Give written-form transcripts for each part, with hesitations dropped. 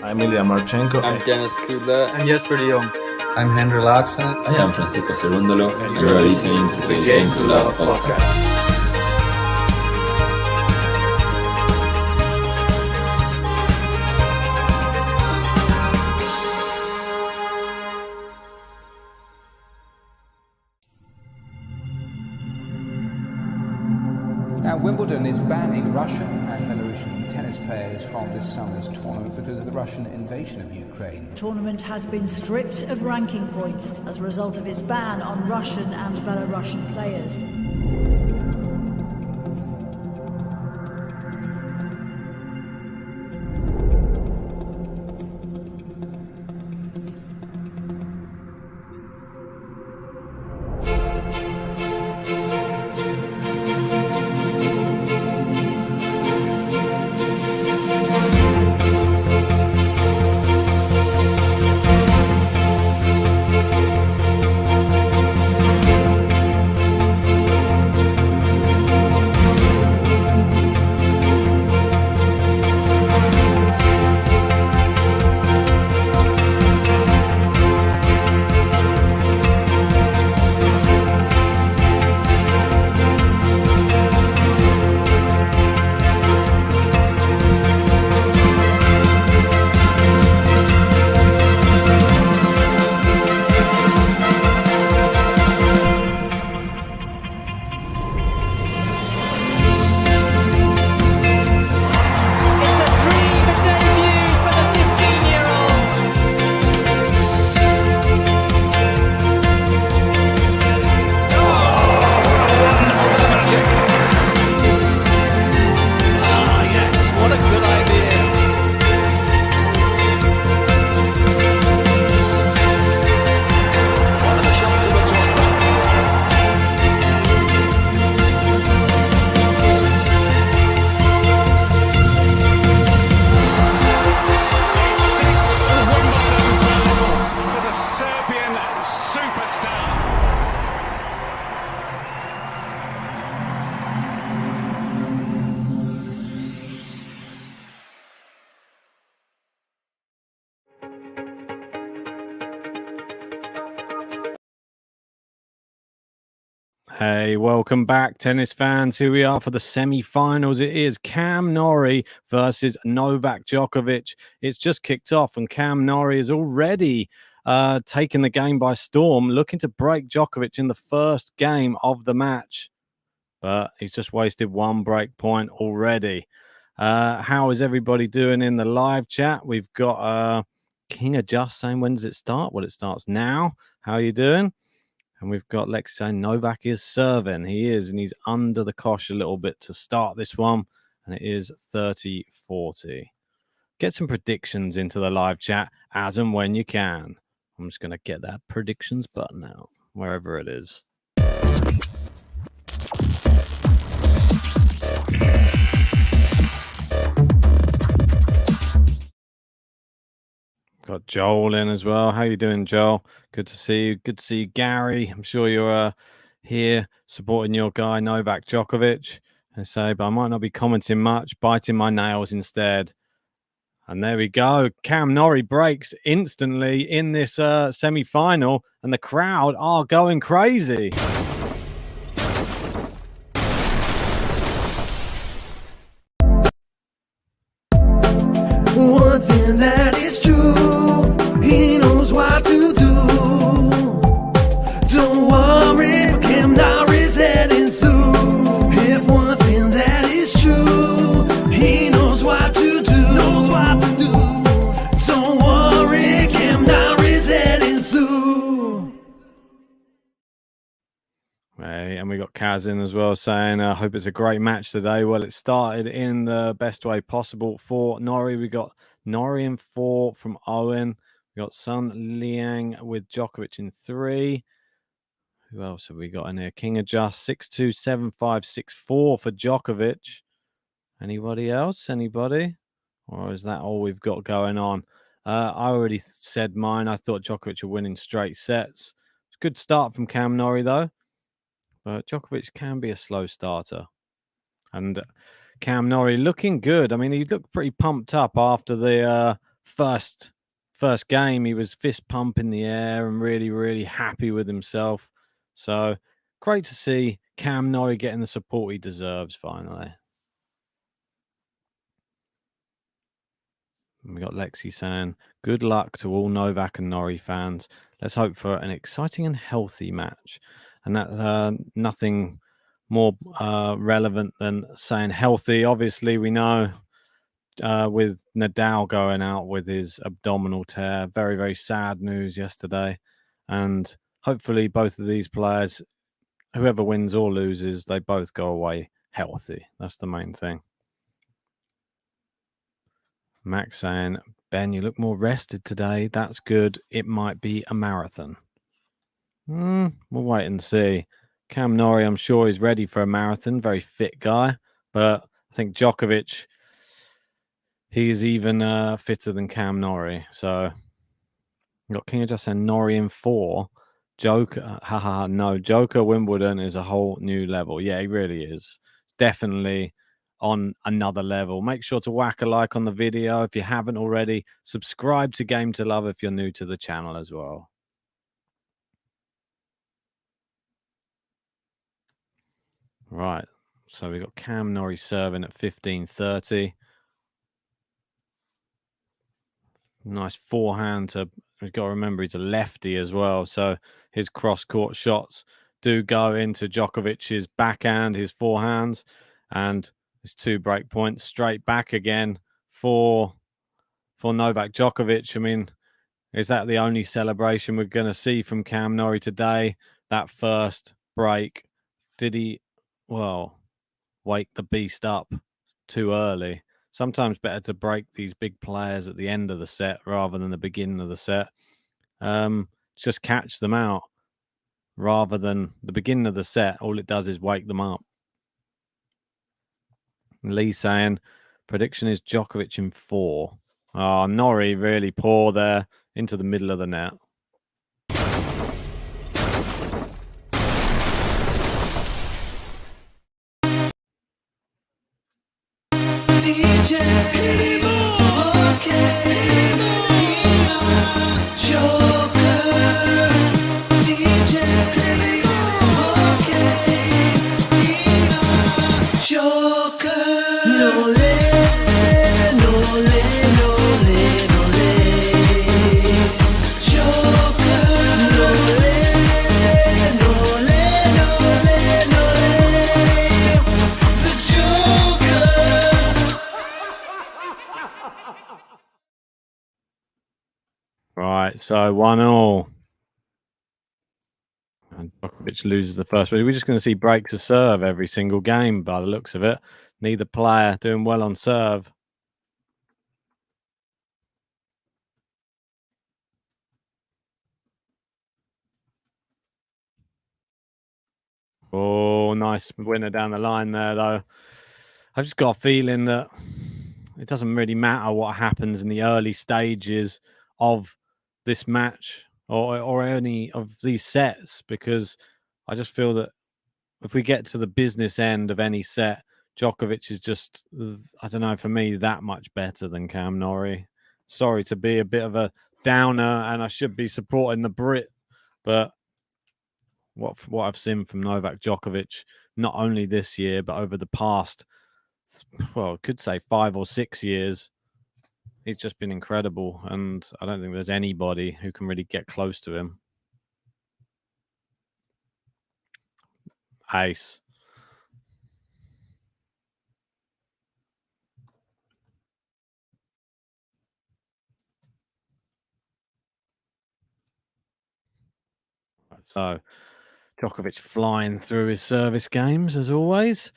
I'm Ilya Marchenko. I'm Dennis Kudla. I'm Jesper de Jong. I'm Henry Larsen. I am Francisco Cerundolo. You are listening to the Game to Love podcast. Now, Wimbledon is banning Russian and Belarusian tennis players from this summer's tournament because of the Russian invasion of Ukraine. The tournament has been stripped of ranking points as a result of its ban on Russian and Belarusian players. Hey, welcome back, tennis fans. Here we are for the semi-finals. It is Cam Norrie versus Novak Djokovic. It's just kicked off, and Cam Norrie is already taken the game by storm, looking to break Djokovic in the first game of the match. But he's just wasted one break point already. How is everybody doing in the live chat? We've got King of Just saying, when does it start? Well, it starts now. How are you doing? And we've got Lex saying Novak is serving. He is, and he's under the cosh a little bit to start this one. And it is 30-40. Get some predictions into the live chat as and when you can. I'm just going to get that predictions button out, wherever it is. Got Joel in as well. How you doing, Joel? Good to see you. Good to see you, Gary. I'm sure you're here supporting your guy, Novak Djokovic. I say, but I might not be commenting much, biting my nails instead. And there we go. Cam Norrie breaks instantly in this semi-final, and the crowd are going crazy. One thing that is true, he knows what to do. Don't worry, Cam Norrie's heading through. If one thing that is true, he knows what to do. Don't worry, Cam Norrie's heading through. Hey, and we got Kaz in as well saying, I hope it's a great match today. Well, it started in the best way possible for Norrie. We got Norrie in 4 from Owen. We got Sun Liang with Djokovic in 3. Who else have we got in here? King of Just 6-2, 7-5, 6-4 for Djokovic. Anybody else? Anybody? Or is that all we've got going on? I already said mine. I thought Djokovic would win in straight sets. It's a good start from Cam Norrie, though. But Djokovic can be a slow starter. And Cam Norrie looking good. I mean, he looked pretty pumped up after the first game, he was fist pumping the air and really, really happy with himself. So great to see Cam Norrie getting the support he deserves finally. And we got Lexi saying, good luck to all Novak and Norrie fans. Let's hope for an exciting and healthy match. And that nothing more relevant than saying healthy. Obviously, we know with Nadal going out with his abdominal tear, very, very sad news yesterday. And hopefully both of these players, whoever wins or loses, they both go away healthy. That's the main thing. Max saying, Ben, you look more rested today. That's good. It might be a marathon. We'll wait and see. Cam Norrie, I'm sure he's ready for a marathon. Very fit guy. But I think Djokovic, he's even fitter than Cam Norrie. So, got King of Just saying Norrie in 4. Joker, no. Joker Wimbledon is a whole new level. Yeah, he really is. Definitely on another level. Make sure to whack a like on the video if you haven't already. Subscribe to Game to Love if you're new to the channel as well. Right, so we got Cam Norrie serving at 15:30. Nice forehand to. We've got to remember he's a lefty as well, so his cross-court shots do go into Djokovic's backhand, his forehands, and his 2 break points straight back again for Novak Djokovic. I mean, is that the only celebration we're going to see from Cam Norrie today? That first break, did he, wake the beast up too early? Sometimes better to break these big players at the end of the set rather than the beginning of the set. Just catch them out rather than the beginning of the set. All it does is wake them up. Lee saying, prediction is Djokovic in 4. Oh, Norrie really poor there into the middle of the net. Right, so 1-1. And Djokovic loses the first. We're just going to see breaks of serve every single game by the looks of it. Neither player doing well on serve. Oh, nice winner down the line there, though. I've just got a feeling that it doesn't really matter what happens in the early stages of this match or any of these sets, because I just feel that if we get to the business end of any set, Djokovic is just, I don't know, for me, that much better than Cam Norrie. Sorry to be a bit of a downer, and I should be supporting the Brit, but what I've seen from Novak Djokovic, not only this year, but over the past, well, I could say 5 or 6 years, he's just been incredible. And I don't think there's anybody who can really get close to him. Ace. So Djokovic flying through his service games as always.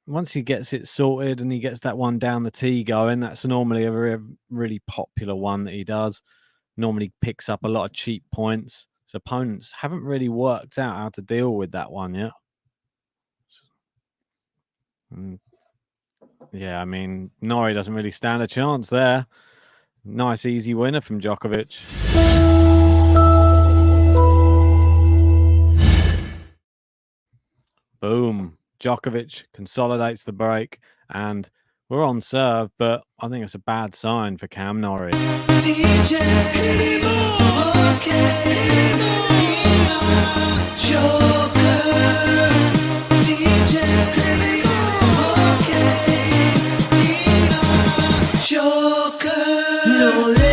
Once he gets it sorted and he gets that one down the tee going, that's normally a really popular one that he does. Normally picks up a lot of cheap points. His opponents haven't really worked out how to deal with that one yet. Yeah, I mean, Norrie doesn't really stand a chance there. Nice, easy winner from Djokovic. Boom. Djokovic consolidates the break, and We're on serve, but I think it's a bad sign for Cam Norrie. DJ, hit him up, okay, hit him up, Joker. DJ, hit him up, okay, Joker. No le,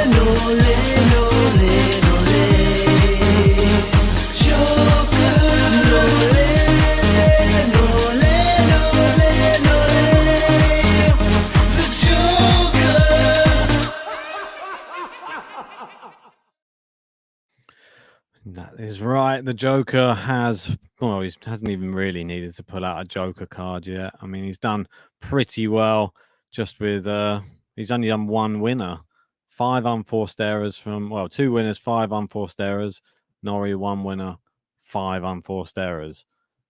no le, no le, no le. Joker. No le, no le, no le, no le. The Joker. That is right. The Joker has, well, he hasn't even really needed to pull out a Joker card yet. I mean, he's done pretty well just with, he's only done one winner. 5 unforced errors from, well, 2 winners, 5 unforced errors. Norrie, 1 winner, 5 unforced errors.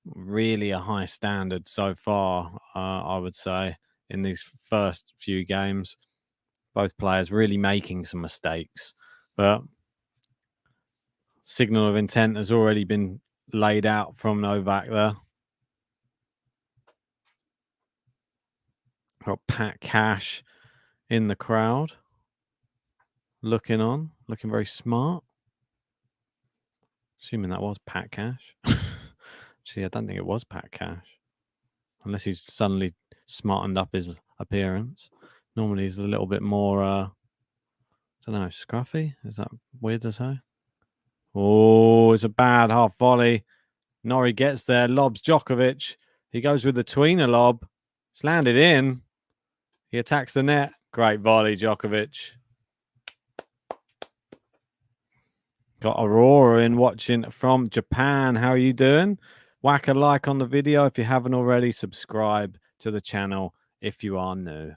Really a high standard so far, I would say, in these first few games. Both players really making some mistakes, but signal of intent has already been laid out from Novak there. Got Pat Cash in the crowd, looking on, looking very smart. Assuming that was Pat Cash. Actually, I don't think it was Pat Cash, unless he's suddenly smartened up his appearance. Normally he's a little bit more, I don't know, scruffy? Is that weird to say? Oh, it's a bad half volley. Norrie gets there, lobs Djokovic. He goes with the tweener lob. It's landed in. He attacks the net. Great volley, Djokovic. Got Aurora in watching from Japan. How are you doing? Whack a like on the video if you haven't already. Subscribe to the channel if you are new.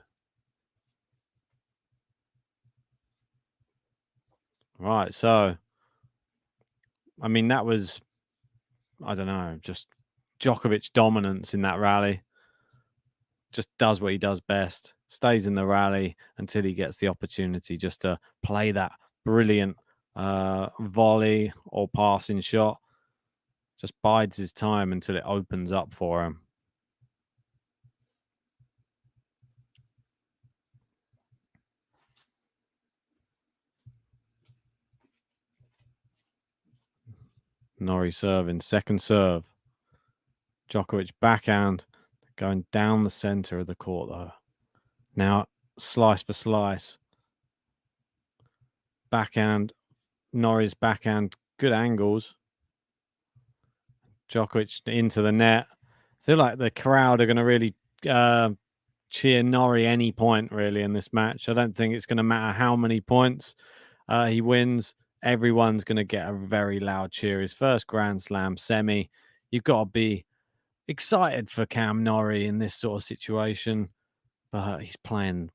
Right, so, I mean, that was, I don't know, just Djokovic dominance in that rally. Just does what he does best. Stays in the rally until he gets the opportunity just to play that brilliant volley or passing shot. Just bides his time until it opens up for him. Norrie serving, second serve. Djokovic backhand, going down the center of the court though. Now slice for slice. Backhand, Norrie's backhand, good angles. Djokovic into the net. I feel like the crowd are going to really cheer Norrie any point really in this match. I don't think it's going to matter how many points he wins. Everyone's going to get a very loud cheer. His first Grand Slam semi. You've got to be excited for Cam Norrie in this sort of situation. But he's playing,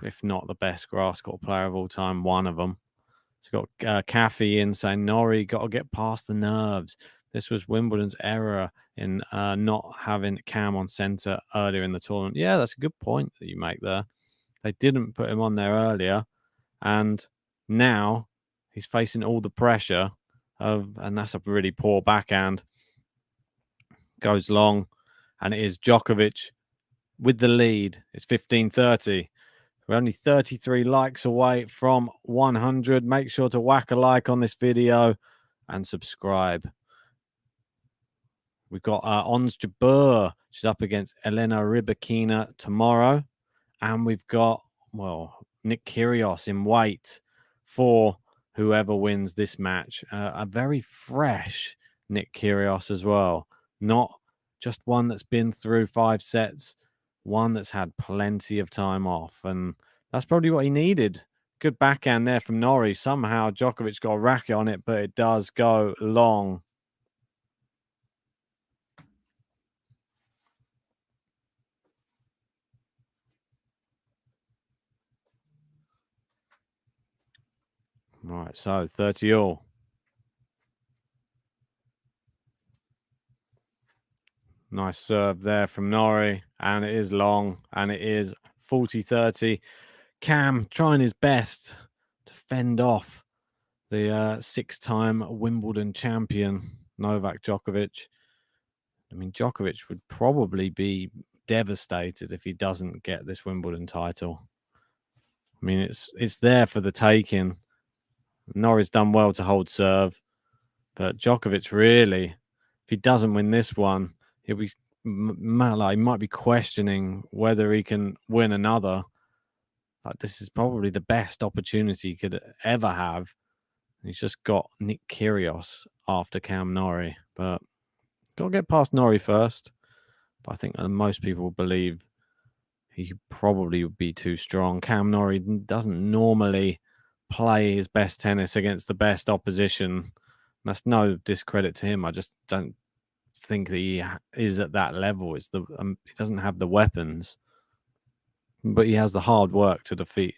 if not the best grass court player of all time, one of them. So got Caffey in saying Norrie got to get past the nerves. This was Wimbledon's error in not having Cam on centre earlier in the tournament. Yeah, that's a good point that you make there. They didn't put him on there earlier. And now he's facing all the pressure of, and that's a really poor backhand. Goes long, and it is Djokovic with the lead. It's 15-30. We're only 33 likes away from 100. Make sure to whack a like on this video and subscribe. We've got Ons Jabeur. She's up against Elena Rybakina tomorrow. And we've got, well, Nick Kyrgios in weight for whoever wins this match. A very fresh Nick Kyrgios as well. Not just one that's been through 5 sets. One that's had plenty of time off. And that's probably what he needed. Good backhand there from Norrie. Somehow Djokovic got a racket on it, but it does go long. Right, so 30 all. Nice serve there from Norrie, and it is long, and it is 40-30. Cam trying his best to fend off the 6-time Wimbledon champion, Novak Djokovic. I mean, Djokovic would probably be devastated if he doesn't get this Wimbledon title. I mean, it's there for the taking. Norrie's done well to hold serve, but Djokovic really, if he doesn't win this one, he'll be like, he might be questioning whether he can win another. Like, this is probably the best opportunity he could ever have. He's just got Nick Kyrgios after Cam Norrie, but got to get past Norrie first. But I think most people believe he probably would be too strong. Cam Norrie doesn't normally play his best tennis against the best opposition. That's no discredit to him. I just don't think that he is at that level. It's he doesn't have the weapons, but he has the hard work to defeat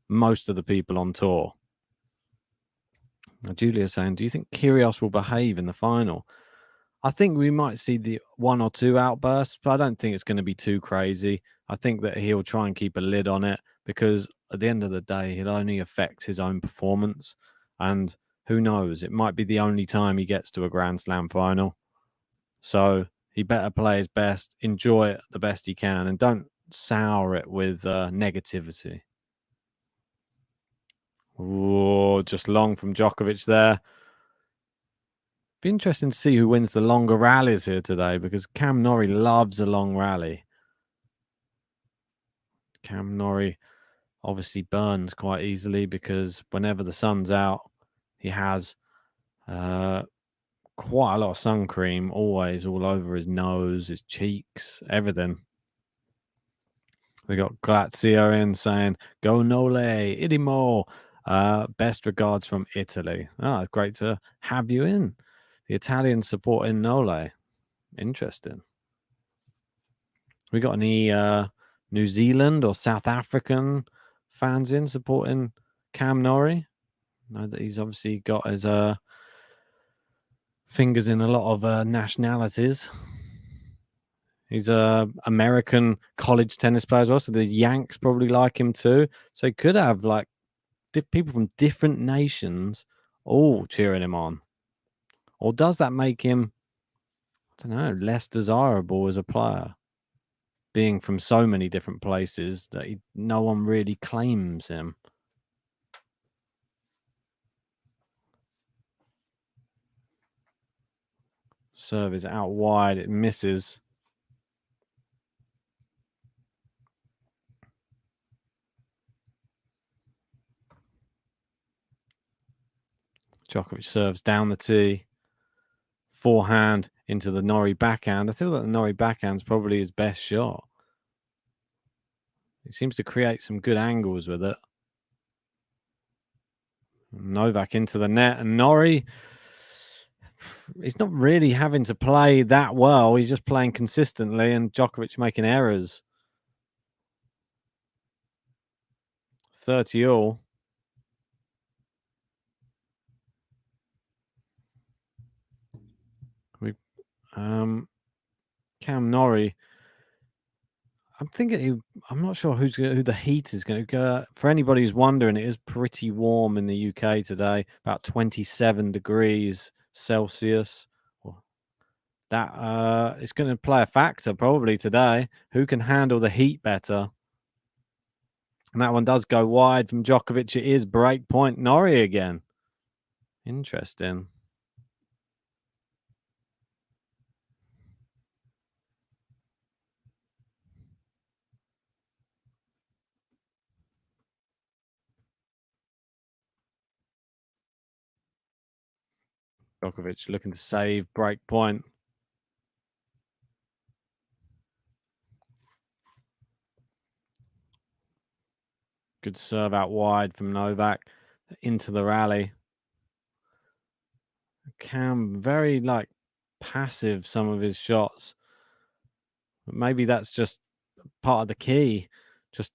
most of the people on tour. Now, Julia's saying, do you think Kyrgios will behave in the final? I think we might see the 1 or 2 outbursts, but I don't think it's going to be too crazy. I think that he'll try and keep a lid on it, because at the end of the day, he'll only affect his own performance. And who knows, it might be the only time he gets to a Grand Slam final. So he better play his best, enjoy it the best he can, and don't sour it with negativity. Oh, just long from Djokovic there. Be interesting to see who wins the longer rallies here today, because Cam Norrie loves a long rally. Cam Norrie obviously burns quite easily, because whenever the sun's out, he has quite a lot of sun cream always all over his nose, his cheeks, everything. We got Grazio in saying, "Go Nole, Idimo. Best regards from Italy." It's great to have you in. The Italians supporting Nole. Interesting. We got any New Zealand or South African fans in supporting Cam Norrie? I know that he's obviously got his fingers in a lot of nationalities. He's an American college tennis player as well, so the Yanks probably like him too. So he could have like people from different nations all cheering him on. Or does that make him, I don't know, less desirable as a player, being from so many different places that no one really claims him? Serve is out wide, it misses. Djokovic serves down the tee. Forehand into the Norrie backhand. I feel that the Norrie backhand's probably his best shot. He seems to create some good angles with it. Novak into the net, and Norrie, he's not really having to play that well. He's just playing consistently, and Djokovic making errors. 30 all. Cam Norrie, I'm not sure who the heat is going to go. For anybody who's wondering, it is pretty warm in the UK today, about 27 degrees Celsius. That is going to play a factor probably today. Who can handle the heat better? And that one does go wide from Djokovic. It is break point Norrie again. Interesting. Djokovic looking to save break point. Good serve out wide from Novak into the rally. Cam, very passive, some of his shots. But maybe that's just part of the key. Just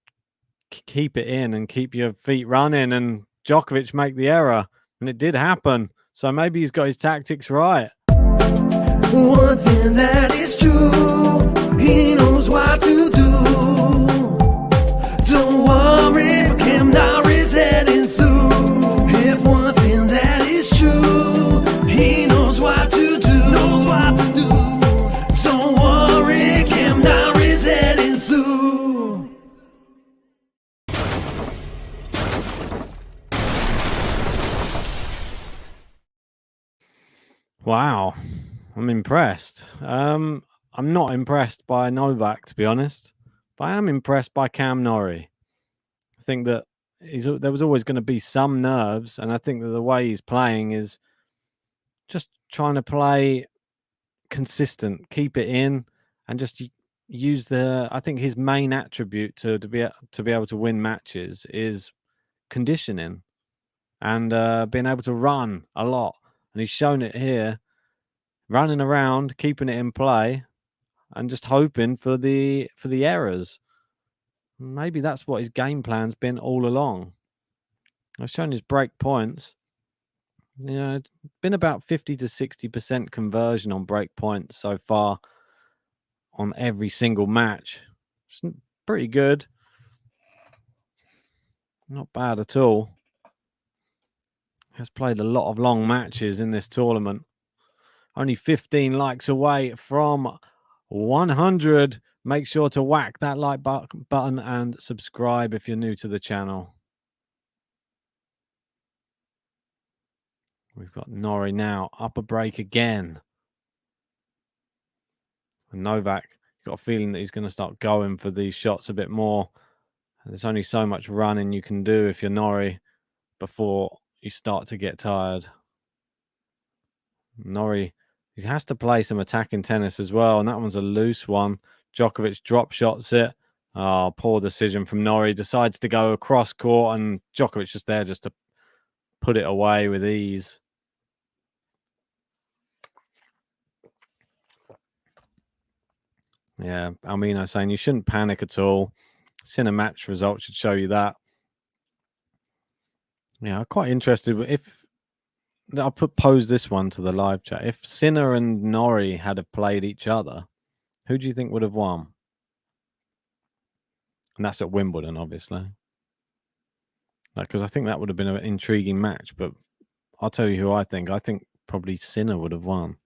keep it in and keep your feet running, and Djokovic make the error. And it did happen. So maybe he's got his tactics right. One thing that is true, he knows what to do. Don't worry, Cam Norrie's heading through. If one thing that is true, he knows what to do. Don't worry, Cam Norrie's heading through. Wow, I'm impressed. I'm not impressed by Novak, to be honest, but I am impressed by Cam Norrie. I think that there was always going to be some nerves, and I think that the way he's playing is just trying to play consistent, keep it in, and just use the. I think his main attribute to be able to win matches is conditioning and being able to run a lot, and he's shown it here, running around, keeping it in play, and just hoping for the errors. Maybe that's what his game plan's been all along. I've shown his break points. It's been about 50 to 60% conversion on break points so far on every single match. It's pretty good. Not bad at all. Has played a lot of long matches in this tournament. Only 15 likes away from 100. Make sure to whack that like button and subscribe if you're new to the channel. We've got Norrie now, upper break again. And Novak, got a feeling that he's going to start going for these shots a bit more. There's only so much running you can do if you're Norrie before you start to get tired. Norrie, he has to play some attacking tennis as well, and that one's a loose one. Djokovic drop shots it. Oh, poor decision from Norrie. Decides to go across court, and Djokovic just there just to put it away with ease. Yeah, Almino saying you shouldn't panic at all. Sinner match results should show you that. Yeah, I'm quite interested. If I'll pose this one to the live chat. If Sinner and Norrie had have played each other, who do you think would have won? And that's at Wimbledon, obviously. Because I think that would have been an intriguing match. But I'll tell you who I think. I think probably Sinner would have won.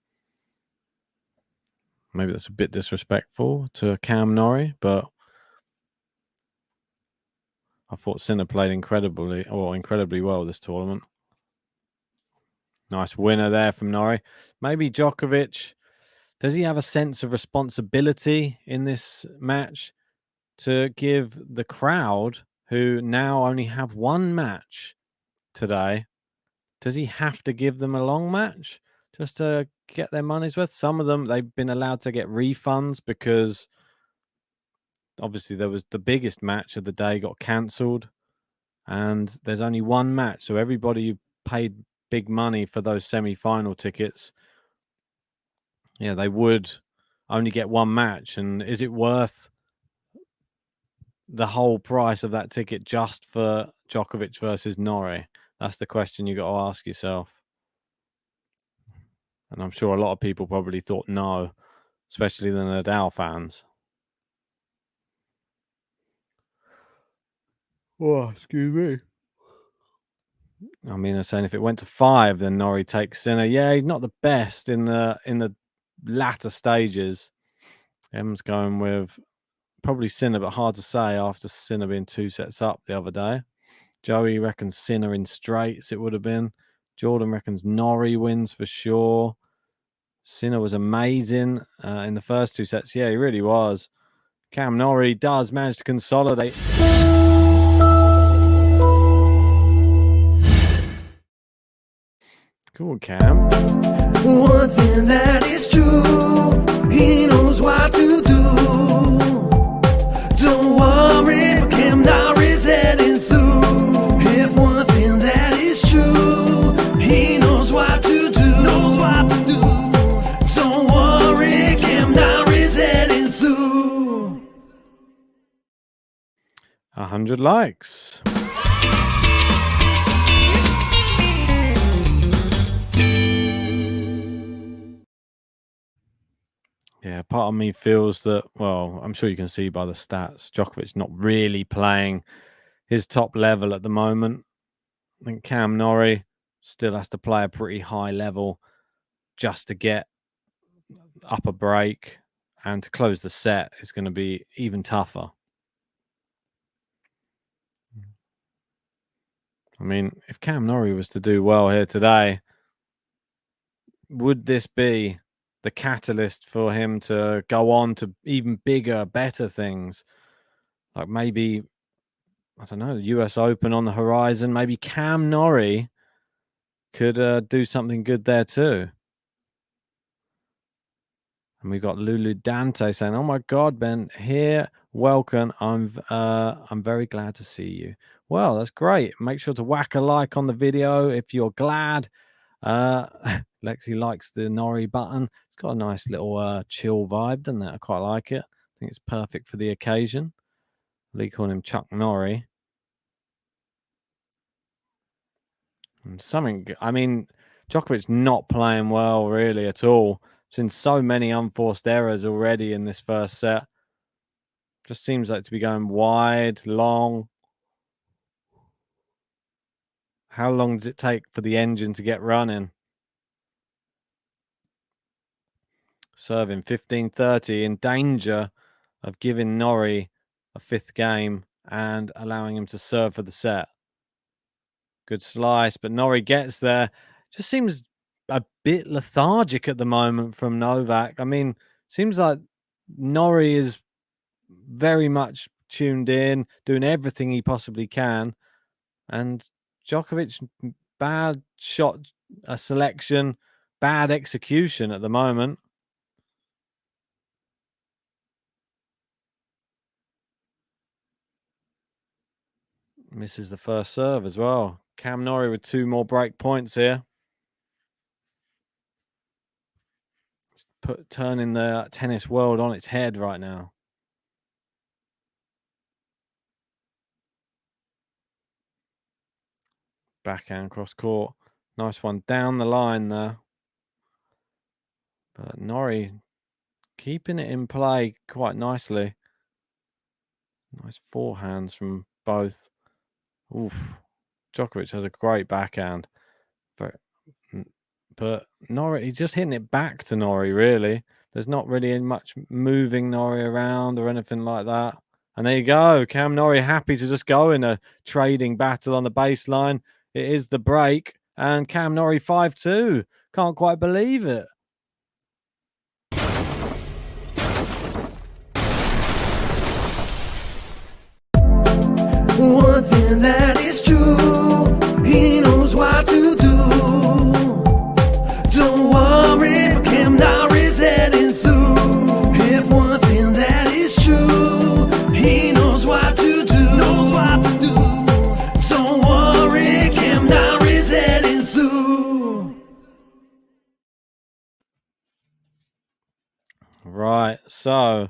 Maybe that's a bit disrespectful to Cam Norrie, but I thought Sinner played incredibly well this tournament. Nice winner there from Norrie. Maybe Djokovic, does he have a sense of responsibility in this match to give the crowd, who now only have one match today, does he have to give them a long match just to get their money's worth? Some of them, they've been allowed to get refunds because obviously there was the biggest match of the day got cancelled, and there's only one match. So everybody who paid big money for those semi-final tickets, yeah, they would only get one match. And is it worth the whole price of that ticket just for Djokovic versus Norrie? That's the question you got to ask yourself. And I'm sure a lot of people probably thought no, especially the Nadal fans. Oh, excuse me. I mean, I'm saying if it went to 5, then Norrie takes Sinner. Yeah, he's not the best in the latter stages. Em's going with probably Sinner, but hard to say after Sinner being 2 sets up the other day. Joey reckons Sinner in straights it would have been. Jordan reckons Norrie wins for sure. Sinner was amazing in the first 2 sets. Yeah, he really was. Cam Norrie does manage to consolidate. Cool, Cam. One thing that is true, he knows what to do. Don't worry, for Cam Norrie's heading through. If one thing that is true, he knows what to do. Knows what to do. Don't worry, Cam Norrie's heading through. 100 likes. Yeah, part of me feels that, well, I'm sure you can see by the stats, Djokovic not really playing his top level at the moment. I think Cam Norrie still has to play a pretty high level just to get up a break, and to close the set is going to be even tougher. I mean, if Cam Norrie was to do well here today, would this be the catalyst for him to go on to even bigger, better things? Like maybe, I don't know, the US Open on the horizon. Maybe Cam Norrie could do something good there too. And we've got Lulu Dante saying, "Oh my God, Ben, here, welcome. I'm very glad to see you." Well, that's great. Make sure to whack a like on the video if you're glad. Lexi likes the Norrie button. It's got a nice little chill vibe, doesn't it? I quite like it. I think it's perfect for the occasion. Lee calling him Chuck Norrie. And something, I mean, Djokovic not playing well really at all. Seen so many unforced errors already in this first set. Just seems like to be going wide, long. How long does it take for the engine to get running? Serving 15-30, in danger of giving Norrie a fifth game and allowing him to serve for the set. Good slice, but Norrie gets there. Just seems a bit lethargic at the moment from Novak. I mean, seems like Norrie is very much tuned in, doing everything he possibly can. And Djokovic, bad shot selection, bad execution at the moment. Misses the first serve as well. Cam Norrie with 2 more break points here. Turning the tennis world on its head right now. Backhand cross court. Nice one down the line there. But Norrie keeping it in play quite nicely. Nice forehands from both. Oof. Djokovic has a great backhand. But Norrie, he's just hitting it back to Norrie, really. There's not really much moving Norrie around or anything like that. And there you go. Cam Norrie happy to just go in a trading battle on the baseline. It is the break. And Cam Norrie 5-2. Can't quite believe it. One thing that is true, he knows what to do. Don't worry, Cam Norrie's heading through. If one thing that is true, he knows what to do. Knows what to do. Don't worry, Cam Norrie's heading through. Right, so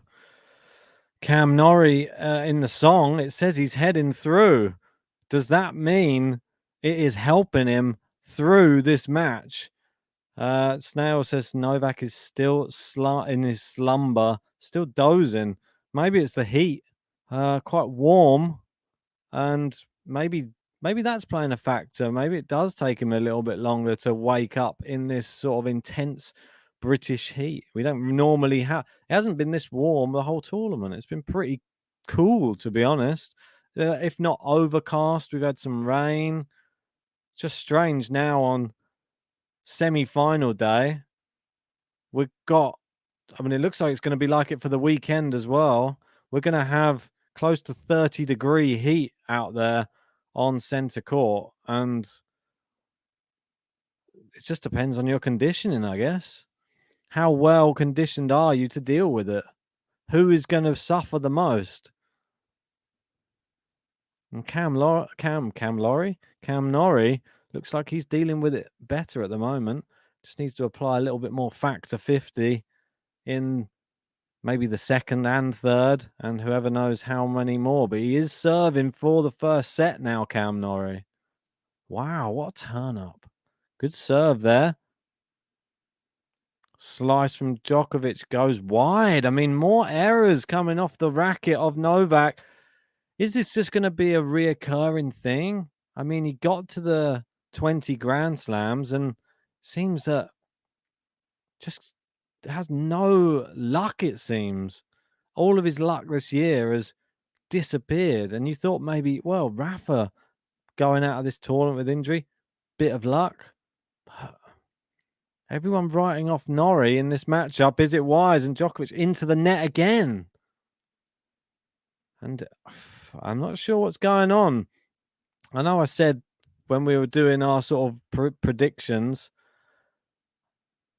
Cam Norrie in the song, it says he's heading through. Does that mean it is helping him through this match? Snail says Novak is still in his slumber, still dozing. Maybe it's the heat, quite warm, and maybe that's playing a factor. Maybe it does take him a little bit longer to wake up in this sort of intense British heat. We don't normally have. It hasn't been this warm the whole tournament. It's been pretty cool, to be honest. If not overcast, we've had some rain. It's just strange now on semi-final day. We've got, I mean, it looks like it's going to be like it for the weekend as well. We're going to have close to 30-degree heat out there on centre court. And it just depends on your conditioning, I guess. How well conditioned are you to deal with it? Who is going to suffer the most? And Cam Norrie looks like he's dealing with it better at the moment. Just needs to apply a little bit more factor 50 in maybe the second and third, and whoever knows how many more. But he is serving for the first set now, Cam Norrie. Wow, what a turn up. Good serve there. Slice from Djokovic goes wide. I mean, more errors coming off the racket of Novak. Is this just going to be a reoccurring thing? I mean, he got to the 20 Grand Slams and seems that just has no luck, it seems. All of his luck this year has disappeared. And you thought maybe, well, Rafa going out of this tournament with injury, bit of luck. But Everyone writing off Norrie in this matchup. Is it wise? And Djokovic into the net again. And I'm not sure what's going on. I know I said when we were doing our sort of predictions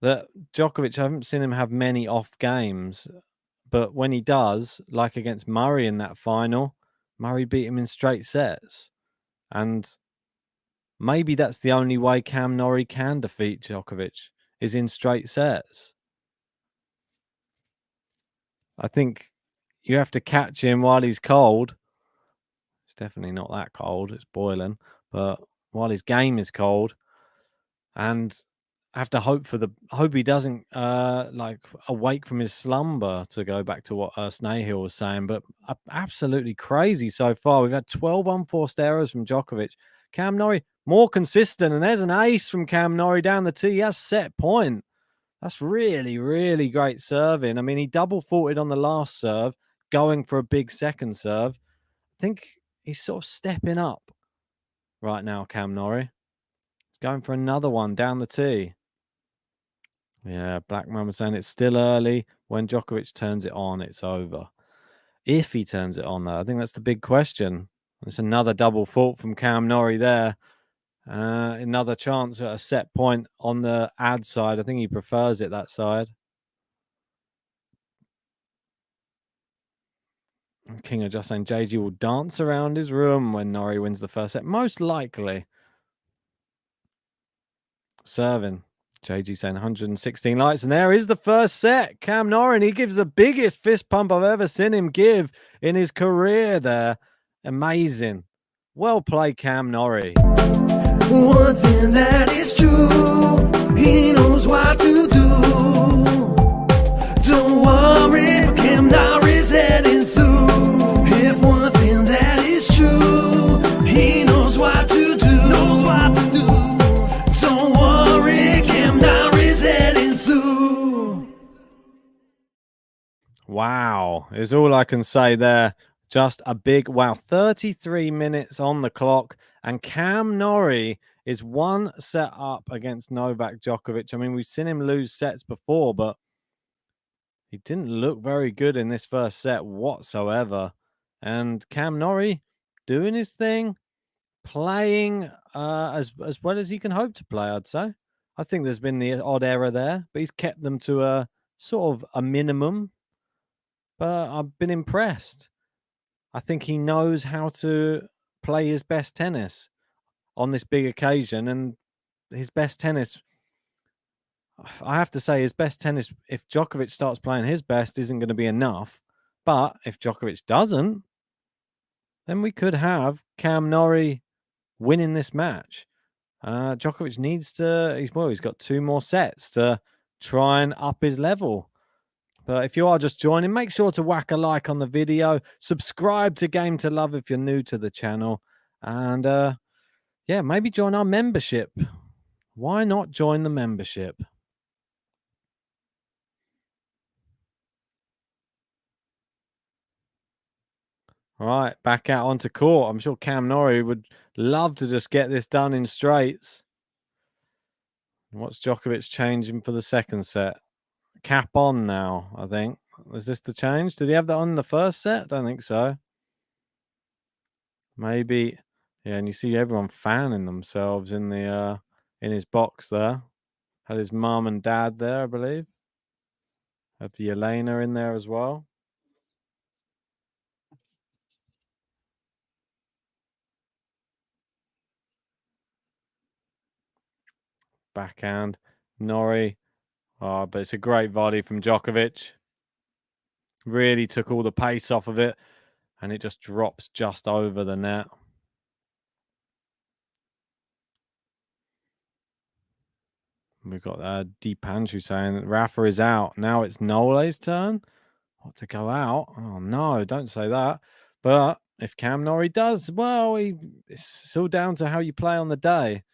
that Djokovic, I haven't seen him have many off games. But when he does, like against Murray in that final, Murray beat him in straight sets. And maybe that's the only way Cam Norrie can defeat Djokovic, is in straight sets. I think you have to catch him while he's cold. It's definitely not that cold. It's boiling. But while his game is cold, and have to hope he doesn't like awake from his slumber, to go back to what Snahill was saying. But absolutely crazy so far. We've had 12 unforced errors from Djokovic. Cam Norrie more consistent, and there's an ace from Cam Norrie down the tee. He has set point. That's really, really great serving. I mean, he double faulted on the last serve, going for a big second serve. I think he's sort of stepping up right now, Cam Norrie. He's going for another one down the tee. Yeah, Blackman was saying it's still early. When Djokovic turns it on, it's over. If he turns it on, though, I think that's the big question. It's another double fault from Cam Norrie there. Another chance at a set point on the ad side. I think he prefers it that side. King are just saying JG will dance around his room when Norrie wins the first set. Most likely. Serving. JG saying 116 likes. And there is the first set. Cam Norrie, and he gives the biggest fist pump I've ever seen him give in his career there. Amazing. Well played, Cam Norrie. One thing that is true, he knows what to do. Don't worry, Cam Norrie's heading through. If one thing that is true, he knows what to do. Knows what to do. Don't worry, Cam Norrie's heading through. Wow, is all I can say there. Just a big wow. 33 minutes on the clock, and Cam Norrie is one set up against Novak Djokovic. I mean, we've seen him lose sets before, but he didn't look very good in this first set whatsoever. And Cam Norrie doing his thing, playing as well as he can hope to play, I'd say. I think there's been the odd error there, but he's kept them to a sort of a minimum. But I've been impressed. I think he knows how to play his best tennis on this big occasion, and his best tennis, I have to say, his best tennis, if Djokovic starts playing his best, isn't going to be enough. But if Djokovic doesn't, then we could have Cam Norrie winning this match. Djokovic needs to, he's got 2 more sets to try and up his level. But if you are just joining, make sure to whack a like on the video. Subscribe to Game to Love if you're new to the channel. And yeah, maybe join our membership. Why not join the membership? All right, back out onto court. I'm sure Cam Norrie would love to just get this done in straights. What's Djokovic changing for the second set? Cap on now, I think. Is this the change? Did he have that on the first set? I don't think so. Maybe. Yeah, and you see everyone fanning themselves in the in his box there. Had his mum and dad there, I believe. Have the Elena in there as well. Backhand. Norrie. Oh, but it's a great volley from Djokovic. Really took all the pace off of it, and it just drops just over the net. We've got Deepanshu saying Rafa is out. Now it's Nole's turn. What, to go out? Oh, no, don't say that. But if Cam Norrie does, well, it's all down to how you play on the day.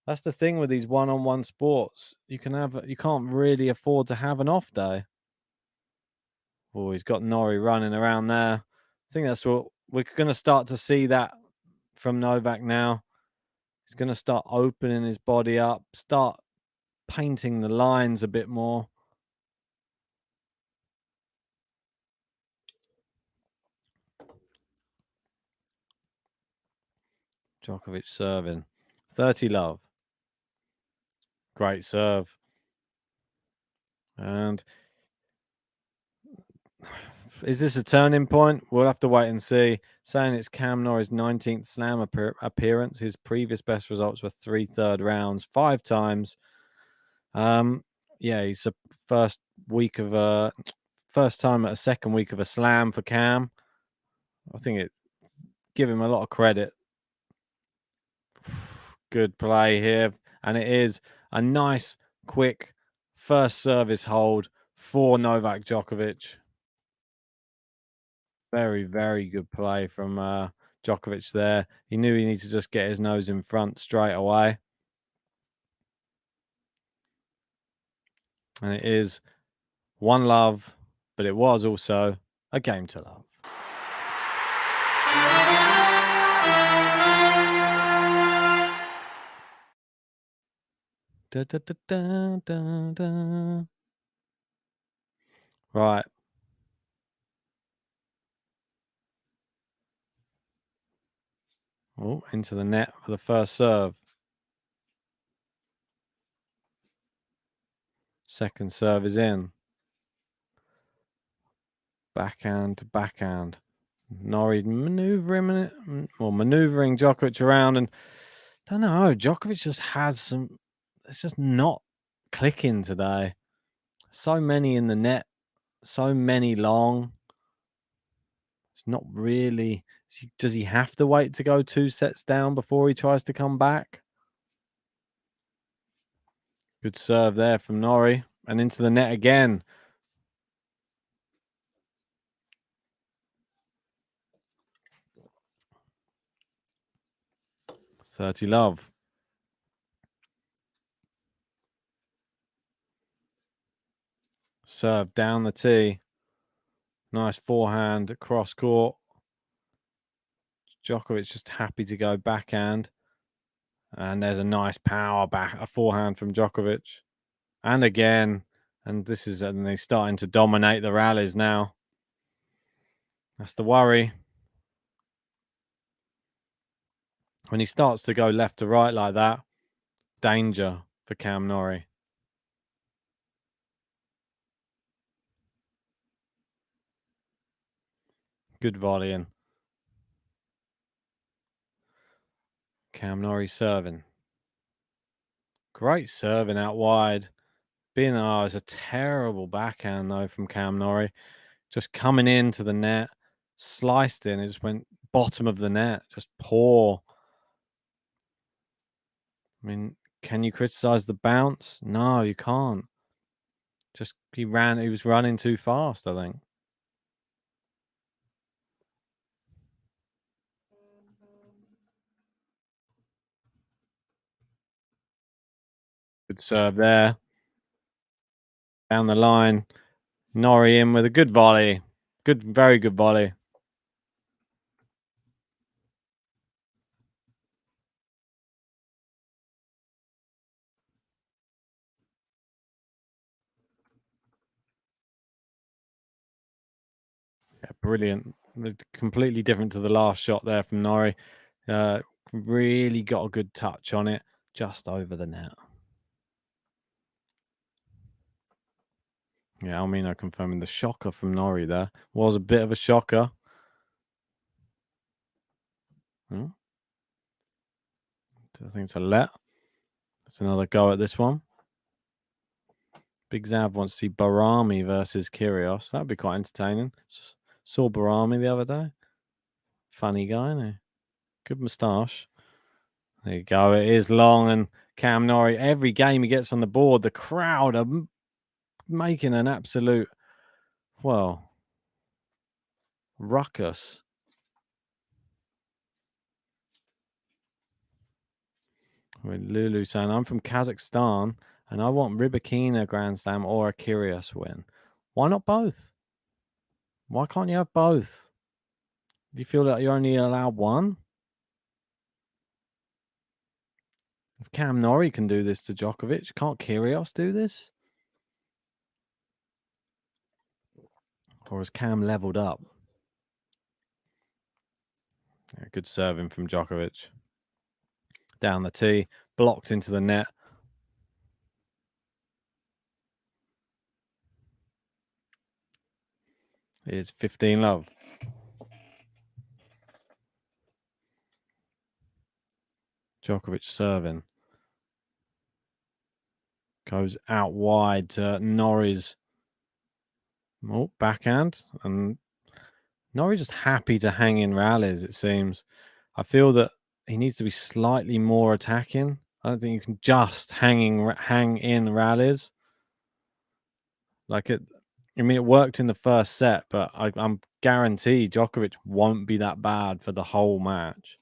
That's the thing with these one-on-one sports. You can't really afford to have an off day. Oh, he's got Norrie running around there. I think that's what we're going to start to see that from Novak now. He's going to start opening his body up, start painting the lines a bit more. Djokovic serving. 30 love. Great serve. And is this a turning point? We'll have to wait and see. Saying it's Cam Norrie's 19th slam appearance. His previous best results were 3 third rounds, 5 times. Yeah, he's a first time at a second week of a slam for Cam. I think it give him a lot of credit. Good play here, and it is a nice, quick first service hold for Novak Djokovic. Very, very good play from Djokovic there. He knew he needed to just get his nose in front straight away. And it is 1 love, but it was also a game to love. Da, da, da, da, da, da. Right. Oh, into the net for the first serve. Second serve is in. Backhand to backhand. Norrie maneuvering Djokovic around, and don't know. Djokovic just has some. It's just not clicking today. So many in the net, so many long. It's not really. Does he have to wait to go 2 sets down before he tries to come back? Good serve there from Norrie, and into the net again. $30 love. Serve down the tee. Nice forehand across court. Djokovic just happy to go backhand. And there's a nice power a forehand from Djokovic. And again, and they're starting to dominate the rallies now. That's the worry. When he starts to go left to right like that, danger for Cam Norrie. Good volleying. Cam Norrie serving. Great serving out wide. It's a terrible backhand though from Cam Norrie. Just coming into the net, sliced in. It just went bottom of the net. Just poor. I mean, can you criticize the bounce? No, you can't. Just he was running too fast, I think. Good serve there. Down the line. Norrie in with a good volley. Very good volley. Yeah, brilliant. Completely different to the last shot there from Norrie. Really got a good touch on it, just over the net. Yeah, Almino confirming the shocker from Norrie there. Was a bit of a shocker. I think it's a let. That's another go at this one. Big Zav wants to see Barami versus Kyrgios. That'd be quite entertaining. Saw Barami the other day. Funny guy, isn't he? Good moustache. There you go. It is long, and Cam Norrie, every game he gets on the board, the crowd are making an absolute, ruckus. With Lulu saying, I'm from Kazakhstan, and I want Rybakina Grand Slam or a Kyrgios win. Why not both? Why can't you have both? Do you feel that you're only allowed one? If Cam Norrie can do this to Djokovic, can't Kyrgios do this? Or has Cam leveled up? Yeah, good serving from Djokovic. Down the tee, blocked into the net. It's 15-love. Djokovic serving. Goes out wide to Norrie's backhand. And Norrie just happy to hang in rallies, it seems. I feel that he needs to be slightly more attacking. I don't think you can just hang in rallies. Like it worked in the first set, but I'm guaranteed Djokovic won't be that bad for the whole match.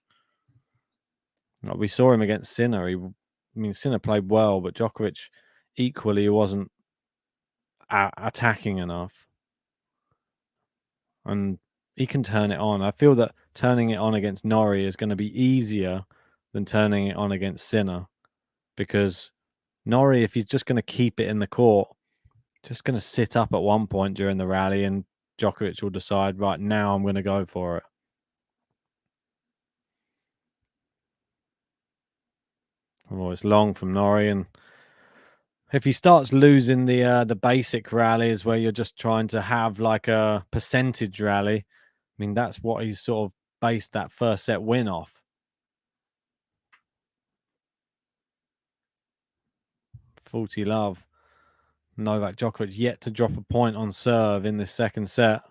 Like we saw him against Sinner. Sinner played well, but Djokovic equally wasn't attacking enough. And he can turn it on. I feel that turning it on against Norrie is going to be easier than turning it on against Sinner, because Norrie, if he's just going to keep it in the court, just going to sit up at one point during the rally, and Djokovic will decide, right, now I'm going to go for it. Oh, it's long from Norrie, and if he starts losing the basic rallies where you're just trying to have like a percentage rally, that's what he's sort of based that first set win off. Faulty love. Novak Djokovic yet to drop a point on serve in this second set.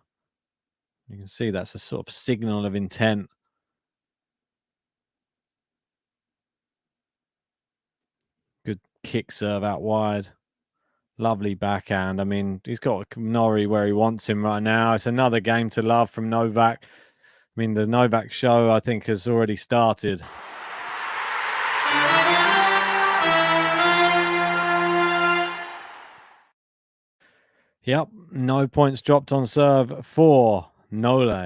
You can see that's a sort of signal of intent. Good kick serve out wide. Lovely backhand. He's got Norrie where he wants him right now. It's another game to love from Novak. The Novak show, I think, has already started. Yep, no points dropped on serve for Nole.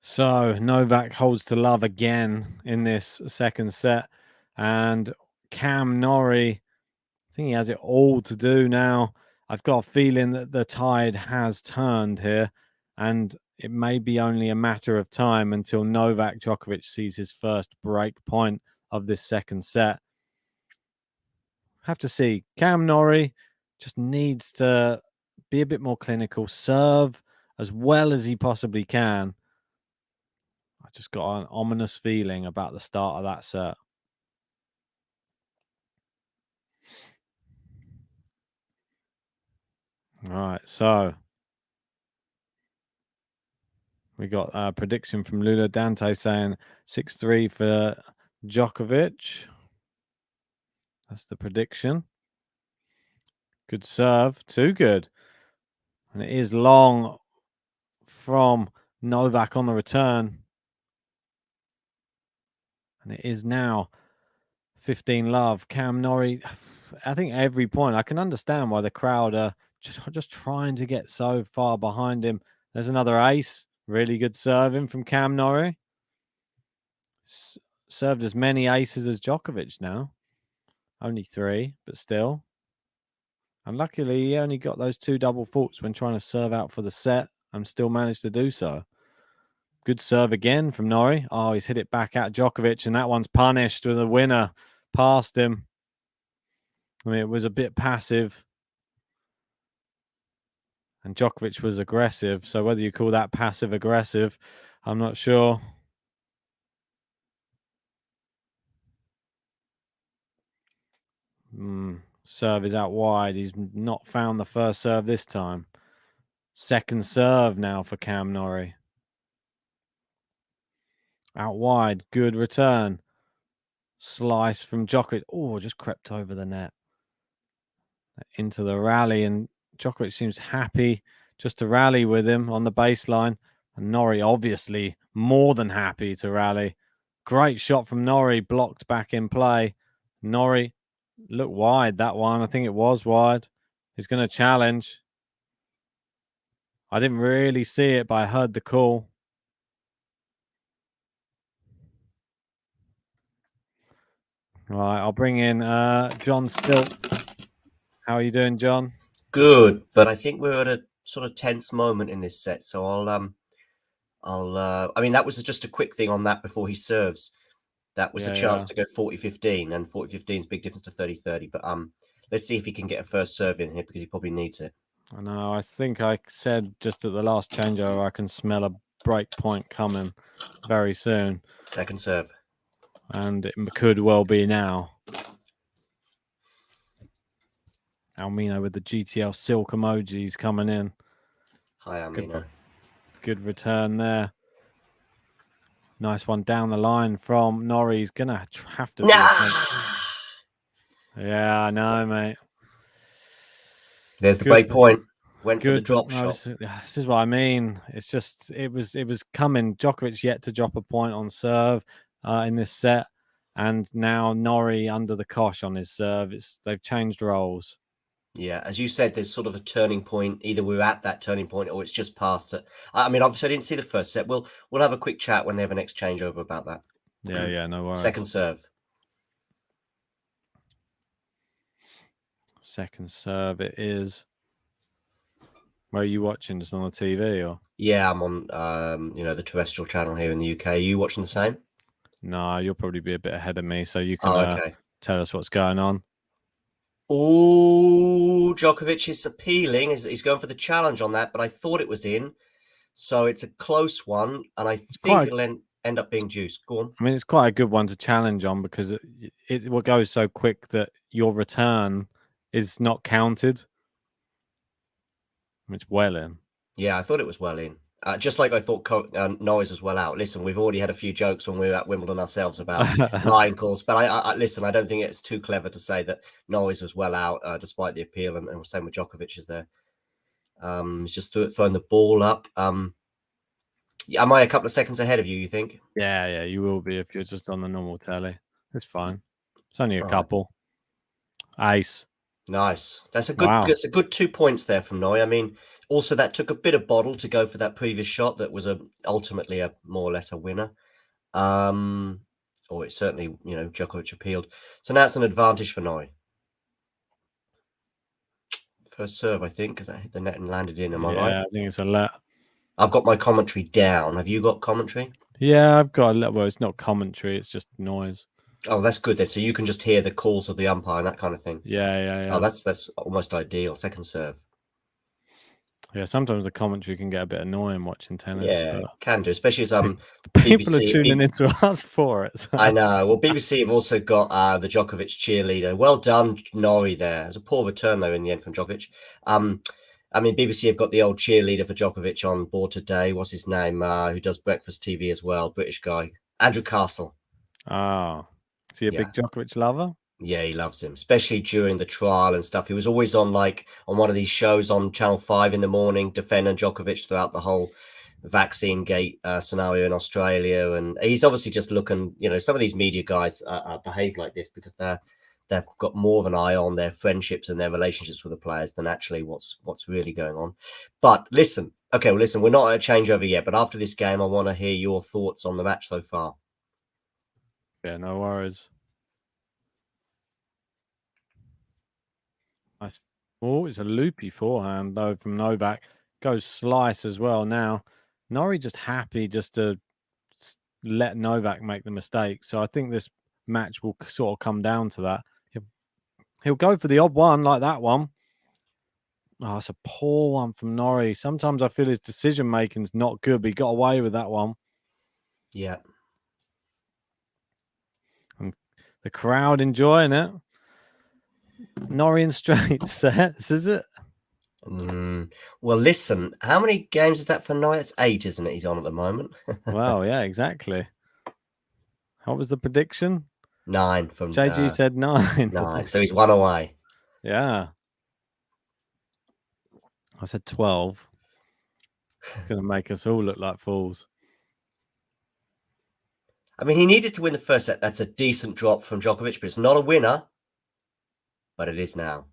So Novak holds to love again in this second set, and Cam Norrie, I think he has it all to do now. I've got a feeling that the tide has turned here, and it may be only a matter of time until Novak Djokovic sees his first break point of this second set. Have to see. Cam Norrie just needs to be a bit more clinical, serve as well as he possibly can. I just got an ominous feeling about the start of that set. All right, so we got a prediction from Lula Dante saying 6-3 for Djokovic. That's the prediction. Good serve, too good. And it is long from Novak on the return. And it is now 15-love. Cam Norrie, I think every point, I can understand why the crowd are just trying to get so far behind him. There's another ace. Really good serving from Cam Norrie. Served as many aces as Djokovic now. Only 3, but still. And luckily, he only got those 2 double faults when trying to serve out for the set and still managed to do so. Good serve again from Norrie. Oh, he's hit it back at Djokovic, and that one's punished with a winner past him. It was a bit passive. And Djokovic was aggressive. So whether you call that passive-aggressive, I'm not sure. Serve is out wide. He's not found the first serve this time. Second serve now for Cam Norrie. Out wide, good return. Slice from Djokovic. Oh, just crept over the net. Into the rally, and Djokovic seems happy just to rally with him on the baseline. And Norrie obviously more than happy to rally. Great shot from Norrie, blocked back in play. Norrie looked wide, that one. I think it was wide. He's going to challenge. I didn't really see it, but I heard the call. Right, I'll bring in John Stilt. How are you doing, John? Good, but I think we're at a sort of tense moment in this set. So I mean, that was just a quick thing on that before he serves. That was a chance to go 40-15, and 40-15 is a big difference to 30-30. But let's see if he can get a first serve in here because he probably needs it. I know. I think I said just at the last changeover, I can smell a break point coming very soon. Second serve. And it could well be now. Almino with the GTL silk emojis coming in. Hi, Almino. Good return there. Nice one down the line from Norrie. He's going to have to. Yeah, I know, mate. There's the break point. Went for the drop shot. This is what I mean. It's just it was coming. Djokovic yet to drop a point on serve in this set, and now Norrie under the cosh on his serve. They've changed roles. Yeah, as you said, there's sort of a turning point. Either we're at that turning point or it's just past it. I mean, obviously, I didn't see the first set. We'll have a quick chat when they have a next changeover about that. Yeah, no worries. Second serve. Second serve it is. Where are you watching? Just on the TV or? Yeah, I'm on the terrestrial channel here in the UK. Are you watching the same? No, you'll probably be a bit ahead of me, so you can tell us what's going on. Oh, Djokovic is appealing. He's going for the challenge on that, but I thought it was in. So it's a close one, and I think it'll end up being juice. Go on. I mean, it's quite a good one to challenge on because it will go so quick that your return is not counted. It's well in. Yeah, I thought it was well in. Just like I thought Norrie's was well out. Listen, we've already had a few jokes when we were at Wimbledon ourselves about line calls, but I listen, I don't think it's too clever to say that Norrie's was well out despite the appeal, and we're same with Djokovic is there. He's just throwing the ball up. Am I a couple of seconds ahead of you, you think? Yeah, you will be if you're just on the normal telly. It's fine. It's only a couple. Ace. Nice. That's a good 2 points there from Norrie. I mean, also that took a bit of bottle to go for that previous shot that was ultimately a more or less a winner. Or it certainly, Djokovic appealed. So now it's an advantage for Norrie. First serve, I think, because I hit the net and landed in. Am I right? Yeah, I think it's a let. I've got my commentary down. Have you got commentary? Yeah, I've got a let. Well, it's not commentary; it's just noise. Oh, that's good then. So you can just hear the calls of the umpire and that kind of thing. Yeah. Oh, that's almost ideal. Second serve. Yeah, sometimes the commentary can get a bit annoying watching tennis. Yeah, can do, especially as people BBC, are tuning into us for it. So. I know. Well, BBC have also got the Djokovic cheerleader. Well done, Norrie. There. It was a poor return though in the end from Djokovic. I mean, BBC have got the old cheerleader for Djokovic on board today. What's his name? Who does breakfast TV as well? British guy, Andrew Castle. Oh, is he a big Djokovic lover? Yeah, he loves him, especially during the trial and stuff. He was always on one of these shows on Channel 5 in the morning, defending Djokovic throughout the whole vaccine gate scenario in Australia. And he's obviously just looking, some of these media guys behave like this because they've got more of an eye on their friendships and their relationships with the players than actually what's really going on. But listen, we're not at a changeover yet, but after this game, I want to hear your thoughts on the match so far. Yeah, no worries. Nice. Oh, it's a loopy forehand though from Novak. Goes slice as well now. Norrie just happy just to let Novak make the mistake. So I think this match will sort of come down to that. He'll go for the odd one like that one. Oh, it's a poor one from Norrie. Sometimes I feel his decision making's not good, but he got away with that one. Yeah. And the crowd enjoying it. Norrie in straight sets, is it? Well, listen, how many games is that for Norrie? It's 8, isn't it? He's on at the moment. Well, yeah, exactly. What was the prediction? 9 from JG said 9. 9. So he's 1 away. Yeah. I said 12. It's going to make us all look like fools. I mean, he needed to win the first set. That's a decent drop from Djokovic, but it's not a winner. But it is now.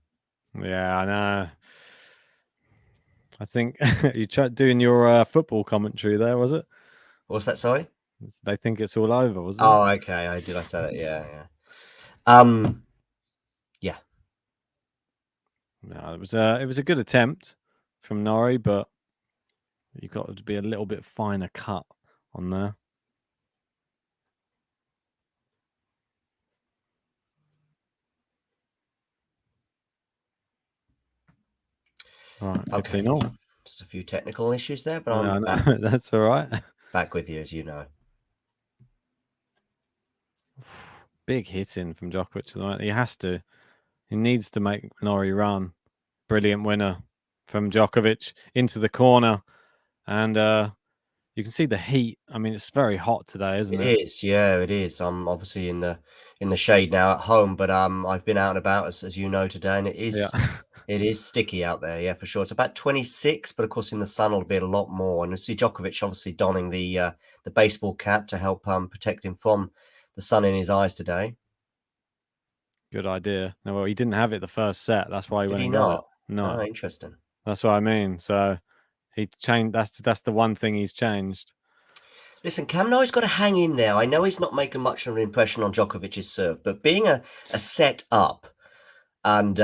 Yeah, I know. I think you tried doing your football commentary there, was it? What's that, sorry? They think it's all over, wasn't Oh, okay. Did I say that? Yeah. Yeah. No, it was a good attempt from Norrie, but you've got to be a little bit finer cut on there. All right, Okay. 15 all. Just a few technical issues there, but No, I'm no, that's all right. back with you, as you know. Big hitting from Djokovic tonight. He has to. He needs to make Norrie run. Brilliant winner from Djokovic into the corner. And you can see the heat. I mean, it's very hot today, isn't it? It is, yeah, it is. I'm obviously in the shade now at home, but I've been out and about as you know today, and it is sticky out there, yeah, for sure. It's about 26, but of course in the sun it'll be a lot more. And you see Djokovic obviously donning the baseball cap to help protect him from the sun in his eyes today. Good idea. No, well, he didn't have it the first set. That's why he went and got it. No, oh, interesting. That's what I mean. So he changed. That's the one thing he's changed. Listen, Cam Norrie's got to hang in there. I know he's not making much of an impression on Djokovic's serve, but being a set up, and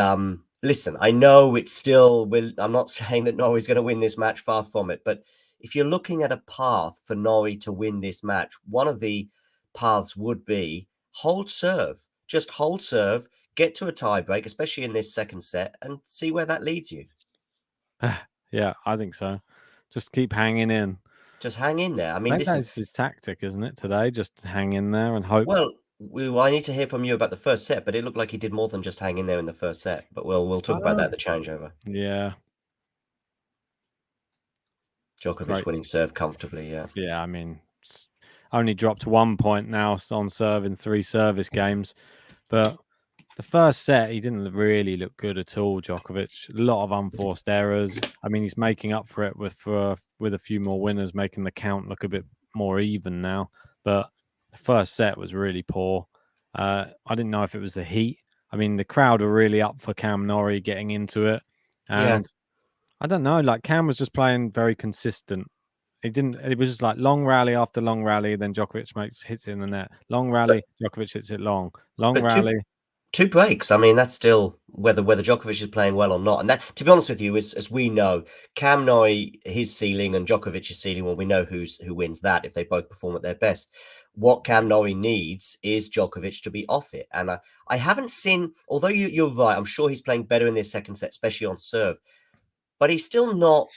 listen, I know it's still. I'm not saying that Norrie's going to win this match. Far from it. But if you're looking at a path for Norrie to win this match, one of the paths would be hold serve. Just hold serve, get to a tiebreak, especially in this second set, and see where that leads you. Yeah, I think so. Just keep hanging in. Just hang in there. I mean, that's his tactic, isn't it, today? Just hang in there and hope. Well, I need to hear from you about the first set, but it looked like he did more than just hang in there in the first set. But we'll talk about that at the changeover. Yeah. Djokovic winning serve comfortably, yeah. Yeah, I mean, only dropped 1 point now on serve in 3 service games. But the first set, he didn't really look good at all, Djokovic. A lot of unforced errors. I mean, he's making up for it with a few more winners, making the count look a bit more even now. But the first set was really poor. I didn't know if it was the heat. I mean, the crowd were really up for Cam Norrie getting into it. And I don't know, like Cam was just playing very consistent. It was just like long rally after long rally. Then Djokovic hits it in the net. Long rally, Djokovic hits it long. Long rally. Two breaks. I mean, that's still whether Djokovic is playing well or not. And that, to be honest with you, as we know, Cam Norrie, his ceiling, and Djokovic's ceiling, well, we know who wins that if they both perform at their best. What Cam Norrie needs is Djokovic to be off it. And I haven't seen, although you're right, I'm sure he's playing better in this second set, especially on serve. But he's still not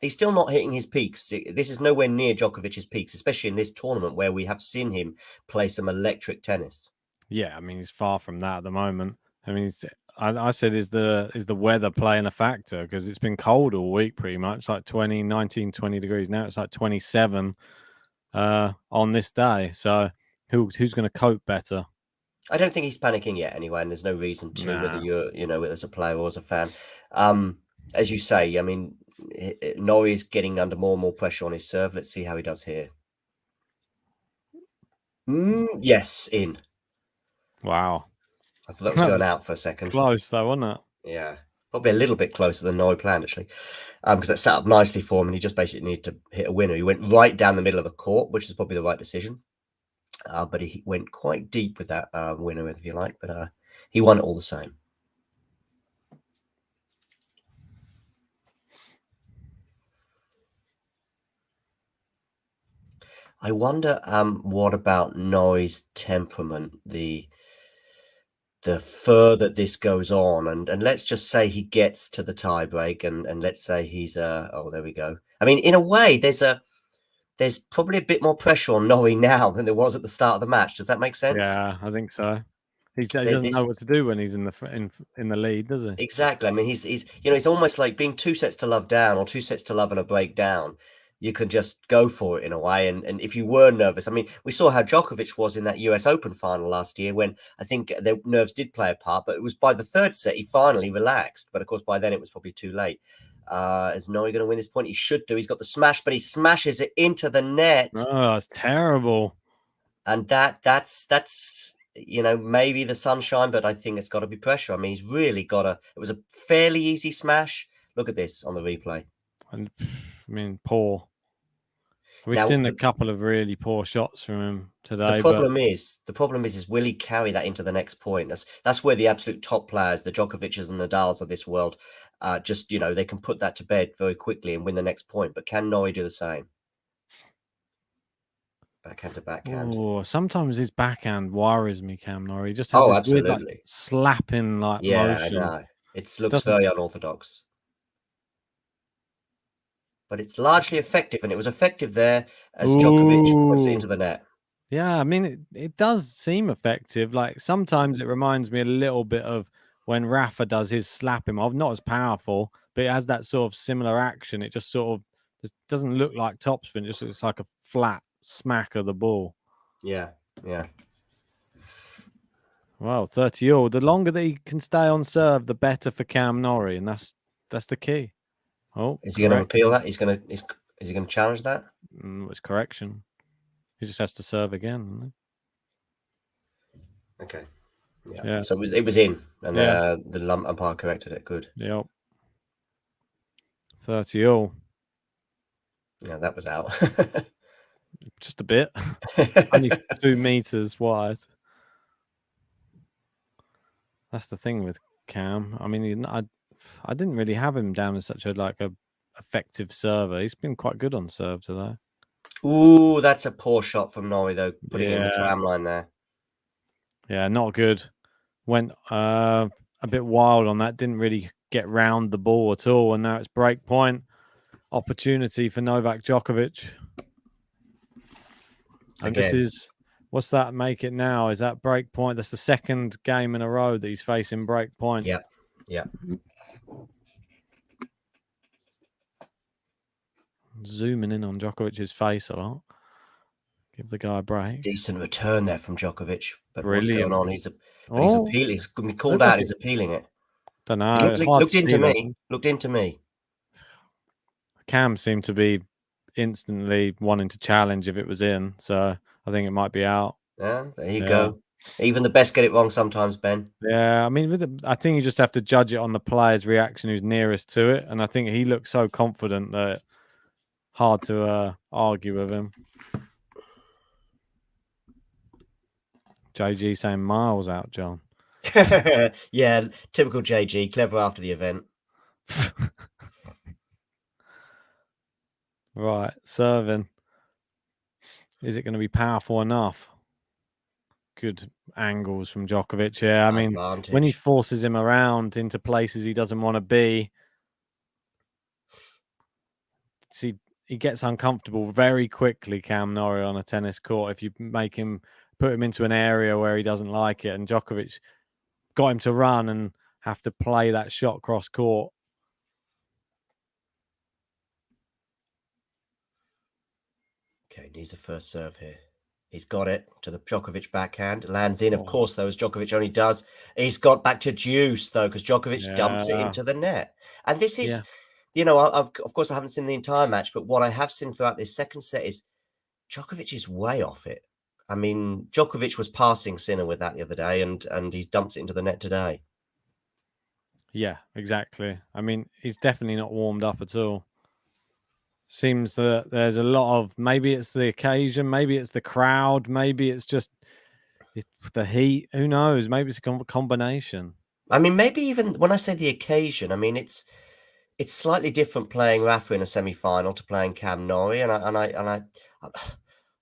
hitting his peaks. This is nowhere near Djokovic's peaks, especially in this tournament where we have seen him play some electric tennis. Yeah, I mean, he's far from that at the moment. I mean, I said, is the weather playing a factor? Because it's been cold all week pretty much, like 19, 20 degrees. Now it's like 27 on this day. So who's going to cope better? I don't think he's panicking yet anyway, and there's no reason to, whether you're, as a player or as a fan. As you say, I mean, Norrie is getting under more and more pressure on his serve. Let's see how he does here. Yes, in. Wow. I thought that was going out for a second. Close though, wasn't it? Yeah. Probably a little bit closer than Norrie planned, actually. Because that set up nicely for him, and he just basically needed to hit a winner. He went right down the middle of the court, which is probably the right decision. But he went quite deep with that winner, if you like. But he won it all the same. I wonder what about Norrie's temperament, the further this goes on, and let's just say he gets to the tiebreak, and let's say he's oh, there we go. I mean, in a way, there's probably a bit more pressure on Norrie now than there was at the start of the match. Does that make sense? Yeah, I think so. He doesn't know what to do when he's in the lead, does he? Exactly. I mean, he's it's almost like being 2 sets to love down or 2 sets to love and a break down. you can just go for it in a way. And if you were nervous, I mean, we saw how Djokovic was in that US Open final last year when I think their nerves did play a part, but it was by the third set he finally relaxed. But of course, by then it was probably too late. Is Norrie going to win this point? He should do. He's got the smash, but he smashes it into the net. Oh, it's terrible. And that's maybe the sunshine, but I think it's got to be pressure. I mean, he's really got to. It was a fairly easy smash. Look at this on the replay. And I mean, poor. We've Now, seen a couple of really poor shots from him today. The problem is, will he carry that into the next point? That's where the absolute top players, the Djokovic's and Nadals of this world, just they can put that to bed very quickly and win the next point. But can Norrie do the same? Backhand to backhand. Oh, sometimes his backhand worries me, Cam Norrie. He just has this absolutely weird, like, slapping motion. I know. It looks very unorthodox. But it's largely effective, and it was effective there as Djokovic puts it into the net. Yeah, I mean, it does seem effective. Like, sometimes it reminds me a little bit of when Rafa does his slapping. Not as powerful, but it has that sort of similar action. It just sort of it doesn't look like topspin. It just looks like a flat smack of the ball. Yeah. Well, 30-all. The longer that he can stay on serve, the better for Cam Norrie, and that's the key. Oh, is he going to appeal that? Is he going to challenge that? It's correction. He just has to serve again. Okay. Yeah. So it was in, and the umpire corrected it. Good. Yep. 30-all. Yeah, that was out. Just a bit. Only 2 meters wide. That's the thing with Cam. I mean, I didn't really have him down as such a effective server. He's been quite good on serve today. Ooh, that's a poor shot from Norrie though, putting in the tram line there. Yeah, not good. Went a bit wild on that. Didn't really get round the ball at all, and now it's break point opportunity for Novak Djokovic. And this is, what's that make it now? Is that break point? That's the second game in a row that he's facing break point. Yeah. Zooming in on Djokovic's face a lot. Give the guy a break. Decent return there from Djokovic. But Brilliant. what's going on? He's appealing. He's going to be called out. He's appealing it. Don't know. Looked into me. Cam seemed to be instantly wanting to challenge if it was in. So I think it might be out. Yeah, there you go. Even the best get it wrong sometimes, Ben. Yeah, I mean, I think you just have to judge it on the player's reaction who's nearest to it. And I think he looked so confident that hard to argue with him. JG saying miles out, John. Yeah, typical JG. Clever after the event. Right, serving. Is it going to be powerful enough? Good angles from Djokovic. Yeah, I mean, when he forces him around into places he doesn't want to be, see, he gets uncomfortable very quickly, Cam Norrie, on a tennis court. If you put him into an area where he doesn't like it, and Djokovic got him to run and have to play that shot cross court. Okay, needs a first serve here. He's got it to the Djokovic backhand. Lands in, of course, though, as Djokovic only does. He's got back to deuce, though, because Djokovic dumps it into the net. And this is, of course, I haven't seen the entire match, but what I have seen throughout this second set is Djokovic is way off it. I mean, Djokovic was passing Sinner with that the other day, and he dumps it into the net today. Yeah, exactly. I mean, he's definitely not warmed up at all. Seems that there's a lot of, maybe it's the occasion, maybe it's the crowd, maybe it's just the heat. Who knows? Maybe it's a combination. I mean, maybe even when I say the occasion, I mean it's slightly different playing Rafa in a semi-final to playing Cam Norrie, and I'm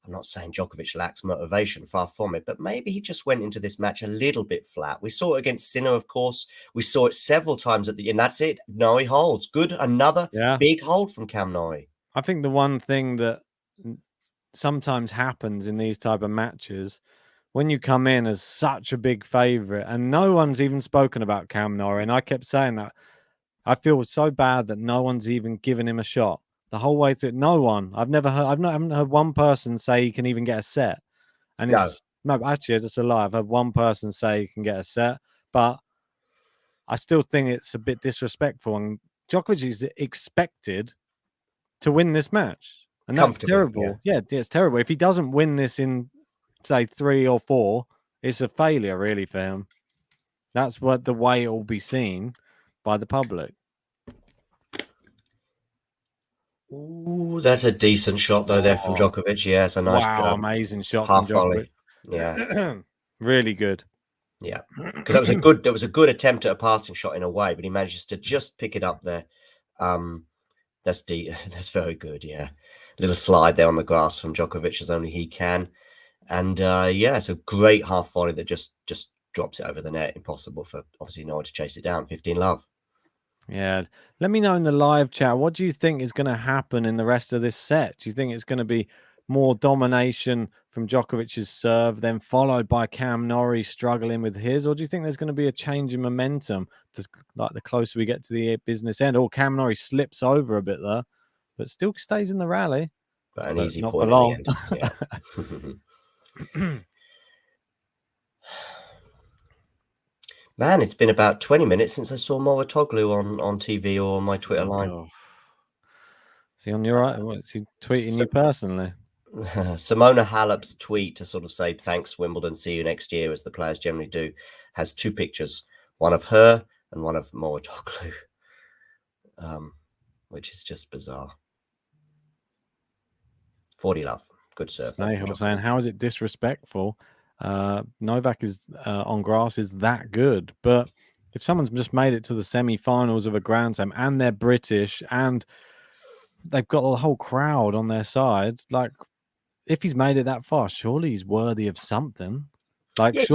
not saying Djokovic lacks motivation, far from it, but maybe he just went into this match a little bit flat. We saw it against Sinner, of course. We saw it several times and that's it. Norrie holds. Good, another big hold from Cam Norrie. I think the one thing that sometimes happens in these type of matches, when you come in as such a big favourite, and no one's even spoken about Cam Norrie, and I kept saying that, I feel so bad that no one's even given him a shot. the whole way through. No one. I've haven't heard one person say he can even get a set. And No. it's no, actually, that's a lie. I've had one person say he can get a set, but I still think it's a bit disrespectful. And Djokovic is expected to win this match, and that's terrible. Yeah, it's terrible. If he doesn't win this in, say, 3 or 4, it's a failure, really, for him. That's what the way it will be seen by the public. Ooh, that's a decent shot though there from Djokovic. Yeah, it's a nice, amazing shot half from volley. Djokovic. Yeah, really good. Yeah, because that was a good attempt at a passing shot in a way, but he manages to just pick it up there. That's that's very good. Yeah, little slide there on the grass from Djokovic as only he can, and yeah, it's a great half volley that just drops it over the net. Impossible for obviously Norrie to chase it down. 15-love. Yeah, let me know in the live chat. What do you think is going to happen in the rest of this set? Do you think it's going to be more domination from Djokovic's serve, then followed by Cam Norrie struggling with his, or do you think there's going to be a change in momentum, like the closer we get to the business end? Or Cam Norrie slips over a bit there, but still stays in the rally. But an easy point at the end. Yeah. Man, it's been about 20 minutes since I saw Mouratoglou on TV or on my Twitter line. God. Is he on your right? Is he tweeting you personally? Simona Halep's tweet to sort of say, thanks, Wimbledon, see you next year, as the players generally do, has 2 pictures, one of her and one of Mouratoglou, which is just bizarre. 40-love. Good serve. Snahil saying, how is it disrespectful? Novak is on grass is that good, but if someone's just made it to the semi-finals of a Grand Slam and they're British and they've got the whole crowd on their side, like if he's made it that far, surely he's worthy of something. Like, yeah,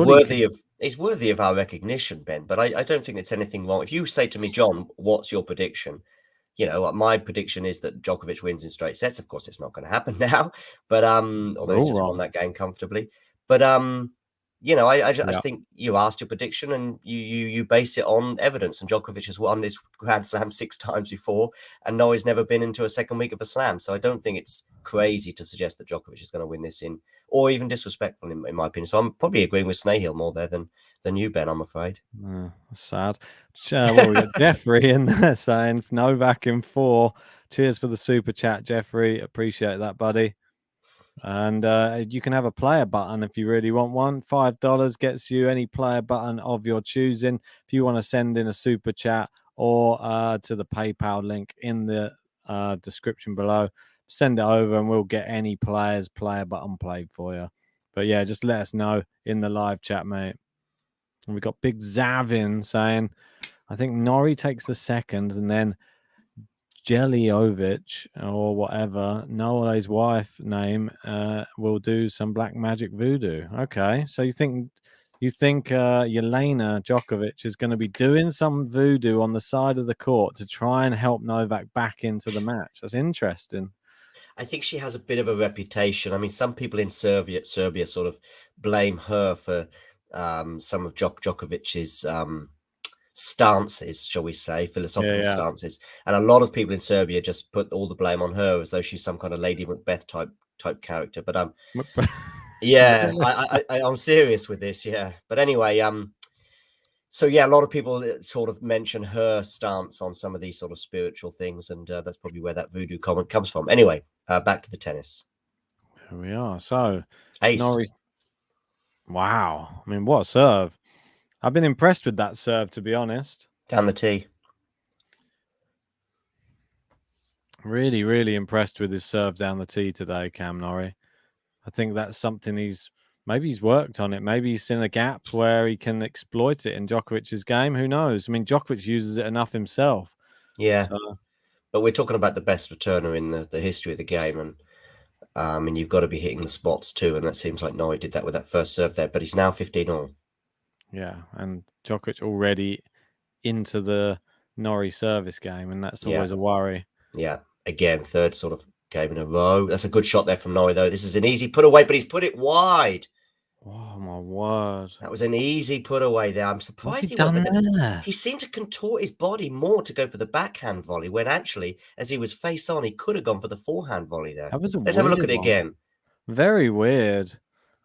he's worthy of our recognition, Ben. But I don't think there's anything wrong. If you say to me, John, what's your prediction? You know, my prediction is that Djokovic wins in straight sets. Of course, it's not going to happen now, but although he's just won that game comfortably. But you know, I think you asked your prediction and you base it on evidence. And Djokovic has won this Grand Slam 6 times before, and Norrie's never been into a second week of a slam. So I don't think it's crazy to suggest that Djokovic is going to win this or even disrespectful in my opinion. So I'm probably agreeing with Snahil more there than you, Ben, I'm afraid. Sad. Well, we got Jeffrey in there saying Novak in 4. Cheers for the super chat, Jeffrey. Appreciate that, buddy. And you can have a player button if you really want one. $5 gets you any player button of your choosing. If you want to send in a super chat or to the PayPal link in the description below, send it over and we'll get any player button played for you. But yeah, just let us know in the live chat, mate. And we got Big Zavin saying, I think Norrie takes the second and then Jeliovic or whatever, Noah's wife name, will do some black magic voodoo. Okay, so you think Jelena Djokovic is going to be doing some voodoo on the side of the court to try and help Novak back into the match? That's interesting. I think she has a bit of a reputation. I mean, some people in Serbia sort of blame her for some of Djokovic's stances, shall we say, philosophical stances, and a lot of people in Serbia just put all the blame on her as though she's some kind of Lady Macbeth type character. But yeah, I'm serious with this. Yeah, but anyway, so yeah, a lot of people sort of mention her stance on some of these sort of spiritual things, and that's probably where that voodoo comment comes from. Anyway, back to the tennis. Here we are. So ace. Norrie. Wow, I mean, what a serve! I've been impressed with that serve, to be honest. Down the tee. Really, really impressed with his serve down the tee today, Cam Norrie. I think that's something he's worked on it. Maybe he's seen a gap where he can exploit it in Djokovic's game. Who knows? I mean, Djokovic uses it enough himself. Yeah. So, but we're talking about the best returner in the history of the game. And you've got to be hitting the spots too. And that seems like Norrie did that with that first serve there. But he's now 15-all. Yeah, and Djokovic already into the Norrie service game, and that's always a worry. Yeah, again, third sort of game in a row. That's a good shot there from Norrie, though. This is an easy put away, but he's put it wide. Oh, my my word. That was an easy put away there. I'm What's surprised he he done went with it. there? He seemed to contort his body more to go for the backhand volley when actually, as he was face on, he could have gone for the forehand volley there. That was a Let's have a look at weird it one. again. Very weird.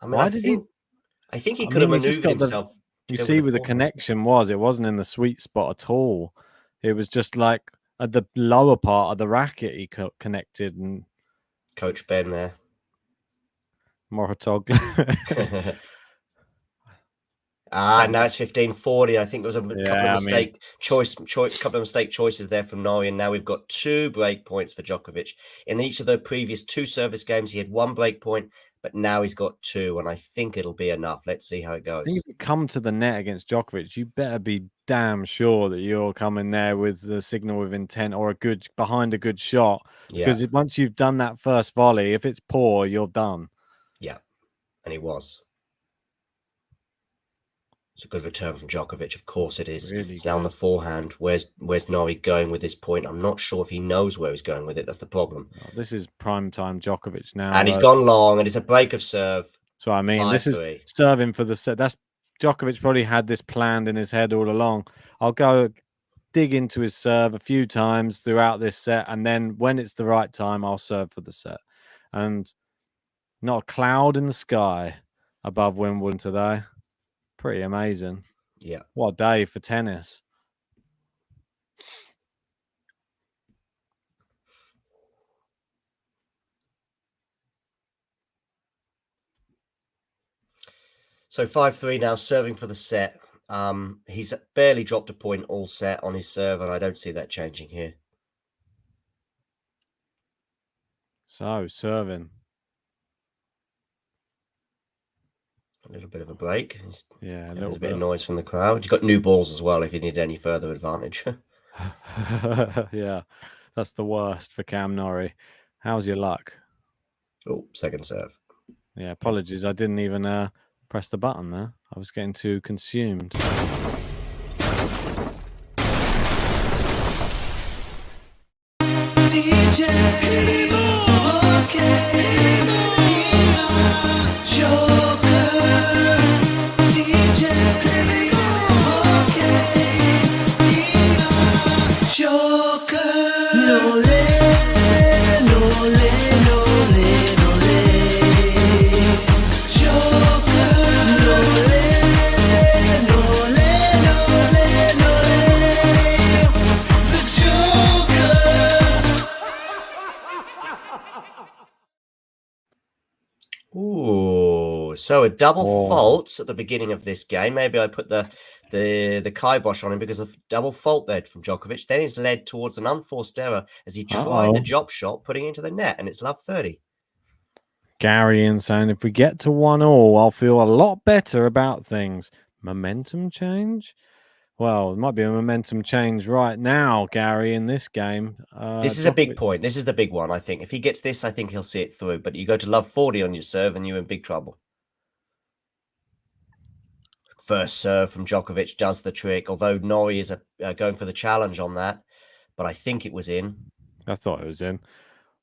I mean, Why I did he? think he I could have mean, he's just maneuvered got the. himself to You go see with where the the forehand. connection was. It wasn't in the sweet spot at all. It was just like at the lower part of the racket he connected, and Coach Ben there. Morotog. Now it's 15-40. I think there was a couple of couple of mistake choices there from Norrie, and now we've got 2 break points for Djokovic. In each of the previous 2 service games, he had 1 break point, but now he's got 2, and I think it'll be enough. Let's see how it goes. I think if you come to the net against Djokovic, you better be damn sure that you're coming there with the signal of intent or behind a good shot. Because once you've done that first volley, if it's poor, you're done. Yeah, and he was. It's a good return from Djokovic. Of course it is. Really it's now on the forehand. Where's Norrie going with this point? I'm not sure if he knows where he's going with it. That's the problem. Oh, this is prime time Djokovic now. And he's gone long, and it's a break of serve. So, I mean, this is serving for the set. That's Djokovic probably had this planned in his head all along. I'll go dig into his serve a few times throughout this set, and then when it's the right time, I'll serve for the set. And not a cloud in the sky above Wimbledon today. Pretty amazing. Yeah. What a day for tennis. So 5-3 now, serving for the set. He's barely dropped a point all set on his serve, and I don't see that changing here. So, serving. A little bit of a break. Yeah, there's a bit of noise from the crowd. You've got new balls as well if you need any further advantage. Yeah, that's the worst for Cam Norrie. How's your luck? Oh, second serve. Yeah, apologies. I didn't even press the button there. I was getting too consumed. Ooh, so a double fault at the beginning of this game. Maybe I put the kibosh on him because of double fault there from Djokovic. Then he's led towards an unforced error as he tried the drop shot, putting it into the net, and it's love 30. Gary in saying, if we get to 1-1, I'll feel a lot better about things. Momentum change? Well, it might be a momentum change right now, Gary, in this game. This is a big point. This is the big one, I think. If he gets this, I think he'll see it through. But you go to love 40 on your serve and you're in big trouble. First serve from Djokovic does the trick, although Norrie is going for the challenge on that. But I think it was in. I thought it was in.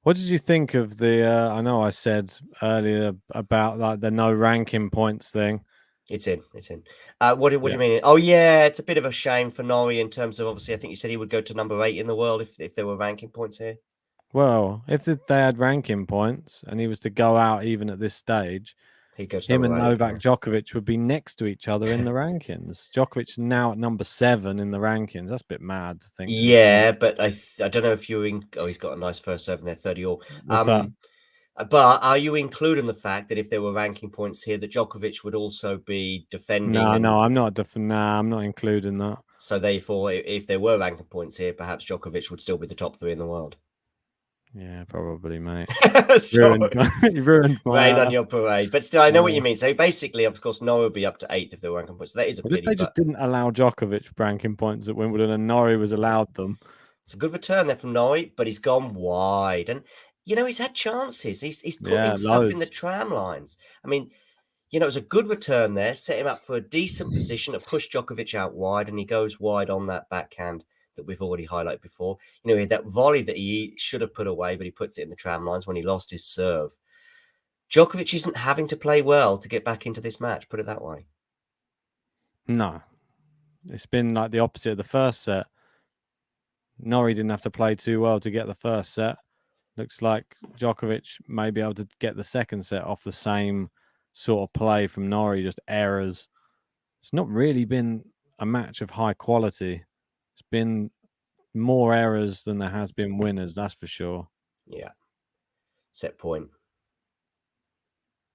What did you think of the, I know I said earlier about like the no ranking points thing. It's in. It's in. What do you mean? Oh, yeah, it's a bit of a shame for Norrie in terms of, obviously, I think you said he would go to number 8 in the world if there were ranking points here. Well, if they had ranking points and he was to go out even at this stage, him and Novak Djokovic would be next to each other in the rankings. Djokovic is now at number 7 in the rankings. That's a bit mad to think. Yeah, but I don't know if you're in. Oh, he's got a nice first serve there, 30 all. But are you including the fact that if there were ranking points here, that Djokovic would also be defending? No, I'm not. I'm not including that. So therefore, if there were ranking points here, perhaps Djokovic would still be the top 3 in the world. Yeah, probably, mate. You ruined my rain on your parade. But still, I know what you mean. So basically, of course, Norrie would be up to 8th if there were ranking points. So that is a pity. If they just didn't allow Djokovic ranking points at Wimbledon and Norrie was allowed them. It's a good return there from Norrie, but he's gone wide. And you know, he's had chances. He's putting stuff in the tram lines. I mean, you know, it was a good return there, set him up for a decent position to push Djokovic out wide, and he goes wide on that backhand that we've already highlighted before. You know, he had that volley that he should have put away, but he puts it in the tram lines when he lost his serve. Djokovic isn't having to play well to get back into this match. Put it that way. No, it's been like the opposite of the first set. Norrie didn't have to play too well to get the first set. Looks like Djokovic may be able to get the second set off the same sort of play from Norrie, just errors. It's not really been a match of high quality. It's been more errors than there has been winners, that's for sure. Yeah. Set point.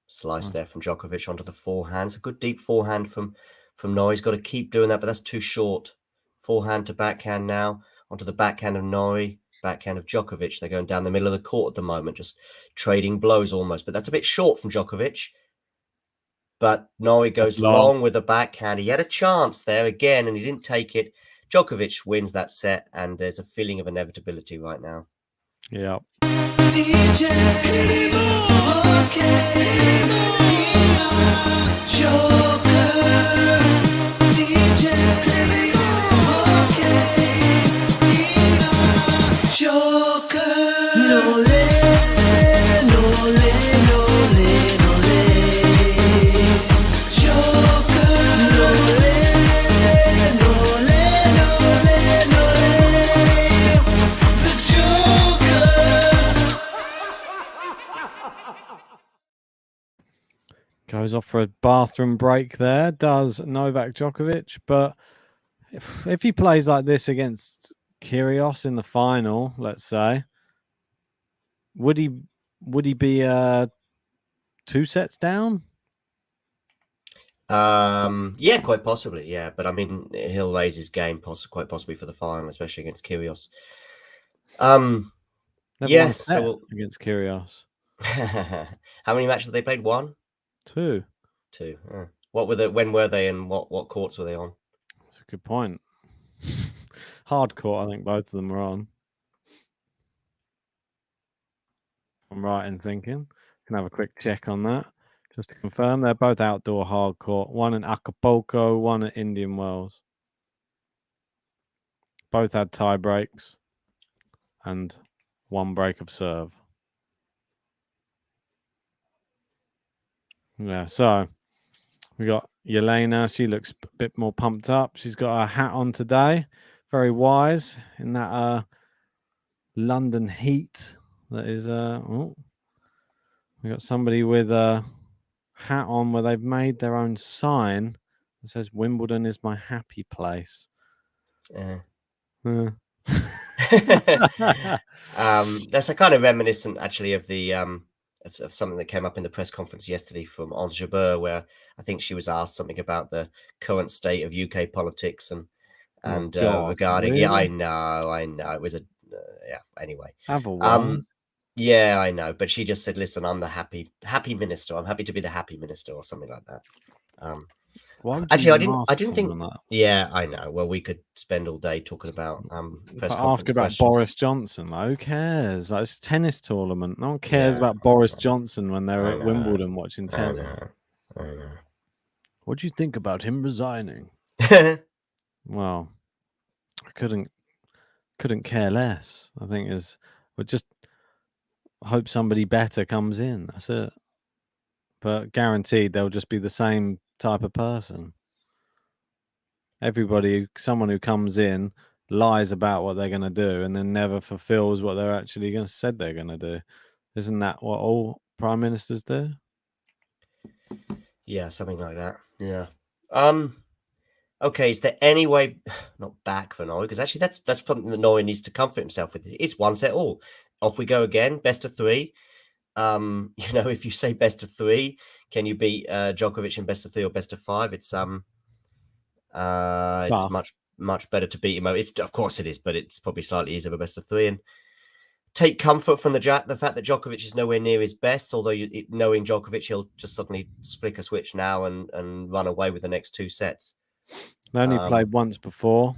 Slice there from Djokovic onto the forehand. It's a good deep forehand from Norrie. He's got to keep doing that, but that's too short. Forehand to backhand now. Onto the backhand of Norrie. Backhand of Djokovic. They're going down the middle of the court at the moment, just trading blows almost. But that's a bit short from Djokovic. But Norrie goes long with the backhand. He had a chance there again, and he didn't take it. Djokovic wins that set, and there's a feeling of inevitability right now. Yeah. Goes off for a bathroom break there, does Novak Djokovic. But if he plays like this against Kyrgios in the final, let's say, would he be 2 sets down? Yeah, quite possibly. Yeah, but I mean, he'll raise his game quite possibly for the final, especially against Kyrgios. Yeah, so against Kyrgios. How many matches have they played? 1? 2. When were they, and what courts were they on? That's a good point. Hard court, I think both of them were on. I'm right in thinking. Can have a quick check on that just to confirm. They're both outdoor hard court. One in Acapulco, one at Indian Wells. Both had tie breaks and 1 break of serve. Yeah, so we got Yelena. She looks a bit more pumped up. She's got her hat on today. Very wise in that London heat. That is, we got somebody with a hat on where they've made their own sign that says "Wimbledon is my happy place." That's a kind of reminiscent, actually, of the of something that came up in the press conference yesterday from Ange Jabeur, where I think she was asked something about the current state of UK politics and regarding. Really? Yeah, I know. It was anyway. Have a one. Yeah, I know. But she just said, "Listen, I'm the happy minister. I'm happy to be the happy minister," or something like that. Actually, I didn't think. Yeah, I know. Well, we could spend all day talking about press conference ask about questions. Boris Johnson. Who cares? Like, it's a tennis tournament. No one cares about Boris Johnson when they're at Wimbledon watching tennis. I know. What do you think about him resigning? Well, I couldn't care less. I think we just hope somebody better comes in. That's it. But guaranteed they'll just be the same type of person. Someone who comes in lies about what they're going to do and then never fulfills what they're actually said they're going to do. Isn't that what all prime ministers do? Yeah, something like that. Yeah. Okay, is there any way not back for Norrie? Because actually that's something that Norrie needs to comfort himself with. It's 1 set all. Off we go again, best of 3. If you say best of 3, can you beat Djokovic in best of 3 or best of 5? It's much better to beat him. Of course it is, but it's probably slightly easier for best of 3. And take comfort from the fact that Djokovic is nowhere near his best. Although knowing Djokovic, he'll just suddenly flick a switch now and run away with the next 2 sets. They only played once before.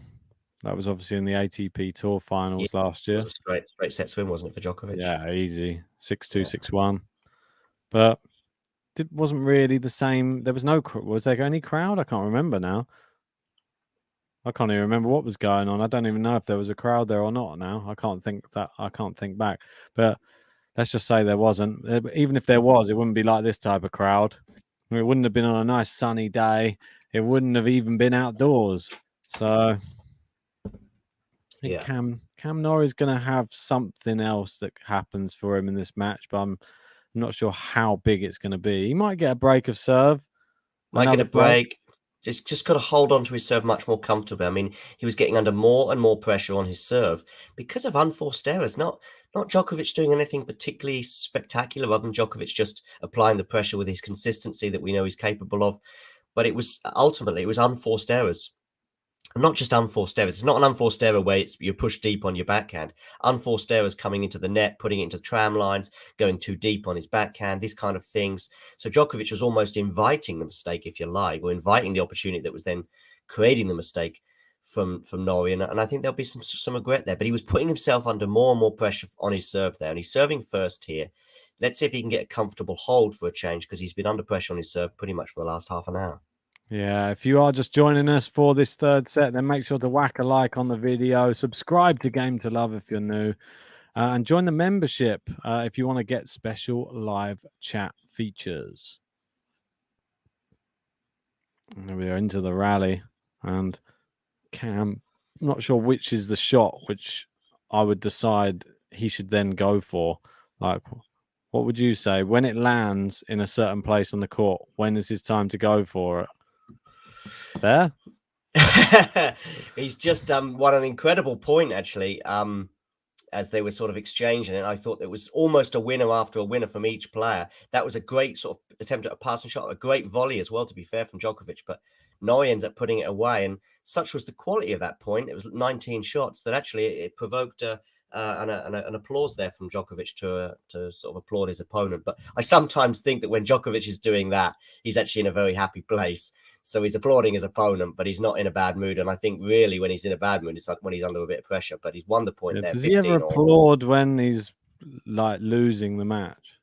That was obviously in the ATP Tour finals last year. It was a straight set swim, wasn't it, for Djokovic? Yeah, easy. 6-2, 6-1. But it wasn't really the same. There was was there any crowd? I can't remember now. I can't even remember what was going on. I don't even know if there was a crowd there or not now. I can't think back. But let's just say there wasn't. Even if there was, it wouldn't be like this type of crowd. It wouldn't have been on a nice sunny day. It wouldn't have even been outdoors. So I think Cam Norrie is going to have something else that happens for him in this match, but I'm not sure how big it's going to be. He might get a break of serve. Might get a break. Just got to hold on to his serve much more comfortably. I mean, he was getting under more and more pressure on his serve because of unforced errors. Not Djokovic doing anything particularly spectacular, other than Djokovic just applying the pressure with his consistency that we know he's capable of. But it was unforced errors. Not just unforced errors. It's not an unforced error where you're pushed deep on your backhand. Unforced errors coming into the net, putting it into tram lines, going too deep on his backhand, these kind of things. So Djokovic was almost inviting the mistake, if you like, or inviting the opportunity that was then creating the mistake from Norrie. And I think there'll be some regret there. But he was putting himself under more and more pressure on his serve there. And he's serving first here. Let's see if he can get a comfortable hold for a change, because he's been under pressure on his serve pretty much for the last half an hour. Yeah, if you are just joining us for this third set, then make sure to whack a like on the video, subscribe to Game to Love if you're new, and join the membership if you want to get special live chat features. And we are into the rally, and Cam, I'm not sure which is the shot which I would decide he should then go for. Like, what would you say when it lands in a certain place on the court? When is his time to go for it? There. He's just won an incredible point, actually, as they were sort of exchanging it. I thought there was almost a winner after a winner from each player. That was a great sort of attempt at a passing shot, a great volley as well, to be fair, from Djokovic, but Norrie ends up putting it away, and such was the quality of that point. It was 19 shots that actually it provoked an applause there from Djokovic to sort of applaud his opponent. But I sometimes think that when Djokovic is doing that, he's actually in a very happy place. So he's applauding his opponent, but he's not in a bad mood. And I think really when he's in a bad mood, it's like when he's under a bit of pressure. But he's won the point there. Does he ever applaud when he's like losing the match?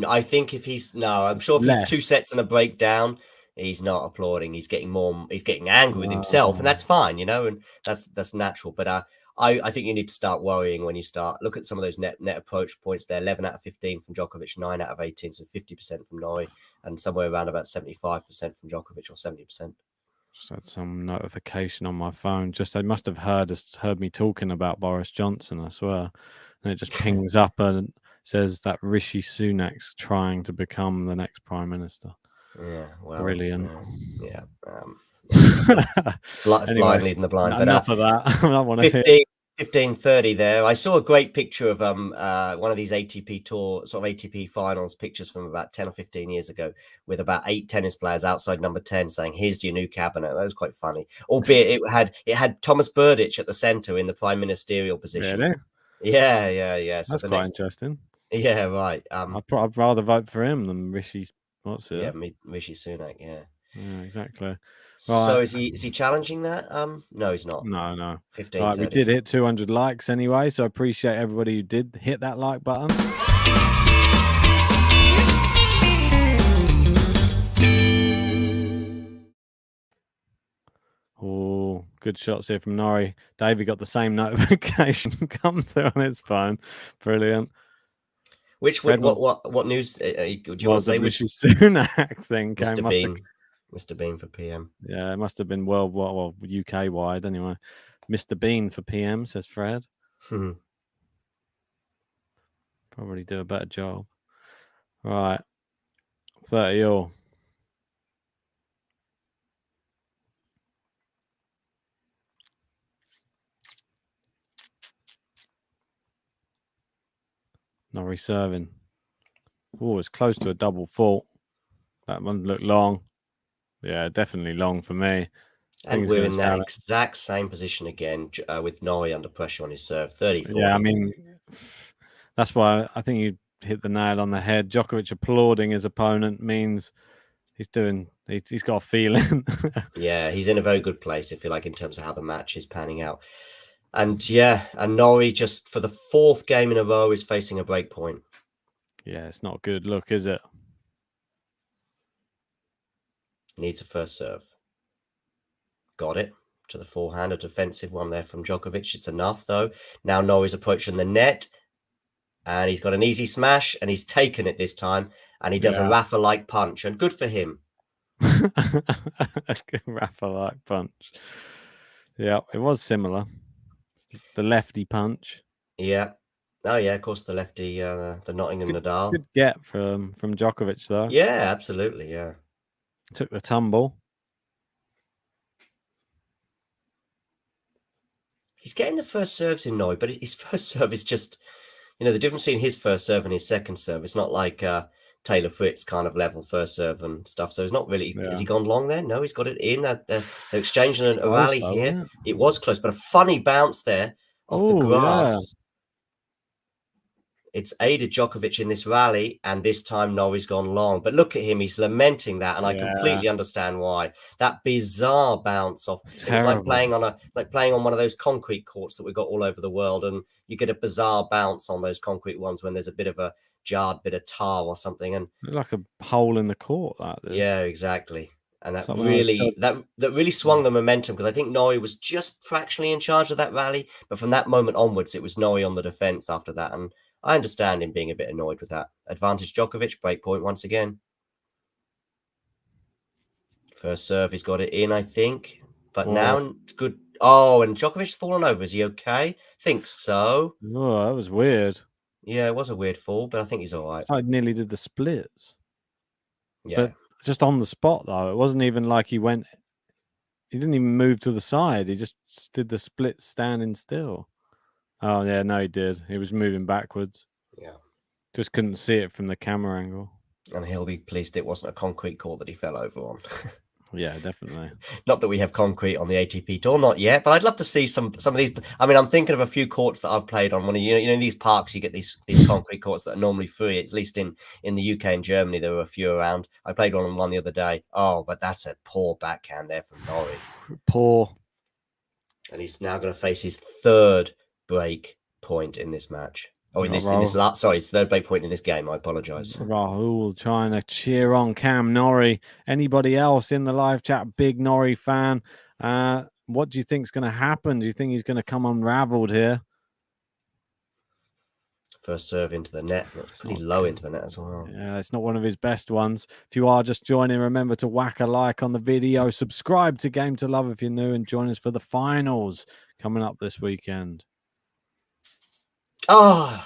I think if he's I'm sure if he's 2 sets and a breakdown, he's not applauding. He's getting angry with himself, and that's fine, and that's natural. But I think you need to start worrying when you look at some of those net approach points there. 11 out of 15 from Djokovic, 9 out of 18, so 50% from Norrie, and somewhere around about 75% from Djokovic, or 70%. Just had some notification on my phone. Just they must have heard me talking about Boris Johnson, I swear. And it just pings up and says that Rishi Sunak's trying to become the next prime minister. Yeah, well, brilliant. Yeah. Anyway, blind leading the blind. Enough of that. I don't want to hear. 15:30 there. I saw a great picture of one of these ATP tour, sort of ATP finals pictures from about 10 or 15 years ago, with about 8 tennis players outside number 10 saying, "Here's your new cabinet." That was quite funny. Albeit it had Thomas Burditch at the center in the prime ministerial position. Really? Yeah. So that's quite interesting. Yeah, right. I'd rather vote for him than Rishi. What's it? Yeah, Rishi Sunak. Yeah, exactly. Right. So is he challenging that? No, he's not. No. 15. Right, we did hit 200 likes anyway, so I appreciate everybody who did hit that like button. Oh, good shots here from Norrie. Davey got the same notification come through on his phone. Brilliant. What news do you want to say? Rishi Sunak thing came. Mr. Bean for PM. Yeah, it must have been UK wide anyway. Mr. Bean for PM, says Fred. Probably do a better job. Right. 30 all. Norrie serving. Oh, it's close to a double fault. That one looked long. Yeah, definitely long for me. And we're in that exact same position again with Norrie under pressure on his serve. 30-40. Yeah, I mean, that's why I think you hit the nail on the head. Djokovic applauding his opponent means he's got a feeling. Yeah, he's in a very good place, if you like, in terms of how the match is panning out. And Norrie just for the 4th game in a row is facing a break point. Yeah, it's not good look, is it? Needs a first serve. Got it to the forehand, a defensive one there from Djokovic. It's enough though. Now Norrie's approaching the net. and he's got an easy smash, and he's taken it this time, and he does a Rafa-like punch, and good for him. Rafa-like punch. Yeah, it was similar. The lefty punch. Yeah. Oh yeah, of course, the lefty, the Nottingham Nadal. Good get from Djokovic though. Yeah, absolutely. Yeah. Took the tumble. He's getting the first serves in Norrie, but his first serve is just, the difference between his first serve and his second serve. It's not like Taylor Fritz kind of level first serve and stuff. So it's not really. Has he gone long there? No, he's got it in. They're exchanging a rally here. It was close, but a funny bounce there off the grass. Yeah. It's aided Djokovic in this rally, and this time Norrie's gone long. But look at him; he's lamenting that, and I completely understand why. That bizarre bounce off. It was like playing on one of those concrete courts that we've got all over the world, and you get a bizarre bounce on those concrete ones when there's a bit of a jarred bit of tar or something, and like a hole in the court. Yeah, exactly. And that really swung the momentum, because I think Norrie was just fractionally in charge of that rally, but from that moment onwards, it was Norrie on the defense after that, and I understand him being a bit annoyed with that. Advantage Djokovic, break point once again. First serve, he's got it in, I think. But now, good. Oh, and Djokovic's fallen over. Is he okay? Think so. Oh, that was weird. Yeah, it was a weird fall, but I think he's all right. I nearly did the splits. Yeah. But just on the spot, though. It wasn't even like he didn't even move to the side. He just did the split standing still. Oh, yeah, no, he did. He was moving backwards. Yeah. Just couldn't see it from the camera angle. And he'll be pleased it wasn't a concrete court that he fell over on. Yeah, definitely. Not that we have concrete on the ATP tour, not yet, but I'd love to see some of these. I mean, I'm thinking of a few courts that I've played on. When in these parks, you get these concrete courts that are normally free. At least in the UK and Germany, there were a few around. I played on one the other day. Oh, but that's a poor backhand there from Norrie. Poor. And he's now going to face his third break point in this match. Oh, his third break point in this game. I apologise. Rahul trying to cheer on Cam Norrie. Anybody else in the live chat, big Norrie fan? What do you think is going to happen? Do you think he's going to come unravelled here? First serve into the net. Pretty low into the net as well. Yeah, it's not one of his best ones. If you are just joining, remember to whack a like on the video. Subscribe to Game to Love if you're new, and join us for the finals coming up this weekend. Oh,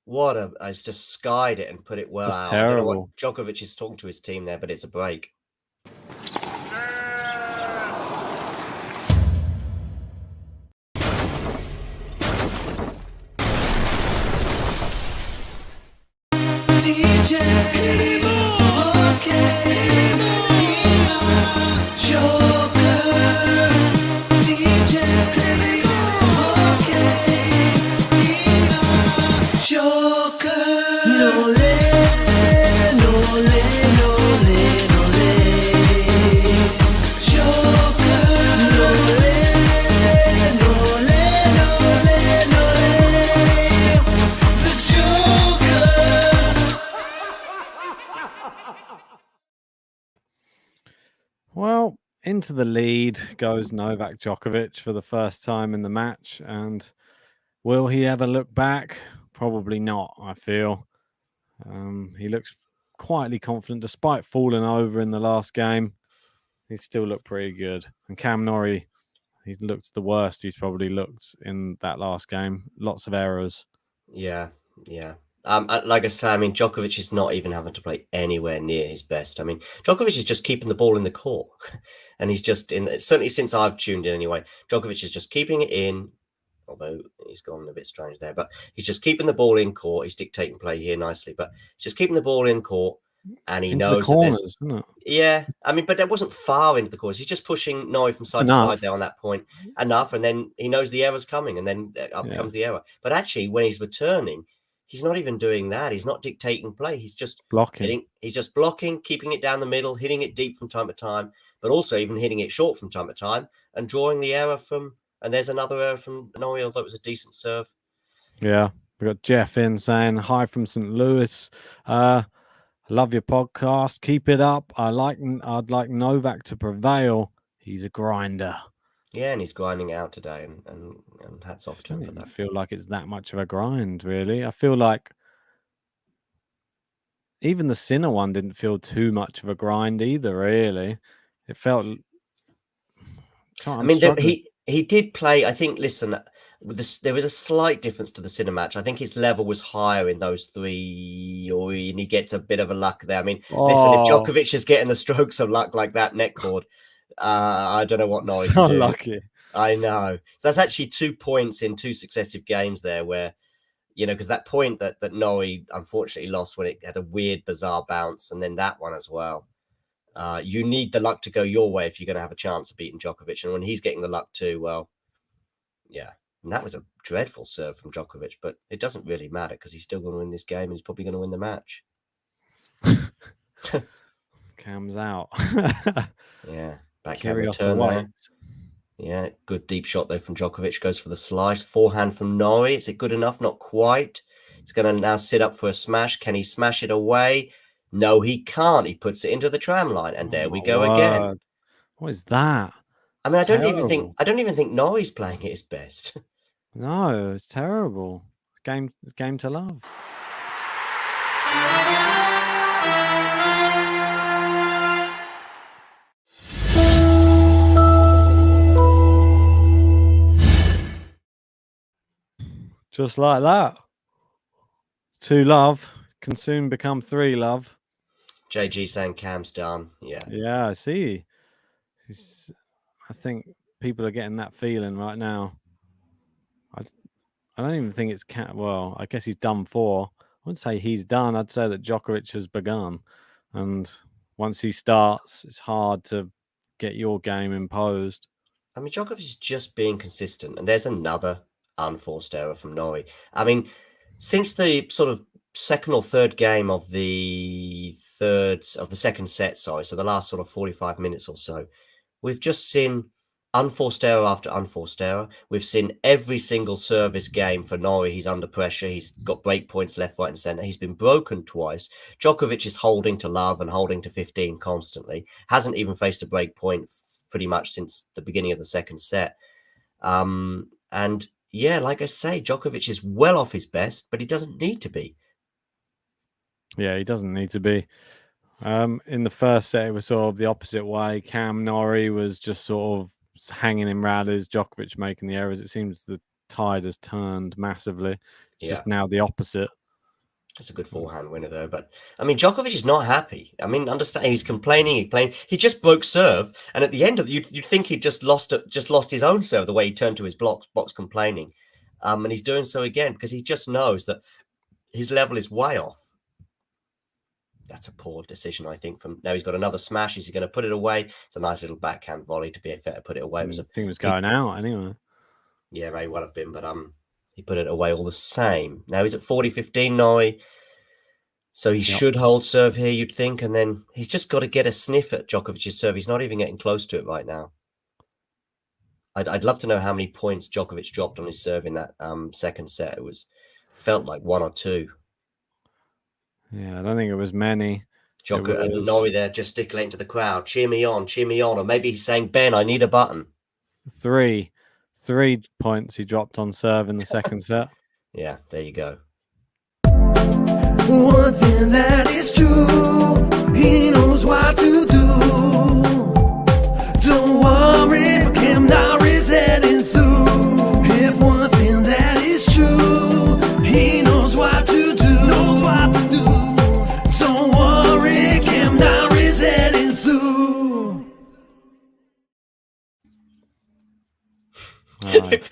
I just skied it and put it well out. Terrible. I don't know what Djokovic is talking to his team there, but it's a break. Well, into the lead goes Novak Djokovic for the first time in the match. And will he ever look back? Probably not, I feel. He looks quietly confident despite falling over in the last game. He still looked pretty good. And Cam Norrie, he looked the worst he's probably looked in that last game. Lots of errors. Yeah. Like I say, I mean, Djokovic is not even having to play anywhere near his best. I mean, Djokovic is just keeping the ball in the court. And he's just certainly since I've tuned in anyway, Djokovic is just keeping it in, although he's gone a bit strange there, but he's just keeping the ball in court. He's dictating play here nicely, but he's just keeping the ball in court. And he knows the corners, isn't it? Yeah, I mean, but that wasn't far into the course. He's just pushing Norrie from side to side there on that point enough, and then he knows the error's coming, and then up comes the error. But actually, when he's returning, he's not even doing that. He's not dictating play. He's just blocking. He's just blocking, keeping it down the middle, hitting it deep from time to time, but also even hitting it short from time to time, and drawing the error from. And there's another error from Norrie, although it was a decent serve. Yeah, we got Jeff in saying hi from St. Louis. Love your podcast. Keep it up. I'd like Novak to prevail. He's a grinder. Yeah, and he's grinding it out today, and hats off to I him don't for even that. feel like it's that much of a grind, really. I feel like even the Sinner one didn't feel too much of a grind either, really. It felt... I I'm mean, struggling. he did play. I think. Listen, with this, there was a slight difference to the Sinner match. I think his level was higher in those three, and he gets a bit of a luck there. I mean, listen, if Oh, Djokovic is getting the strokes of luck like that net cord, I don't know what Norrie so can do. lucky. I know. So that's actually 2 points in 2 successive games there, where because that point that Norrie unfortunately lost when it had a weird, bizarre bounce, and then that one as well. You need the luck to go your way if you're going to have a chance of beating Djokovic. And when he's getting the luck too, well, yeah. And that was a dreadful serve from Djokovic, but it doesn't really matter because he's still going to win this game and he's probably going to win the match. Cam's out. Yeah. Backhand Kyrgios return there. awaits. Yeah. Good deep shot though from Djokovic. Goes for the slice. Forehand from Norrie. Is it good enough? Not quite. He's going to now sit up for a smash. Can he smash it away? No, he can't. He puts it into the tram line, and there we go again. What is that? I mean, It's I don't terrible. even think Norrie's playing at his best. No, it's terrible. Game to love. Just like that. 2 love can soon become 3 love. JG saying Cam's done. Yeah. Yeah, I see. I think people are getting that feeling right now. I don't even think it's well, I guess he's done for. I wouldn't say he's done. I'd say that Djokovic has begun. And once he starts, it's hard to get your game imposed. I mean, Djokovic is just being consistent, and there's another unforced error from Norrie. I mean, since the sort of second or third game of the second set, so the last sort of 45 minutes or so, we've just seen unforced error after unforced error. We've seen every single service game for Norrie. He's under pressure. He's got break points left, right, and centre. He's been broken twice. Djokovic is holding to love and holding to 15 constantly. Hasn't even faced a break point pretty much since the beginning of the second set. And yeah, like I say, Djokovic is well off his best, but he doesn't need to be. Yeah, he doesn't need to be. In the first set, it was sort of the opposite way. Cam Norrie was just sort of hanging in rallies, Djokovic making the errors. It seems the tide has turned massively. It's just now the opposite. That's a good forehand winner, though. But I mean, Djokovic is not happy. I mean, understand he's complaining. He just broke serve, and at the end of you'd think he'd just lost his own serve the way he turned to his box complaining, and he's doing so again because he just knows that his level is way off. That's a poor decision, I think. From now, he's got another smash. Is he going to put it away? It's a nice little backhand volley. To be fair, to put it away. I think it was going out anyway. Yeah, may well have been, but he put it away all the same. Now he's at 40-15, Norrie. So he should hold serve here, you'd think, and then he's just got to get a sniff at Djokovic's serve. He's not even getting close to it right now. I'd love to know how many points Djokovic dropped on his serve in that second set. It felt like 1 or 2. Yeah, I don't think it was many. Norrie there gesticulating to the crowd, cheer me on, or maybe he's saying, Ben, I need a button. 3 points he dropped on serve in the second set. Yeah, there you go. One thing that is true, he knows what to do. Don't worry, Cam Norrie's heading through. If one thing that is true, he knows what to do. Don't worry, Cam Norrie's heading through.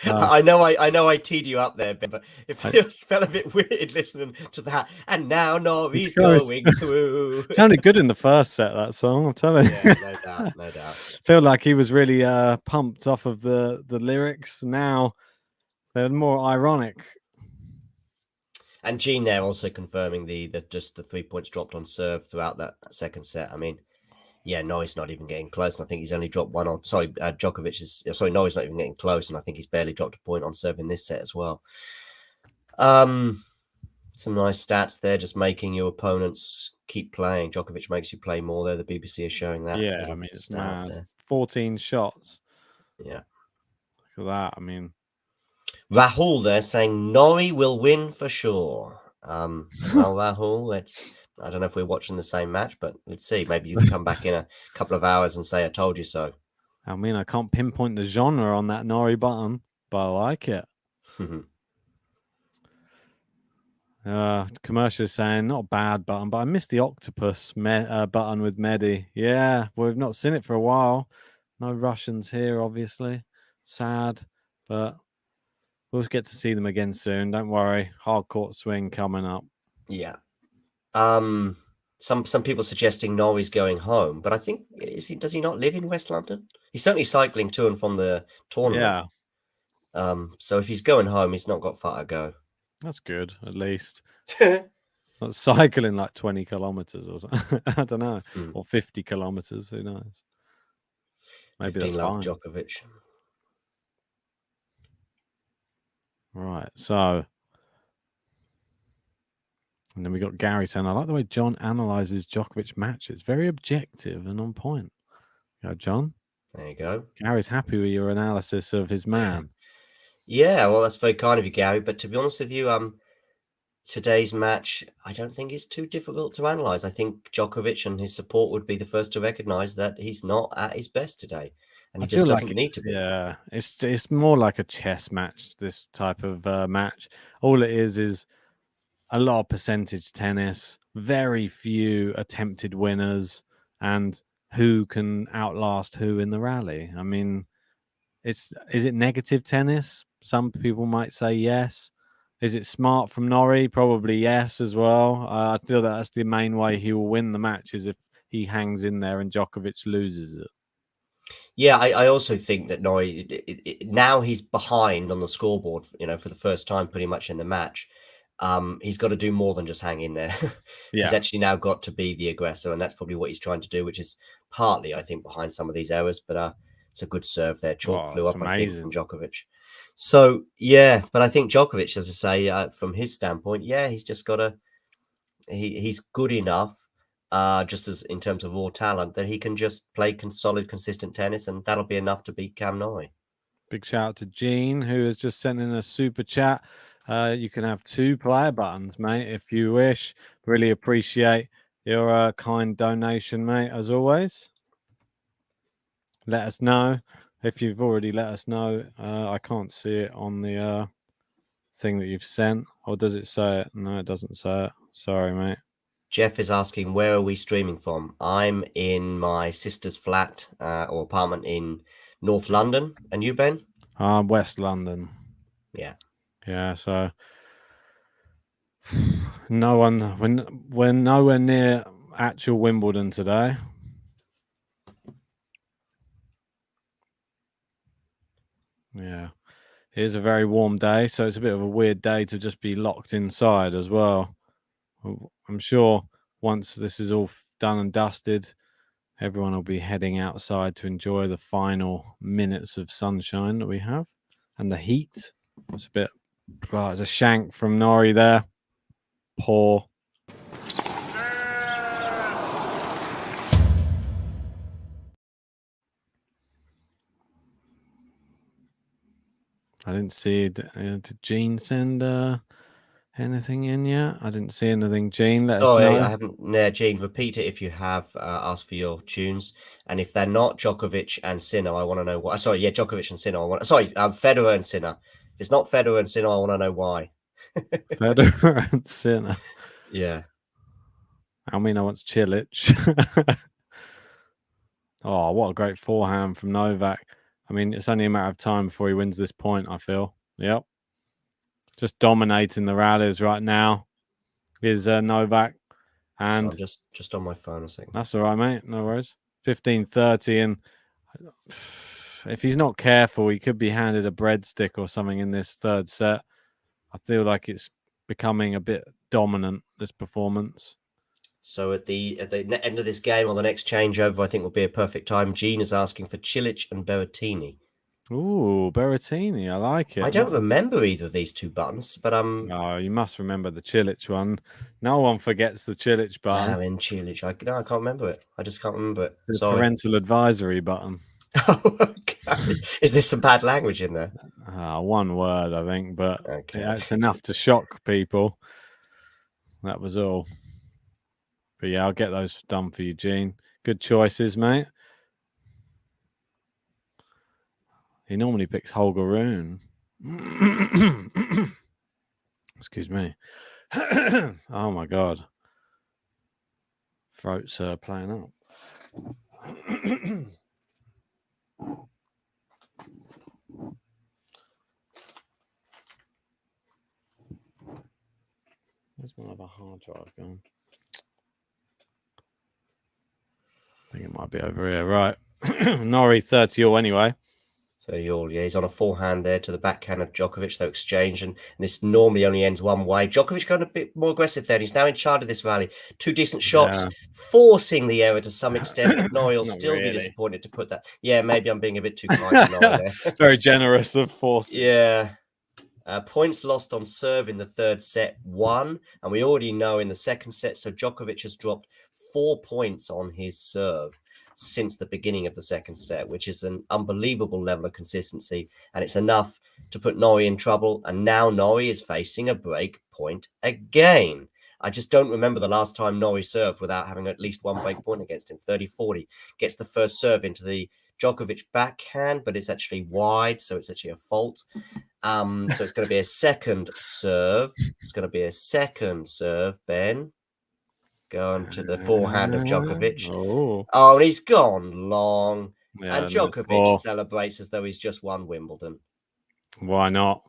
I know I teed you up there, Ben, but it felt a bit weird listening to that. And now Norrie's going through. It sounded good in the first set, that song, I'm telling you. Yeah, no doubt. Feel like he was really pumped off of the lyrics. Now they're more ironic. And Gene there also confirming the 3 points dropped on serve throughout that second set. I mean, yeah, Norrie's not even getting close, and I think he's only dropped one on. Djokovic is Norrie's not even getting close, and I think he's barely dropped a point on serve in this set as well. Some nice stats there, just making your opponents keep playing. Djokovic makes you play more there. The BBC is showing that. Yeah, I mean, it's mad. 14 shots. Yeah. at that. I mean, Rahul there saying Norrie will win for sure. Well, Rahul, I don't know if we're watching the same match, but let's see. Maybe you can come back in a couple of hours and say I told you so. I mean, I can't pinpoint the genre on that Norrie button, but I like it. Commercial is saying not a bad button, but I missed the octopus button with Mehdi. Yeah, we've not seen it for a while. No Russians here, obviously. Sad, but we'll get to see them again soon. Don't worry. Hard court swing coming up. Yeah. Some people suggesting Norrie's going home, but I think does he not live in West London? He's certainly cycling to and from the tournament. Yeah. So if he's going home, he's not got far to go. That's good, at least. Not cycling like 20 kilometers or something. I don't know. Or 50 kilometers. Who knows? Maybe that's fine. Djokovic. Right. So, and then we got Gary saying, I like the way John analyzes Djokovic matches. Very objective and on point. Go, John. There you go. Gary's happy with your analysis of his man. Yeah, well, that's very kind of you, Gary. But to be honest with you, today's match, I don't think it's too difficult to analyze. I think Djokovic and his support would be the first to recognize that he's not at his best today, and he just doesn't need to be. Yeah, it's more like a chess match. This type of match, all it is a lot of percentage tennis, very few attempted winners, and who can outlast who in the rally. I mean, is it negative tennis? Some people might say yes. Is it smart from Norrie? Probably yes as well. I feel that's the main way he will win the match is if he hangs in there and Djokovic loses it. Yeah, I also think that Norrie, now he's behind on the scoreboard, for the first time pretty much in the match. He's got to do more than just hang in there. He's actually now got to be the aggressor, and that's probably what he's trying to do, which is partly, I think, behind some of these errors. But it's a good serve there. Chalk flew up, amazing. I think, from Djokovic. So, yeah, but I think Djokovic, as I say, from his standpoint, he's just got to he's good enough, just as in terms of raw talent, that he can just play solid, consistent tennis, and that'll be enough to beat Cam Norrie. Big shout out to Gene, who has just sent in a super chat. You can have 2 player buttons, mate, if you wish. Really appreciate your kind donation, mate, as always. Let us know if you've already let us know. I can't see it on the thing that you've sent. Or does it say it? No, it doesn't say it. Sorry, mate. Jeff is asking, where are we streaming from? I'm in my sister's flat or apartment in North London. And you, Ben? West London. Yeah. Yeah, so we're nowhere near actual Wimbledon today. Yeah, it is a very warm day, so it's a bit of a weird day to just be locked inside as well. I'm sure once this is all done and dusted, everyone will be heading outside to enjoy the final minutes of sunshine that we have and the heat. It's a bit. Oh, it's a shank from Norrie there. Poor. I didn't see. Did Gene send anything in yet? I didn't see anything. Gene, let us know. I haven't. Gene, repeat it if you have asked for your tunes, and if they're not Djokovic and Sinner, I want to know why. Sorry, Djokovic and Sinner. Federer and Sinner. If it's not Federer and Sinner, I want to know why. Federer and Sinner. Yeah. Almina wants Cilic. Oh, what a great forehand from Novak. I mean, it's only a matter of time before he wins this point, I feel. Yep. Just dominating the rallies right now is Novak. And so I'm just on my phone a second. That's all right, mate. No worries. 15-30. And if he's not careful, he could be handed a breadstick or something in this third set. I feel like it's becoming a bit dominant, this performance. So at the end of this game or the next changeover, I think will be a perfect time. Gene is asking for Cilic and Berrettini. Ooh, Berrettini. I like it. I don't remember either of these 2 buttons, but Oh, you must remember the Cilic one. No one forgets the Cilic button. I'm in Cilic. I can't remember it. I just can't remember it. The parental advisory button. Oh, okay. Is there some bad language in there? One word, I think, but Okay. yeah, it's enough to shock people. That was all. But yeah, I'll get those done for you, Gene. Good choices, mate. He normally picks Holger Rune. Excuse me. Oh my god. Throat's playing up. Where's my other hard drive gone? I think it might be over here. Right. Norrie 30-all anyway. So he's on a forehand there to the backhand of Djokovic. They'll exchange, and this normally only ends one way. Djokovic going a bit more aggressive there. He's now in charge of this rally. 2 decent shots, forcing the error to some extent, but Norrie will still be disappointed to put that. Yeah, maybe I'm being a bit too kind to Norrie there. Very generous of forcing. Yeah. Points lost on serve in the third set, 1. And we already know in the second set, so Djokovic has dropped 4 points on his serve since the beginning of the second set, which is an unbelievable level of consistency. And it's enough to put Norrie in trouble. And now Norrie is facing a break point again. I just don't remember the last time Norrie served without having at least one break point against him. 30-40. Gets the first serve into the Djokovic backhand, but it's actually wide, so it's actually a fault. So it's going to be a second serve. It's going to be a second serve, Ben. Going to the forehand of Djokovic. Oh, and he's gone long. Yeah, and Djokovic celebrates as though he's just won Wimbledon. Why not?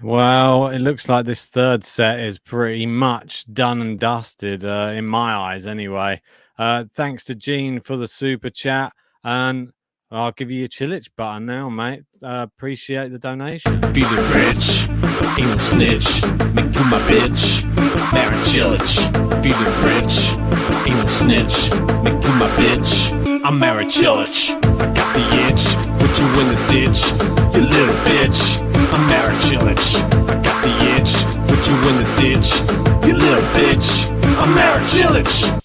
Well, it looks like this third set is pretty much done and dusted, in my eyes anyway. Thanks to Gene for the super chat, and I'll give you your Chilich button now, mate. Appreciate the donation. Feeling rich, ain't no snitch, make you my bitch, Baron Chilich. Feeling rich, ain't no snitch, make you my bitch, I'm Baron Chilich. I got the itch, put you in the ditch, you little bitch, I'm Baron Chilich. I got the itch, put you in the ditch, you little bitch, I'm Baron Chilich.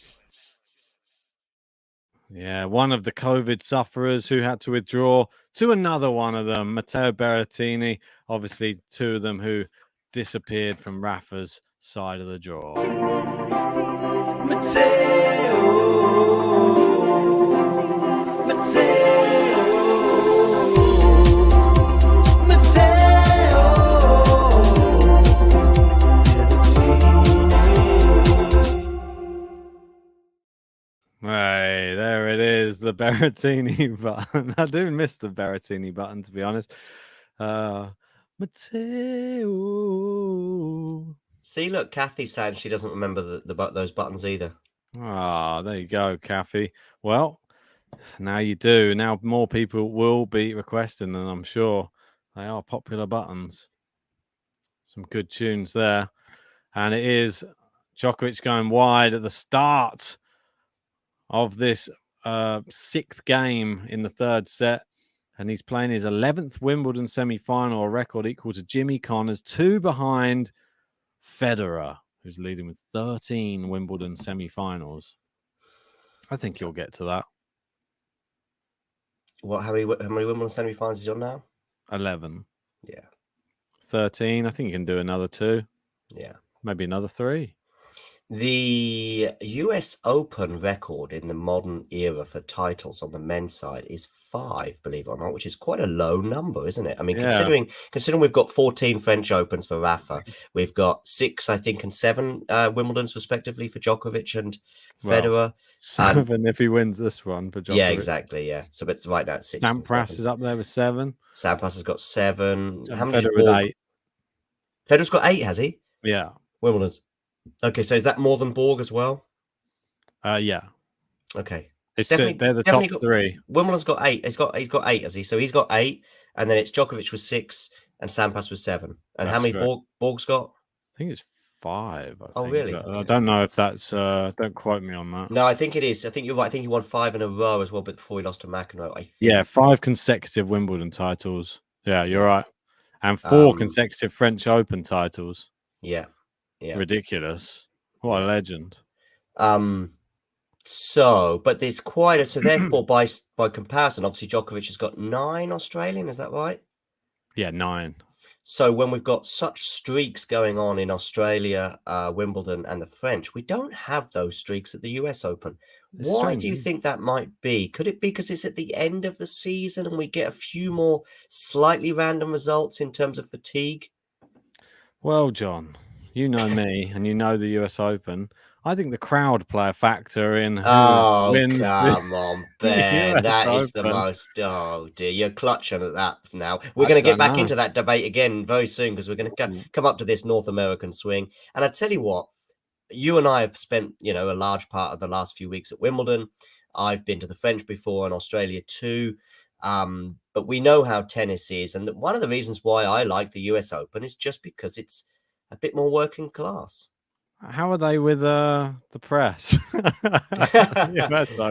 Yeah, one of the COVID sufferers who had to withdraw to another one of them, Matteo Berrettini. Obviously, 2 of them who disappeared from Rafa's side of the draw. Hey, there it is, the Berrettini button. I do miss the Berrettini button, to be honest. Matteo. See, look, Kathy's saying she doesn't remember those buttons either. Ah, there you go, Kathy. Well, now you do. Now more people will be requesting them, I'm sure. They are popular buttons. Some good tunes there. And it is Djokovic going wide at the start of this 6th game in the third set, and he's playing his 11th Wimbledon semi-final, a record equal to Jimmy Connors, 2 behind Federer, who's leading with 13 Wimbledon semi-finals. I think he'll get to that. How many Wimbledon semi-finals is he on now? 11. Yeah. 13. I think he can do another 2. Yeah. Maybe another 3. The US Open record in the modern era for titles on the men's side is 5, believe it or not, which is quite a low number, isn't it? I mean, Yeah. considering we've got 14 French Opens for Rafa, we've got 6, I think, and 7 Wimbledons respectively for Djokovic and Federer. 7 if he wins this one for Djokovic. Yeah, exactly. Yeah, so it's right now at 6. Sampras is up there with 7. Sampras has got 7. And How many? Federer with 8. Federer's got 8, has he? Yeah. Wimbledon's. Okay, so is that more than Borg as well? Yeah. Okay. They're the top 3. Wimbledon's got 8. He's got 8, has he? So he's got 8, and then it's Djokovic with 6, and Sampras with 7. And how many Borg's got? I think it's 5. Oh, really? Okay. I don't know if that's. Don't quote me on that. No, I think it is. I think you're right. I think he won 5 in a row as well, but before he lost to McEnroe, I think. Yeah, 5 consecutive Wimbledon titles. Yeah, you're right. And 4 consecutive French Open titles. Yeah. Ridiculous. What a legend. So, but it's quite a, so therefore by comparison, obviously Djokovic has got 9 Australian, is that right? Yeah, 9. So when we've got such streaks going on in Australia, Wimbledon and the French, we don't have those streaks at the US Open. Why do you think that might be? Could it be because it's at the end of the season and we get a few more slightly random results in terms of fatigue? Well, John, you know me and you know the US Open. I think the crowd play a factor in who wins. Come on, Ben. That is the most. Oh, dear. You're clutching at that now. We're going to get back into that debate again very soon because we're going to come up to this North American swing. And I tell you what, you and I have spent, a large part of the last few weeks at Wimbledon. I've been to the French before and Australia too. But we know how tennis is. And one of the reasons why I like the US Open is just because it's a bit more working class. How are they with the press?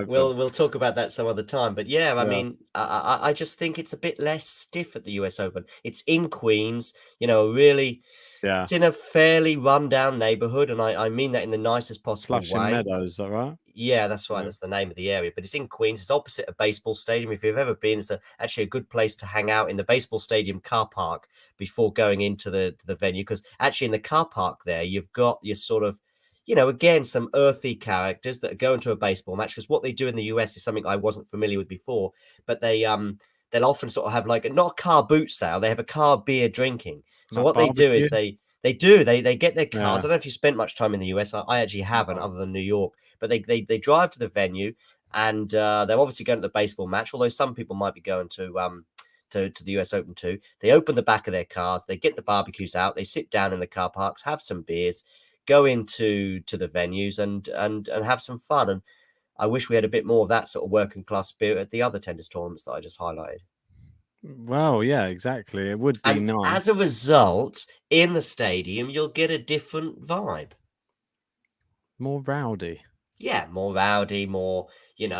We'll talk about that some other time. But I mean, I just think it's a bit less stiff at the US Open. It's in Queens, really. Yeah. It's in a fairly rundown neighborhood, and I mean that in the nicest possible Flushing way. Meadows, is that right? Yeah, that's right. Yeah. That's the name of the area. But it's in Queens. It's opposite a baseball stadium. If you've ever been, it's actually a good place to hang out in the baseball stadium car park before going into the venue. Because actually in the car park there, you've got your sort of, again, some earthy characters that go into a baseball match. Because what they do in the US is something I wasn't familiar with before. But they'll often sort of have not a car boot sale. They have a car beer drinking. So what they do is they get their cars. Yeah. I don't know if you spent much time in the US. I actually haven't, other than New York. But they drive to the venue, and they're obviously going to the baseball match. Although some people might be going to the US Open too. They open the back of their cars. They get the barbecues out. They sit down in the car parks, have some beers, go into the venues, and have some fun. And I wish we had a bit more of that sort of working class spirit at the other tennis tournaments that I just highlighted. Well, yeah, exactly. It would be nice. As a result, in the stadium, you'll get a different vibe. More rowdy. Yeah, more rowdy, more,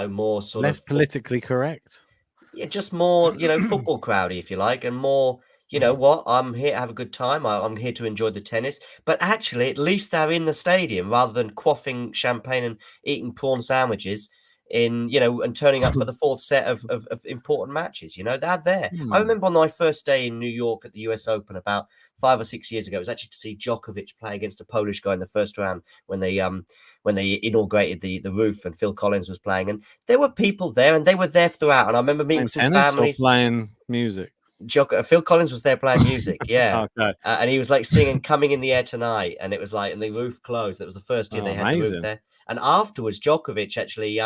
more sort less politically correct. Yeah, just more, football crowdy, if you like, and more, what, I'm here to have a good time. I'm here to enjoy the tennis. But actually, at least they're in the stadium rather than quaffing champagne and eating prawn sandwiches and turning up for the fourth set of important matches. They're there. I remember on my first day in New York at the US Open about 5 or 6 years ago, it was actually to see Djokovic play against a Polish guy in the first round when they inaugurated the roof and Phil Collins was playing, and there were people there and they were there throughout. And I remember meeting some families playing music. Phil Collins was there playing music, yeah. Okay. And he was singing "Coming in the Air Tonight," and it was and the roof closed. That was the first year they had the roof there. And afterwards, Djokovic actually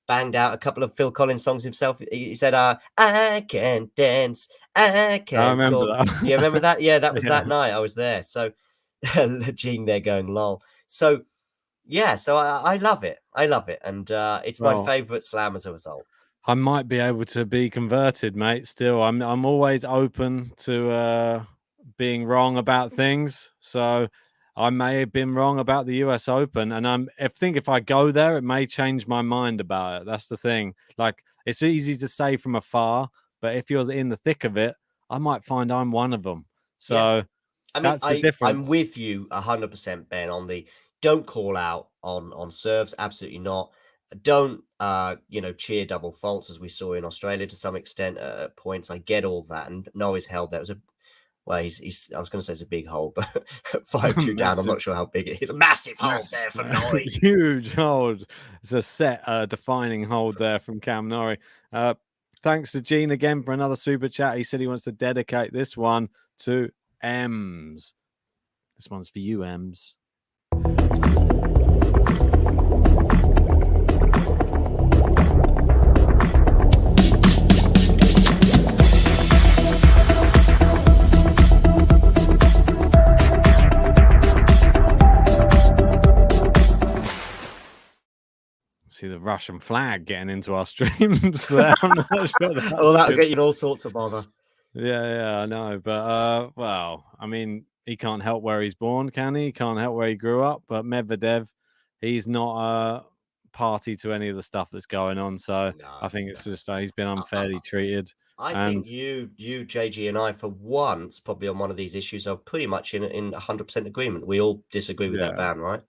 banged out a couple of Phil Collins songs himself. He said, "I can't dance, I can't talk." Do you remember that? Yeah, that was that night I was there. So Gene there going lol. So yeah, so I love it. I love it, and it's my favorite slam as a result. I might be able to be converted, mate. Still, I'm always open to being wrong about things. So I may have been wrong about the US Open, and I think if I go there, it may change my mind about it. That's the thing. It's easy to say from afar, but if you're in the thick of it, I might find I'm one of them. So yeah. I mean, that's the difference. I'm with you 100%, Ben, on the don't call out on serves. Absolutely not. Don't cheer double faults as we saw in Australia to some extent at points. I get all that, and Norrie's held that. It was Well, he's. I was going to say it's a big hole, but 5-2 down. I'm not sure how big it is. A massive hold there for Norrie. Huge hold. It's a set defining hold there from Cam Norrie. Thanks to Gene again for another super chat. He said he wants to dedicate this one to Ems. This one's for you, Ems. See the Russian flag getting into our streams there. I'm not sure Well, that'll get you in all sorts of bother. Yeah, I know. But, well, I mean, he can't help where he's born, can he? Can't help where he grew up. But Medvedev, he's not party to any of the stuff that's going on. So I think it's just he's been unfairly treated. I think you, JG, and I, for once, probably on one of these issues, are pretty much in 100% agreement. We all disagree with that ban, right?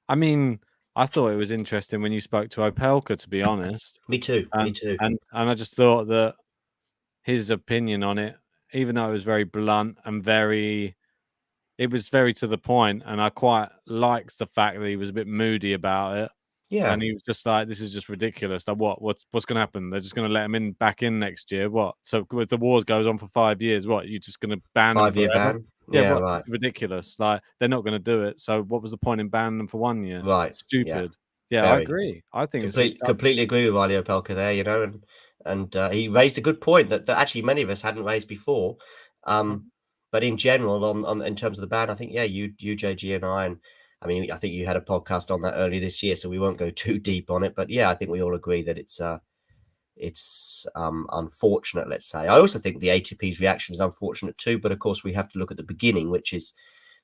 I mean, I thought it was interesting when you spoke to Opelka, to be honest. Me too. Me too. And I just thought that his opinion on it, even though it was very blunt and it was very to the point, and I quite liked the fact that he was a bit moody about it. Yeah. And he was just like, "This is just ridiculous. Like, what's going to happen? They're just going to let him back in next year. What? So if the war goes on for 5 years, what? You're just going to ban 5-year ban? Yeah, right. Ridiculous. Like, they're not going to do it. So what was the point in banning them for 1 year? Right. Stupid. Yeah, I agree. I think completely agree with Riley Opelka there. You know, and he raised a good point that actually many of us hadn't raised before. But in general, in terms of the ban, I think you, JG, and I mean, I think you had a podcast on that earlier this year, so we won't go too deep on it. But yeah, I think we all agree that it's unfortunate, let's say. I also think the ATP's reaction is unfortunate too, but of course we have to look at the beginning, which is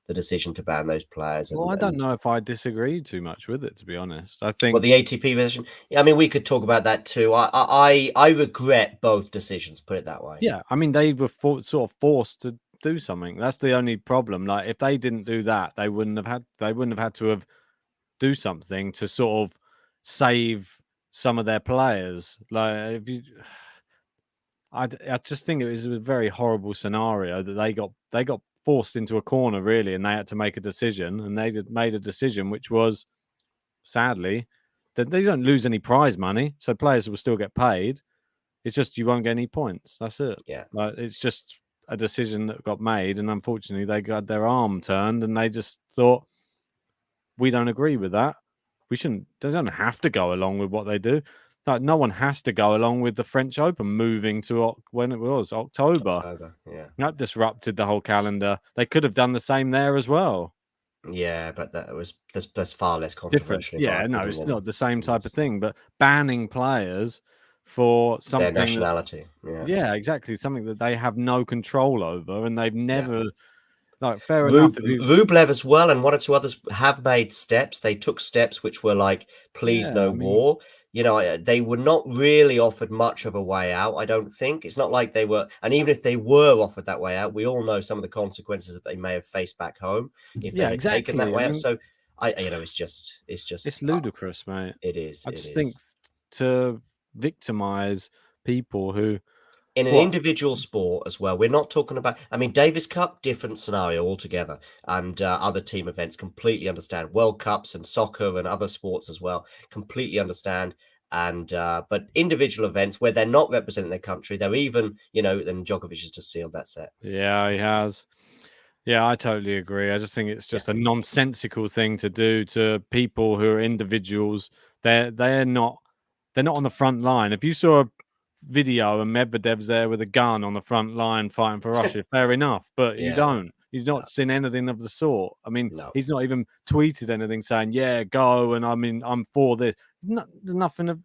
the decision to ban those players. Well, I don't know if I disagree too much with it, to be honest. I think the ATP version. I mean, we could talk about that too. I regret both decisions. Put it that way. Yeah, I mean, they were sort of forced to do something. That's the only problem. Like, if they didn't do that, they wouldn't have had to have do something to sort of save some of their players. Like, I just think it was a very horrible scenario that they got forced into a corner, really, and they had to make a decision, and they made a decision which was, sadly, that they don't lose any prize money, so players will still get paid. It's just you won't get any points. That's it. Yeah, like, it's just a decision that got made, and unfortunately they got their arm turned, and they just thought, we don't agree with that. They don't have to go along with what they do. Like, no one has to go along with the French Open moving to when it was October. Yeah, that disrupted the whole calendar. They could have done the same there as well. Yeah, but that's far less controversial. Yeah, no, it's not the same type of thing. But banning players for something, their nationality. Yeah, exactly, something that they have no control over, and they've never. Like, fair enough. Rublev as well, and one or two others have made steps. They took steps which were like, please, no war. You know, they were not really offered much of a way out, I don't think. It's not like they were, and even if they were offered that way out, we all know some of the consequences that they may have faced back home if they had taken that way out. So it's ludicrous, mate. It is. I just think to victimize people who, in an individual sport as well, we're not talking about, I mean, Davis Cup, different scenario altogether, and other team events, completely understand. World Cups and soccer and other sports as well, completely understand. And but individual events where they're not representing their country, they're even, you know, then Djokovic has just sealed that set. Yeah, he has. Yeah, I totally agree. I just think it's just a nonsensical thing to do to people who are individuals. They're not on the front line. If you saw a video and Medvedev's there with a gun on the front line fighting for Russia, fair enough, but you've not seen anything of the sort. I mean, he's not even tweeted anything saying, yeah, go, and I mean, I'm for this. There's nothing of,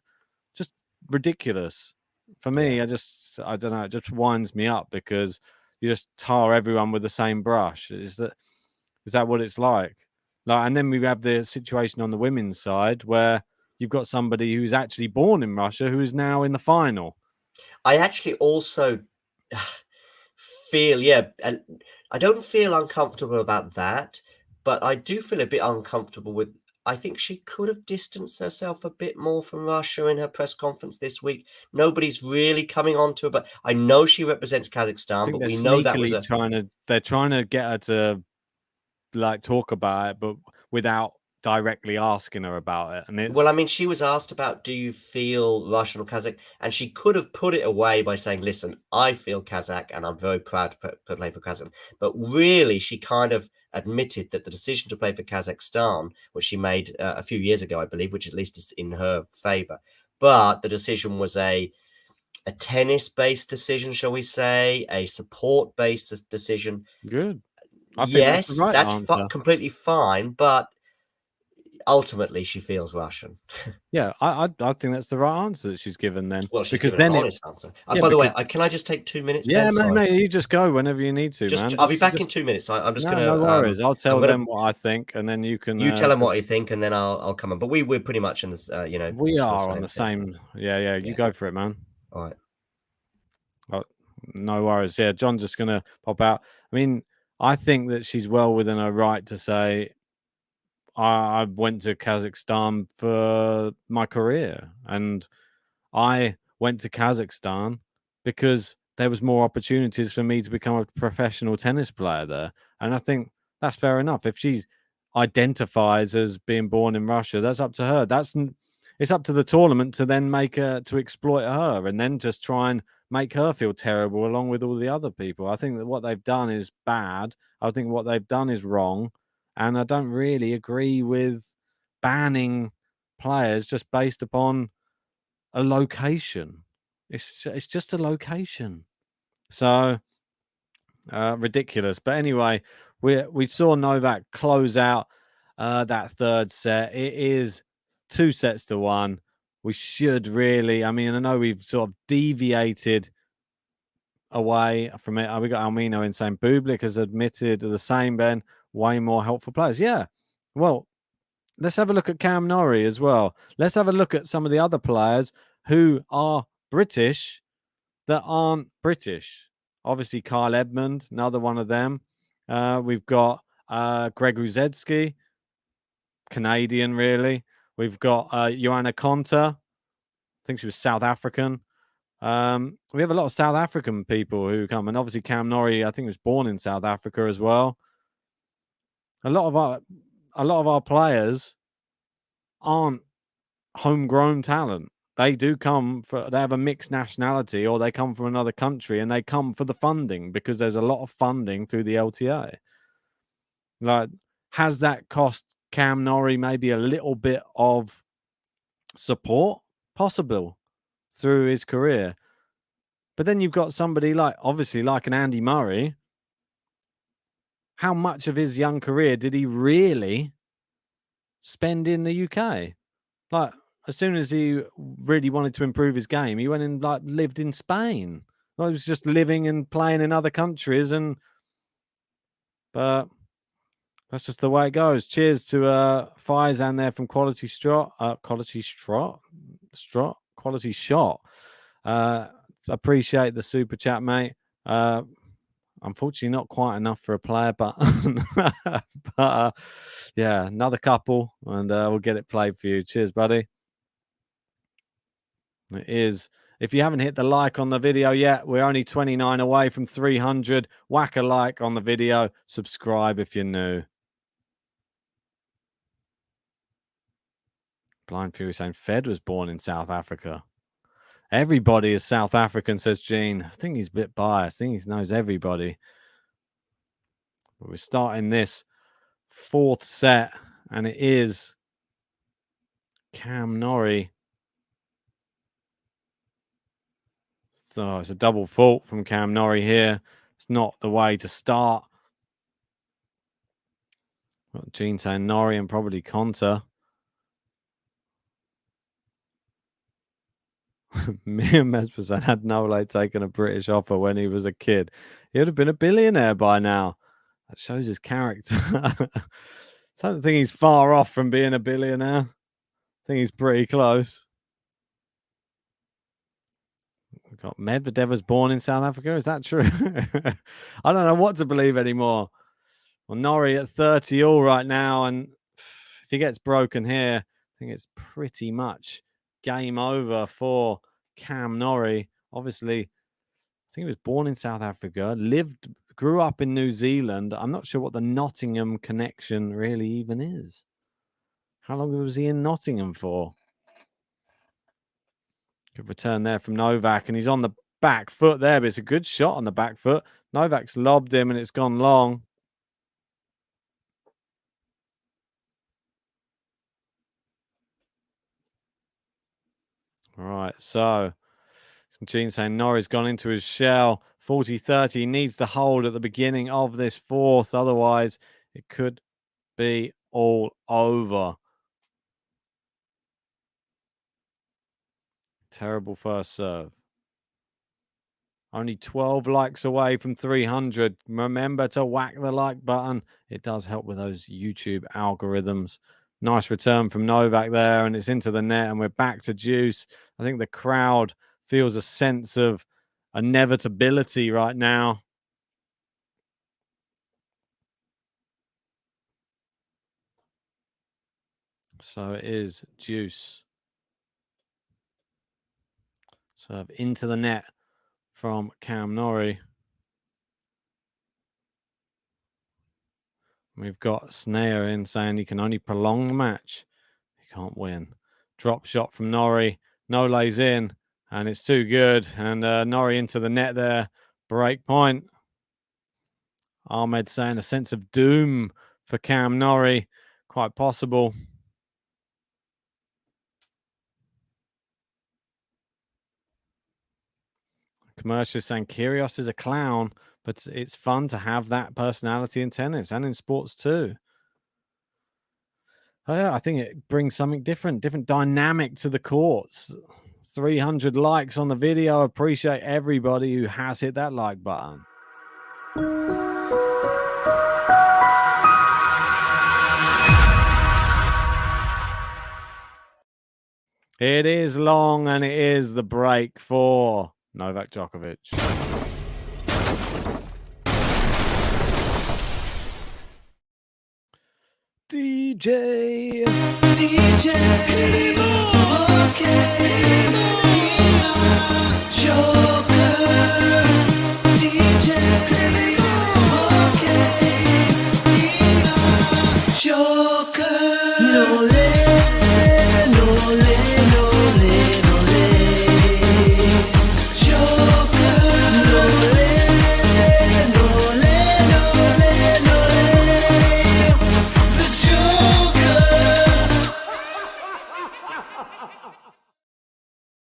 just ridiculous. For me, I don't know, it just winds me up because you just tar everyone with the same brush. Is that what it's like? And then we have the situation on the women's side where you've got somebody who's actually born in Russia who is now in the final. I actually also feel, I don't feel uncomfortable about that, but I do feel a bit uncomfortable with I think she could have distanced herself a bit more from Russia in her press conference this week. Nobody's really coming on to her, but I know she represents I Kazakhstan, think but they're we know that was sneakily they're trying to get her to like talk about it, but without directly asking her about it. And well, I it's mean, she was asked about, do you feel Russian or Kazakh? And she could have put it away by saying, listen, I feel Kazakh and I'm very proud to play for Kazakh. But really, she kind of admitted that the decision to play for Kazakhstan, which she made a few years ago, I believe, which at least is in her favor, but the decision was a tennis-based decision, shall we say, a support-based decision. good. I think that's the Yes, right that's answer. completely fine, but ultimately she feels Russian. Yeah, I think that's the right answer that she's given then. Well, she's Because given an then it honest answer. yeah, By the way, because can I just take 2 minutes, yeah, Ben? mate, Sorry. mate, you just go whenever you need to, man. I'll be back in Just 2 minutes. I'm just no, gonna no worries. I'll I'm tell gonna them what I think, and then you can you tell them just what you think, and then I'll come on. But we're pretty much in this, we the are on same the thing. same. Yeah, yeah. You Yeah. go for it, man. All right. Oh, no worries. Yeah, John's just gonna pop out. I mean, I think that she's well within her right to say I went to Kazakhstan for my career, and I went to Kazakhstan because there was more opportunities for me to become a professional tennis player there. And I think that's fair enough. If she identifies as being born in Russia, that's up to her. It's up to the tournament to then make her to exploit her and then just try and make her feel terrible along with all the other people. I think that what they've done is bad. I think what they've done is wrong. And I don't really agree with banning players just based upon a location. It's just a location. So ridiculous. But anyway, we saw Novak close out that third set. It is 2-1. We should really. I mean, I know we've sort of deviated away from it. We got Almino in saying Bublik has admitted the same, Ben. Way more helpful players. Yeah. Well, let's have a look at Cam Norrie as well. Let's have a look at some of the other players who are British that aren't British. Obviously, Kyle Edmund, another one of them. We've got Greg Ruzetsky, Canadian, really. We've got Joanna Konta. I think she was South African. We have a lot of South African people who come, and obviously Cam Norrie, I think, was born in South Africa as well. A lot of our players aren't homegrown talent. They do they have a mixed nationality, or they come from another country, and they come for the funding because there's a lot of funding through the LTA. Like, has that cost Cam Norrie maybe a little bit of support? Possible through his career. But then you've got somebody obviously like an Andy Murray. How much of his young career did he really spend in the UK? Like, as soon as he really wanted to improve his game, he went and lived in Spain. He was just living and playing in other countries, but that's just the way it goes. Cheers to Faizan there from Quality Shot. Appreciate the super chat, mate. Unfortunately, not quite enough for a player, but yeah, another couple, and we'll get it played for you. Cheers, buddy. It is. If you haven't hit the like on the video yet, we're only 29 away from 300. Whack a like on the video. Subscribe if you're new. Blind Fury saying Fed was born in South Africa. Everybody is South African, says Gene. I think he's a bit biased. I think he knows everybody. But we're starting this fourth set, and it is Cam Norrie. So it's a double fault from Cam Norrie here. It's not the way to start. Got Gene saying Norrie and probably Konta. Me and Mesperson had Nole taken a British offer when he was a kid. He would have been a billionaire by now. That shows his character. I don't think he's far off from being a billionaire. I think he's pretty close. We've got Medvedev was born in South Africa. Is that true? I don't know what to believe anymore. Well, Norrie at 30 all right now. And If he gets broken here, I think it's pretty much game over for Cam Norrie. Obviously, I think he was born in South Africa, grew up in New Zealand. I'm not sure what the Nottingham connection really even is. How long was he in Nottingham for? Good return there from Novak, and he's on the back foot there, but it's a good shot on the back foot. Novak's lobbed him, and it's gone long. All right, so Gene saying Norrie's gone into his shell. 40-30, he needs to hold at the beginning of this fourth. Otherwise, it could be all over. Terrible first serve. Only 12 likes away from 300. Remember to whack the like button. It does help with those YouTube algorithms. Nice return from Novak there, and it's into the net, and we're back to deuce. I think the crowd feels a sense of inevitability right now. So it is deuce. Serve into the net from Cam Norrie. We've got Snare in saying he can only prolong the match. He can't win. Drop shot from Norrie. No lays in, and it's too good. And Norrie into the net there. Break point. Ahmed saying a sense of doom for Cam Norrie. Quite possible. Commercial saying Kyrgios is a clown, but it's fun to have that personality in tennis and in sports too. I think it brings something different dynamic to the courts. 300 likes on the video. Appreciate everybody who has hit that like button. It is long, and it is the break for Novak Djokovic. DJ,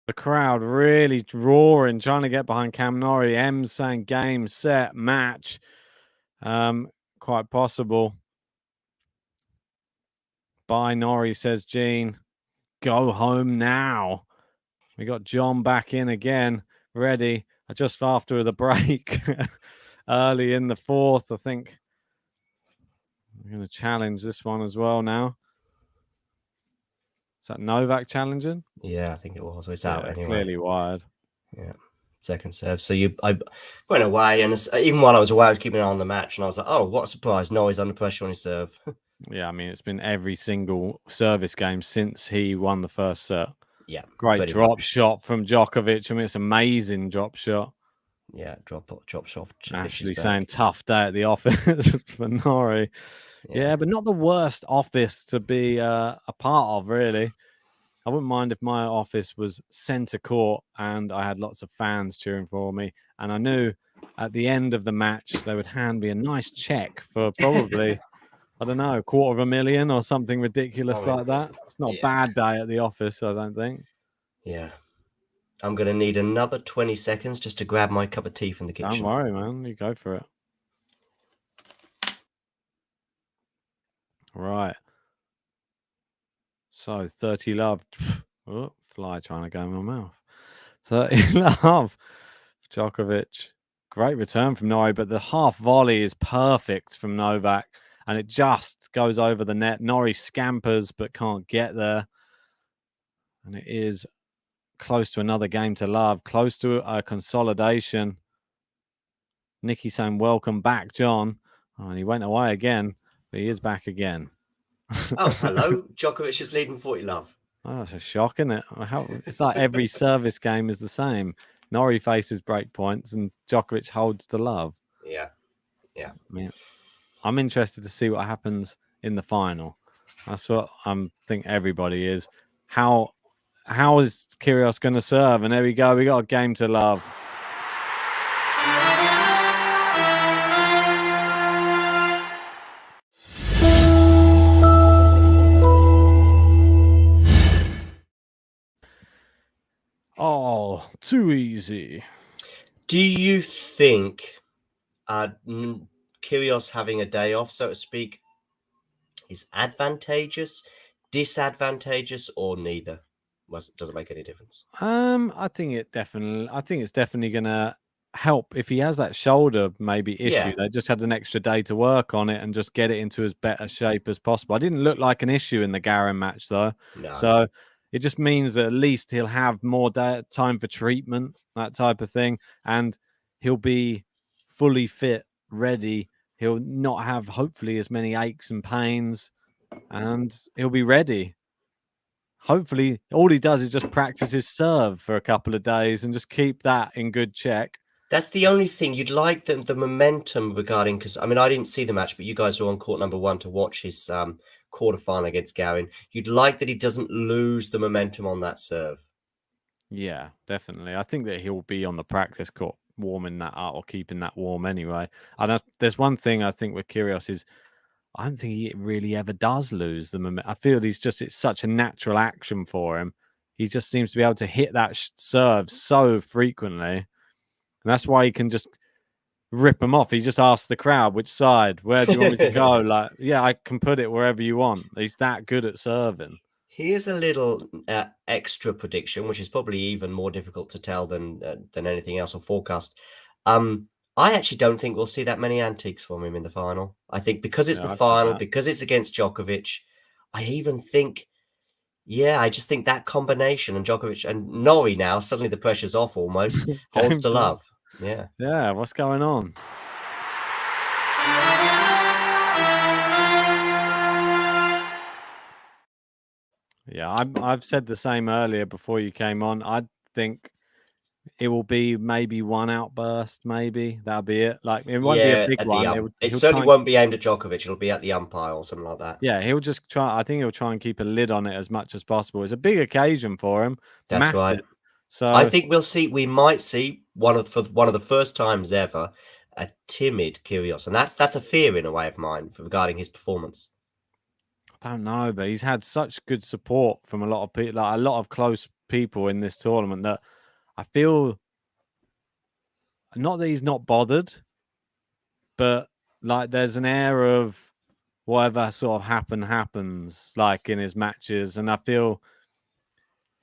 the crowd really roaring, trying to get behind Cam Norrie. M's saying game, set, match. Quite possible. Bye, Norrie, says Gene. Go home now. We got John back in again, ready. Just after the break, early in the fourth, I think. I'm going to challenge this one as well now. Is that Novak challenging? Yeah, I think it was. It's out anyway. Clearly wired. Yeah, second serve. So I went away, and even while I was away, I was keeping an eye on the match, and I was like, oh, what a surprise. Norrie's under pressure on his serve. Yeah, I mean, it's been every single service game since he won the first set. Yeah. Great drop shot from Djokovic. I mean, it's amazing drop shot. Yeah, drop shot. Actually saying tough day at the office for Norrie. Yeah, but not the worst office to be a part of, really. I wouldn't mind if my office was centre court and I had lots of fans cheering for me. And I knew at the end of the match, they would hand me a nice check for probably, I don't know, $250,000 or something ridiculous like that. It's not a bad day at the office, I don't think. Yeah. I'm going to need another 20 seconds just to grab my cup of tea from the kitchen. Don't worry, man. You go for it. Right. So 30 love. Oh, fly trying to go in my mouth. 30 love. Djokovic. Great return from Norrie, but the half volley is perfect from Novak, and it just goes over the net. Norrie scampers but can't get there. And it is close to another game to love, close to a consolidation. Nicky saying, welcome back, John. Oh, and he went away again, but he is back again. Oh, hello. Djokovic is leading 40 love. Oh, that's a shock, isn't it? It's like every service game is the same. Norrie faces break points and Djokovic holds the love. Yeah. I mean, I'm interested to see what happens in the final. That's what think everybody is. How is Kyrgios going to serve? And there we go. We got a game to love. Oh, too easy. Do you think Kyrgios having a day off, so to speak, is advantageous, disadvantageous, or neither? Doesn't make any difference. I think it's definitely gonna help if he has that shoulder maybe issue. Yeah. They just had an extra day to work on it and just get it into as better shape as possible. I didn't look like an issue in the Garin match though, No. so it just means that at least he'll have more time for treatment, that type of thing, and he'll be fully fit, ready. He'll not have hopefully as many aches and pains, and he'll be ready. Hopefully, all he does is just practice his serve for a couple of days and just keep that in good check. That's the only thing you'd like the momentum regarding, because I mean, I didn't see the match, but you guys were on court number 1 to watch his quarterfinal against Garin. You'd like that he doesn't lose the momentum on that serve. Yeah, definitely. I think that he'll be on the practice court warming that up or keeping that warm anyway. And there's one thing I think with Kyrgios is I don't think he really ever does lose the momentum. I feel it's such a natural action for him. He just seems to be able to hit that serve so frequently. And that's why he can just rip him off. He just asks the crowd, which side? Where do you want me to go? Like, yeah, I can put it wherever you want. He's that good at serving. Here's a little extra prediction, which is probably even more difficult to tell than anything else or forecast. I actually don't think we'll see that many antiques from him in the final. I think because it's the final, because it's against Djokovic, I even think, I just think that combination and Djokovic and Norrie now, suddenly the pressure's off almost, holds to love. Yeah. Yeah, what's going on? Yeah, I've said the same earlier before you came on. I think it will be maybe one outburst, maybe. That'll be it. Like, it won't be a big one. It certainly won't be aimed at Djokovic. It'll be at the umpire or something like that. Yeah, he'll just try. I think he'll try and keep a lid on it as much as possible. It's a big occasion for him. That's massive. Right. So I think we might see one of the first times ever a timid Kyrgios, and that's a fear in a way of mine regarding his performance. I don't know, but he's had such good support from a lot of people, like a lot of close people in this tournament, that I feel not that he's not bothered, but like there's an air of whatever sort of happens like in his matches, and I feel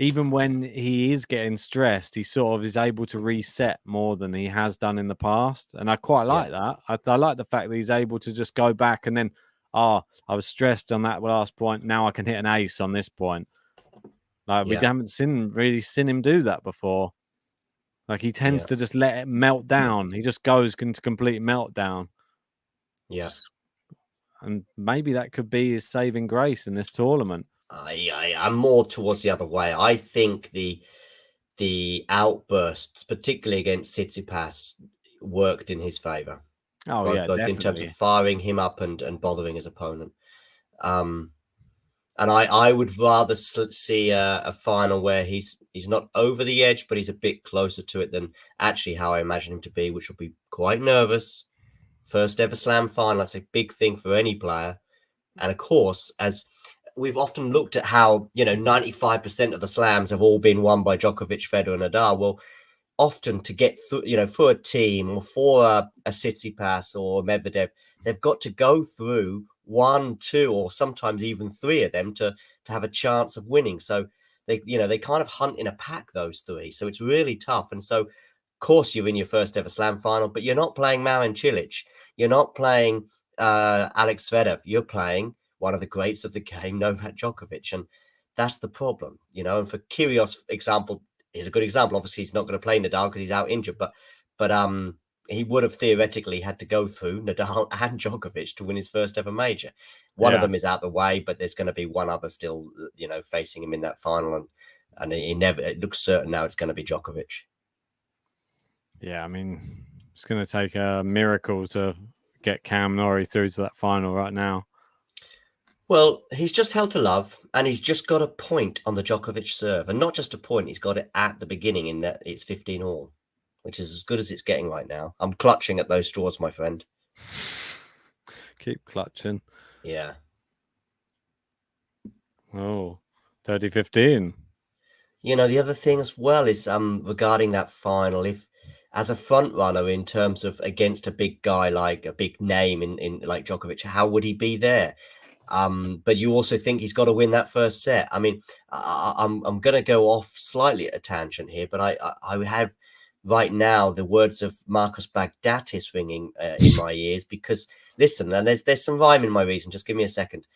even when he is getting stressed, he sort of is able to reset more than he has done in the past, and I quite like that. I like the fact that he's able to just go back and then, I was stressed on that last point. Now I can hit an ace on this point. Like we haven't really seen him do that before. Like he tends to just let it melt down. He just goes into complete meltdown. Yeah. And maybe that could be his saving grace in this tournament. I'm more towards the other way. I think the outbursts, particularly against Tsitsipas, worked in his favor. Oh, both definitely. In terms of firing him up and bothering his opponent. And I would rather see a final where he's not over the edge, but he's a bit closer to it than actually how I imagine him to be, which will be quite nervous. First ever slam final, that's a big thing for any player. And of course, as we've often looked at how, 95% of the slams have all been won by Djokovic, Federer, and Nadal. Well, often to get through, for a team or for a Tsitsipas or Medvedev, they've got to go through 1, 2, or sometimes even 3 of them to have a chance of winning. So they kind of hunt in a pack, those 3. So it's really tough. And so, of course, you're in your first ever slam final, but you're not playing Marin Cilic. You're not playing Alex Zverev. You're playing one of the greats of the game, Novak Djokovic. And that's the problem, And for Kyrgios, example, is a good example. Obviously, he's not going to play Nadal because he's out injured, but he would have theoretically had to go through Nadal and Djokovic to win his first ever major. One of them is out the way, but there's going to be one other still, facing him in that final, and it looks certain now it's going to be Djokovic. Yeah, I mean, it's going to take a miracle to get Cam Norrie through to that final right now. Well, he's just held to love, and he's just got a point on the Djokovic serve, and not just a point, he's got it at the beginning in that it's 15 all, which is as good as it's getting right now. I'm clutching at those straws, my friend. Keep clutching. Yeah. Oh, 30-15. The other thing as well is regarding that final, if as a front runner in terms of against a big guy, like a big name in like Djokovic, how would he be there? But you also think he's got to win that first set. I mean, I'm going to go off slightly at a tangent here, but I have right now the words of Marcus Baghdatis ringing in my ears, because listen, and there's some rhyme in my reason. Just give me a second.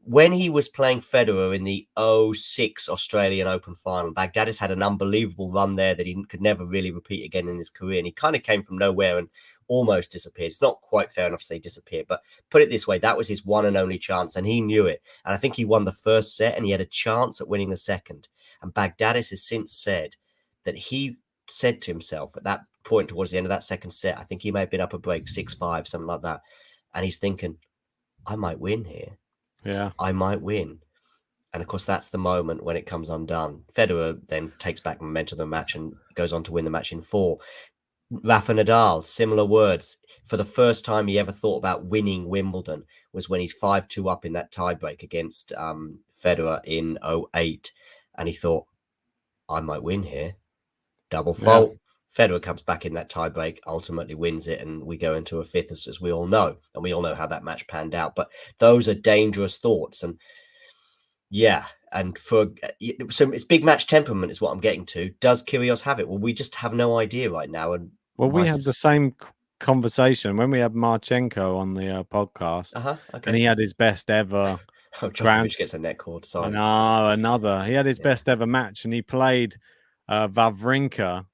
When he was playing Federer in the 2006 Australian Open final, Baghdatis had an unbelievable run there that he could never really repeat again in his career. And he kind of came from nowhere and almost disappeared. It's not quite fair enough to say disappeared, but put it this way, that was his one and only chance, and he knew it. And I think he won the first set, and he had a chance at winning the second. And Baghdatis has since said that he said to himself at that point towards the end of that second set, I think he may have been up a break 6-5, something like that. And he's thinking, I might win here. Yeah, I might win. And of course, that's the moment when it comes undone. Federer then takes back momentum of the match and goes on to win the match in 4. Rafa Nadal, similar words. For the first time he ever thought about winning Wimbledon was when he's 5-2 up in that tiebreak against Federer in 2008. And he thought, I might win here. Double fault. Yeah. Federer comes back in that tiebreak, ultimately wins it, and we go into a fifth, as we all know. And we all know how that match panned out. But those are dangerous thoughts. And yeah, and so it's big match temperament is what I'm getting to. Does Kyrgios have it? Well, we just have no idea right now. And we had the same conversation when we had Marchenko on the podcast, okay. And he had his best ever. Djokovic gets a net cord. Sorry. No, another. He had his best ever match, and he played Wawrinka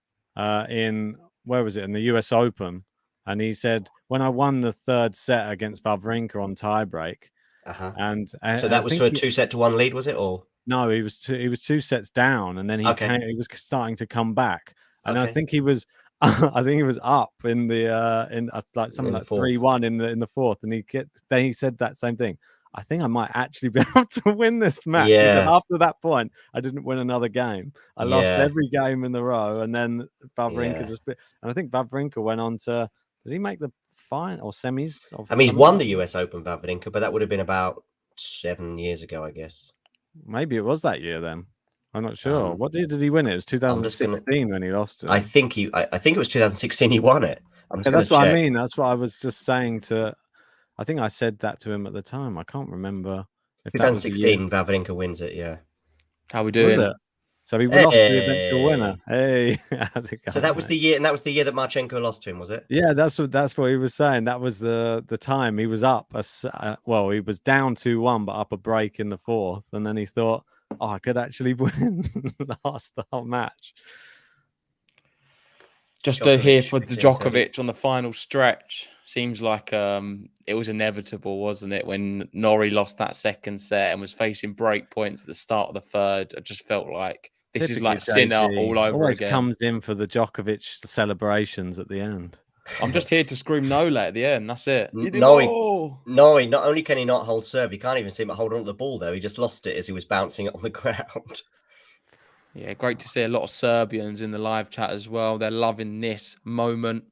in, where was it, in the US Open, and he said, when I won the third set against Wawrinka on tiebreak, and so that was for a 2-1 lead, was it? Or no, he was 2 sets down, and then he was starting to come back, and I think he was I think he was up in the in like something like 3-1 in the fourth, and then he said that same thing. I think I might actually be able to win this match. Yeah. He said, after that point, I didn't win another game. I lost every game in the row, and then Wawrinka and I think Wawrinka went on to, did he make the final or semis? I mean, he's won the US Open, Wawrinka, but that would have been about 7 years ago, I guess. Maybe it was that year then. I'm not sure. What year did he win it? It was 2016 when he lost it. I think it was 2016 he won it. That's what I mean. That's what I was just saying to. I think I said that to him at the time. I can't remember. If 2016, Wawrinka wins it. Yeah. How we doing? Was it? So he lost the eventual winner. Hey, how's it going? So that was the year, and that was the year that Marchenko lost to him, was it? Yeah, that's what he was saying. That was the time he was up. He was down 2-1, but up a break in the fourth, and then he thought, "Oh, I could actually win." Last the whole match. Just to hear for the Djokovic on the final stretch. Seems like it was inevitable, wasn't it? When Norrie lost that second set and was facing break points at the start of the third, I just felt like this is like Sinner all over always again. Comes in for the Djokovic celebrations at the end. I'm just here to scream Nole at the end. That's it. Norrie, not only can he not hold serve, he can't even seem to hold on to the ball, though. He just lost it as he was bouncing it on the ground. Yeah, great to see a lot of Serbians in the live chat as well. They're loving this moment.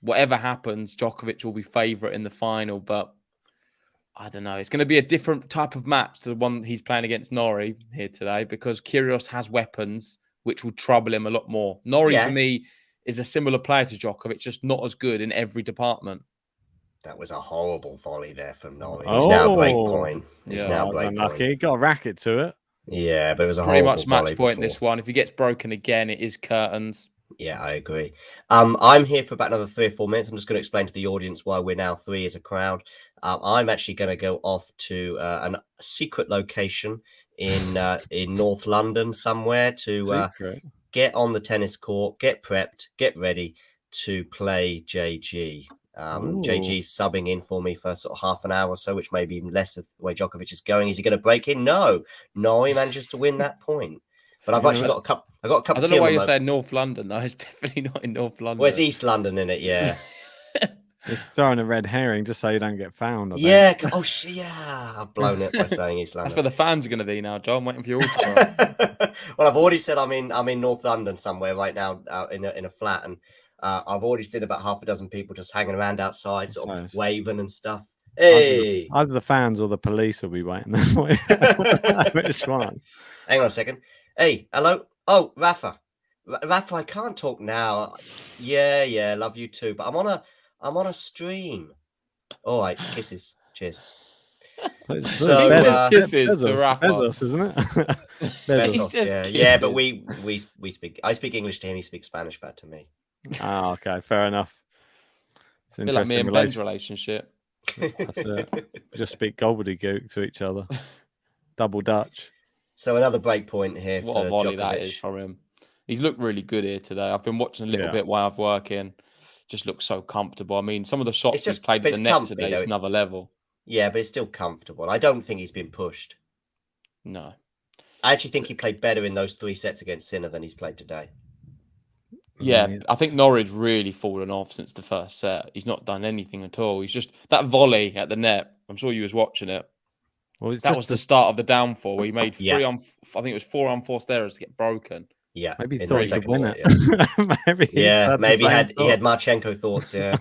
Whatever happens, Djokovic will be favourite in the final, but I don't know. It's going to be a different type of match to the one he's playing against Norrie here today, because Kyrgios has weapons which will trouble him a lot more. Norrie, for me, is a similar player to Djokovic, just not as good in every department. That was a horrible volley there from Norrie. He's now break point. He's now break point. He got a racket to it. Yeah, but it was a pretty horrible much match point. Before. This one, if he gets broken again, it is curtains. Yeah, I agree. I'm here for about another 3 or 4 minutes. I'm just going to explain to the audience why we're now 3 as a crowd. I'm actually going to go off to a secret location in North London somewhere to get on the tennis court, get prepped, get ready to play JG. JG's subbing in for me for sort of half an hour or so, which may be even less of the way Djokovic is going. Is he going to break in? No, he manages to win that point. But I've actually got a cup. I got a cup. I don't know why you're saying North London. No, it's definitely not in North London. Where's East London in it? Yeah. It's throwing a red herring just so you don't get found. Yeah. Oh, yeah. I've blown it by saying East London. That's where the fans are going to be now, John. Waiting for your autograph. Well, I've already said I'm in North London somewhere right now, in a flat, and I've already seen about half a dozen people just hanging around outside, sort of nice. Waving and stuff. Hey, either the fans or the police will be waiting there for you. Which one? Hang on a second. Hey, hello. Oh, Rafa, I can't talk now. Yeah, love you too. But I'm on a stream. All right, kisses. Cheers. So kisses to Rafa. Bezos, isn't it? Bezos, yeah. But we speak. I speak English to him. He speaks Spanish back to me. Oh, okay, fair enough. It's an like me and Ben's relationship. That's it. We just speak gobbledygook to each other. Double Dutch. So another break point here. What a volley that is from him. He's looked really good here today. I've been watching a little bit while I've working. Just looks so comfortable. I mean, some of the shots he's played at the net today is another level. Yeah, but it's still comfortable. I don't think he's been pushed. No. I actually think he played better in those 3 sets against Sinner than he's played today. Yeah, I think Norrie's really fallen off since the first set. He's not done anything at all. He's just that volley at the net. I'm sure you was watching it. Well, that was the start of the downfall where he made I think it was 4 unforced errors to get broken. Yeah, maybe he thought he could win it. maybe he had Marchenko thoughts. Yeah,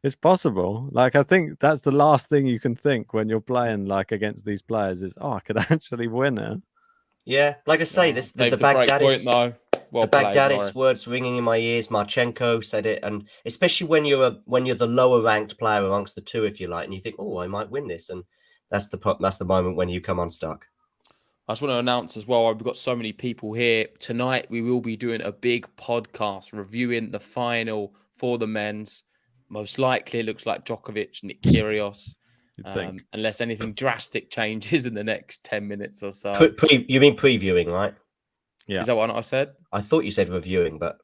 it's possible. Like, I think that's the last thing you can think when you're playing like against these players is, I could actually win it. Yeah, like I say, the Baghdadis words ringing in my ears. Marchenko said it, and especially when you're the lower ranked player amongst the two, if you like, and you think, I might win this, and that's the moment when you come unstuck. I just want to announce as well, we've got so many people here. Tonight, we will be doing a big podcast reviewing the final for the men's. Most likely, it looks like Djokovic, Nick Kyrgios, unless anything drastic changes in the next 10 minutes or so. You mean previewing, right? Yeah. Is that what I said? I thought you said reviewing, but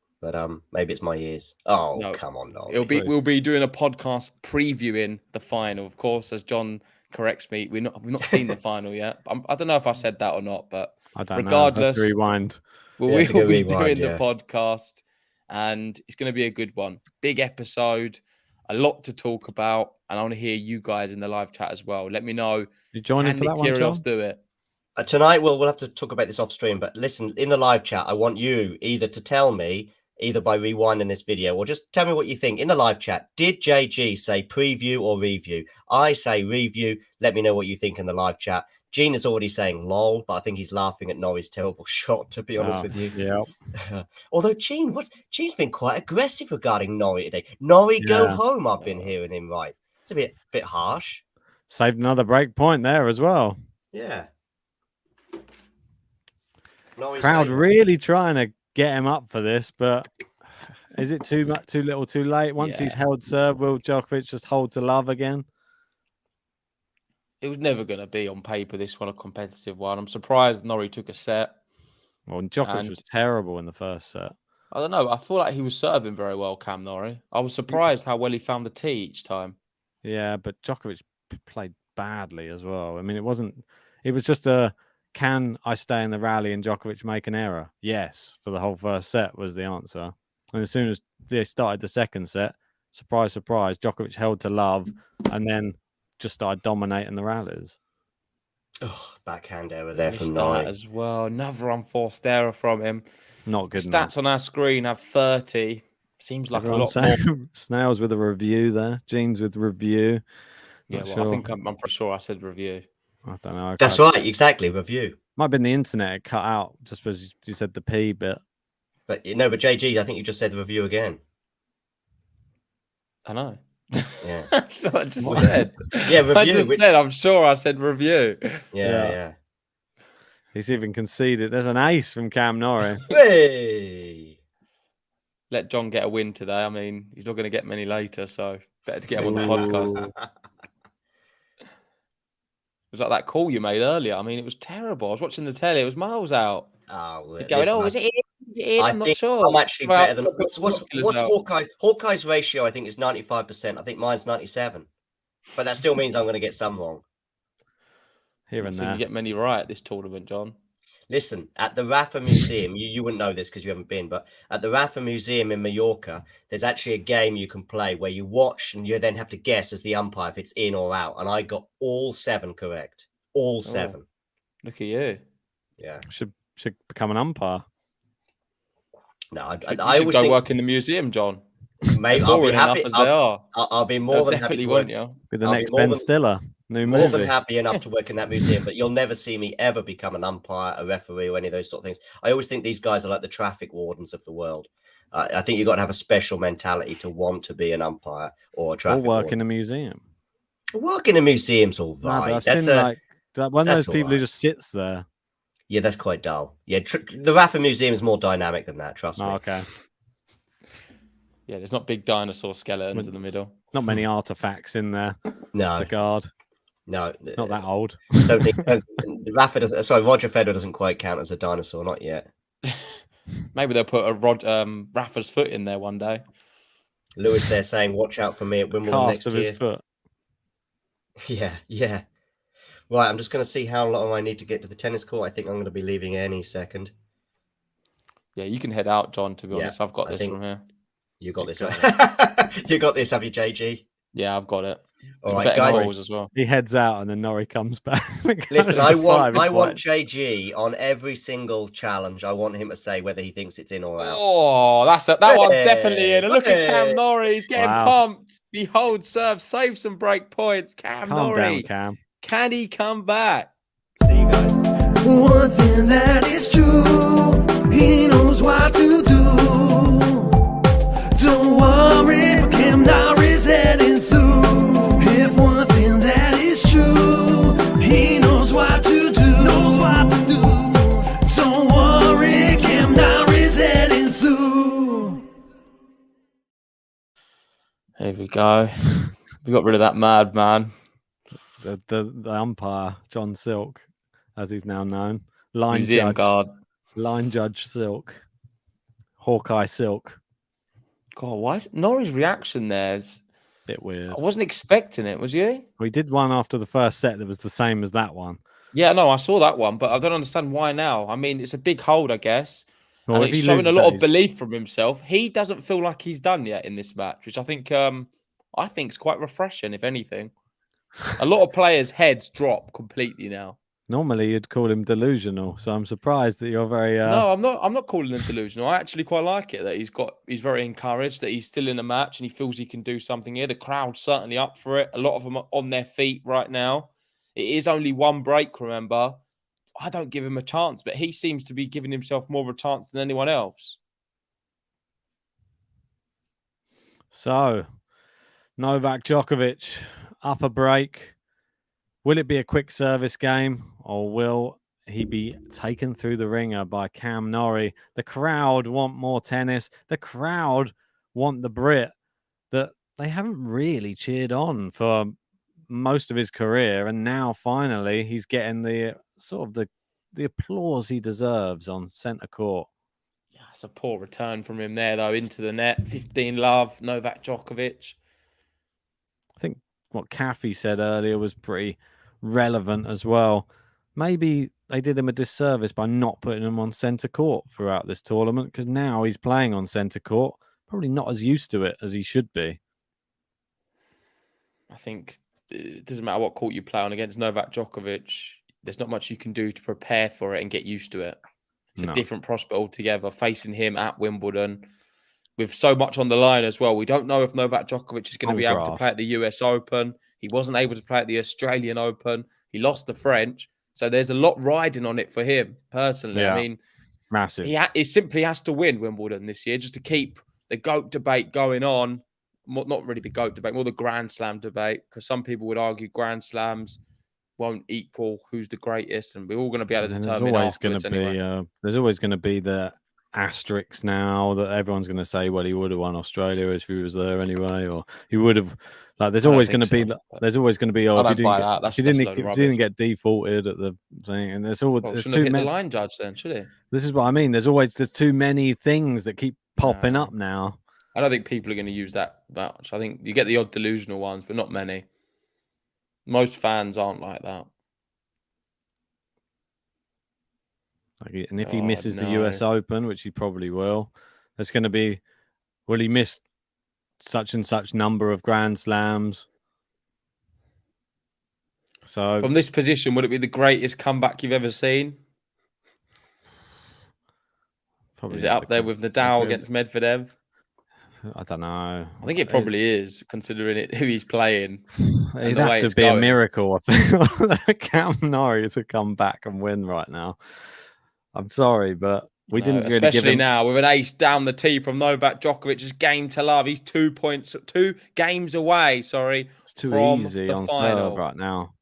maybe it's my ears. Oh, no. Come on, no. We'll be doing a podcast previewing the final, of course, as John corrects me. We've not seen the final yet. I don't know if I said that or not, but regardless, rewind. We will be doing the podcast, and it's going to be a good one. Big episode, a lot to talk about, and I want to hear you guys in the live chat as well. Let me know. You joining for that one, John? Do it. Tonight, we'll have to talk about this off stream, but listen, in the live chat, I want you either to tell me, either by rewinding this video, or just tell me what you think in the live chat. Did JG say preview or review? I say review. Let me know what you think in the live chat. Gene is already saying lol, but I think he's laughing at Norrie's terrible shot, to be honest with you. Yeah. Although Gene's been quite aggressive regarding Norrie today. Norrie, go home, I've been hearing him right. It's a bit harsh. Saved another break point there as well. Yeah. Crowd really trying to get him up for this, but is it too much, too little, too late? Once he's held serve, will Djokovic just hold to love again? It was never going to be on paper this one a competitive one. I'm surprised Norrie took a set. Well, Djokovic was terrible in the first set. I don't know. I feel like he was serving very well, Cam Norrie. I was surprised how well he found the tee each time. Yeah, but Djokovic played badly as well. I mean, it was just a, can I stay in the rally and Djokovic make an error? Yes, for the whole first set was the answer. And as soon as they started the second set, surprise, surprise, Djokovic held to love and then just started dominating the rallies. Oh, backhand error there from Norrie as well. Another unforced error from him. Not good. Stats on our screen have 30. Seems like everyone's a lot more. Snails with a review there. Jeans with review. Yeah, well, I think I'm pretty sure I said review. I don't know. That's right, exactly. Review. Might have been the internet it cut out just because you said the P bit. But JG, I think you just said review again. I know. Yeah. That's what I just said. Yeah, review. I just said, I'm sure I said review. Yeah. He's even conceded. There's an ace from Cam Norrie. Hey! Let John get a win today. I mean, he's not going to get many later, so better to get him on the podcast. It was like that call you made earlier. I mean, it was terrible. I was watching the telly. It was miles out. Oh, he's going, is I'm not think sure. I'm actually Well, better than what's Hawkeye? Hawkeye's ratio? I think is 95%. I think mine's 97, but that still means I'm going to get some wrong. Here and So there. you get many right at this tournament, John. Listen, at the Rafa Museum, you wouldn't know this because you haven't been, but at the Rafa Museum in Mallorca, there's actually a game you can play where you watch and you then have to guess as the umpire if it's in or out. And I got all 7 correct. All 7. Look at you. Yeah. Should become an umpire. No, I I always go think work in the museum, John. maybe They're I'll be boring enough happy. as they are. I'll be more than happy Definitely to want work. you. Be the I'll next be more Ben than- Stiller. New More movie. than happy enough to work in that museum, but you'll never see me ever become an umpire, a referee, or any of those sort of things. I always think these guys are like the traffic wardens of the world. I think you've got to have a special mentality to want to be an umpire or a Or traffic work warden. in a museum. Work in a museum's all No, right. but I've That's seen like one of that's those people all who just sits there. yeah, that's quite dull. Yeah, the Rafa Museum is more dynamic than that. Trust me. Oh, okay. Yeah, there's not big dinosaur skeletons in the middle. Not many artifacts in there. No, The guard. no, It's not that old. Don't think Rafa doesn't. Sorry, Roger Federer doesn't quite count as a dinosaur, not yet. Maybe they'll put a Rafa's foot in there one day. Lewis there saying, "Watch out for me at Wimbledon Cast next of year." his foot. Yeah. Right, I'm just going to see how long I need to get to the tennis court. I think I'm going to be leaving any second. Yeah, you can head out, John. To be Yeah, honest, I've got I this think- from here. You got this. got You got this, have you, JG? Yeah, I've got it. All It's right, betting guys. rules as well. He heads out and then Norrie comes back. Listen, I want JG. JG on every single challenge. I want him to say whether he thinks it's in or out. Oh, that one's definitely in. And look at Cam Hey. Norrie. He's getting Wow. pumped. He holds serve, saves some break points. Cam Calm Norrie. down, Cam. Can he come back? See you guys. One thing that is true, he knows what to do. Don't worry, Cam Norrie's heading through. If one thing that is true, he knows what to do. Don't worry, Cam Norrie's heading through. Here we go. We got rid of that madman. The umpire, John Silk, as he's now known. Line Museum judge. guard. Line judge Silk. Hawkeye Silk. God, why is Norrie's reaction there? Bit weird. I wasn't expecting it, was you? We did one after the first set that was the same as that one. Yeah, no, I saw that one, but I don't understand why now. I mean, it's a big hold, I guess. Well, And if it's he showing a loses lot that, of he's- belief from himself. He doesn't feel like he's done yet in this match, which I think is quite refreshing, if anything. A lot of players' heads drop completely now. Normally you'd call him delusional, so I'm surprised that you're very No, I'm not calling him delusional. I actually quite like it that he's very encouraged, that he's still in a match and he feels he can do something here. The crowd's certainly up for it. A lot of them are on their feet right now. It is only one break, remember. I don't give him a chance, but he seems to be giving himself more of a chance than anyone else. So, Novak Djokovic, up a break. Will it be a quick service game or will he be taken through the ringer by Cam Norrie? The crowd want more tennis. The crowd want the Brit that they haven't really cheered on for most of his career. And now finally he's getting the sort of the applause he deserves on centre court. Yeah, it's a poor return from him there, though, into the net. 15-love, Novak Djokovic. I think what Caffey said earlier was pretty relevant as well. Maybe they did him a disservice by not putting him on centre court throughout this tournament because now he's playing on centre court, probably not as used to it as he should be. I think it doesn't matter what court you play on against Novak Djokovic. There's not much you can do to prepare for it and get used to it. It's No. a different prospect altogether, facing him at Wimbledon with so much on the line as well. We don't know if Novak Djokovic is going to On be able to grass. play at the US Open. He wasn't able to play at the Australian Open. He lost the French. So there's a lot riding on it for him, personally. Yeah. I mean, Massive. he simply has to win Wimbledon this year just to keep the GOAT debate going on. Not really the GOAT debate, more the Grand Slam debate, because some people would argue Grand Slams won't equal who's the greatest, and we're all going to be able to And there's determine always going afterwards to be anyway. there's always going to be the asterisks now that everyone's going to say, well, he would have won Australia if he was there anyway, or he would have. Like, there's always going to be. There's always going to be. Oh, I if you don't buy didn't that. get, if you didn't get defaulted at the thing, and there's always Well, there's shouldn't too have hit many. the line judge then, should he? This is what I mean. There's too many things that keep popping up now. I don't think people are going to use that much. I think you get the odd delusional ones, but not many. Most fans aren't like that. Like, and if he misses the US Open, which he probably will, there's going to be, well, he missed such and such number of Grand Slams. So from this position, would it be the greatest comeback you've ever seen? Probably is it up there with Nadal against Medvedev? I don't know. I think it probably is, considering who he's playing. It'd have to be a miracle, I think, Cam Norrie to come back and win right now. I'm sorry, but we didn't really especially give him... now with an ace down the tee from Novak Djokovic's game to love. He's 2 games away. Sorry, it's too easy on serve right now.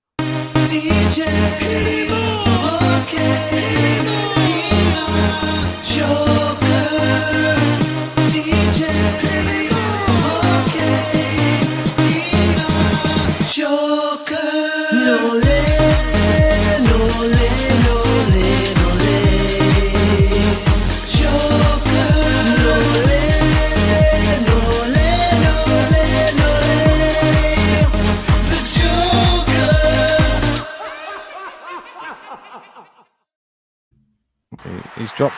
He's dropped.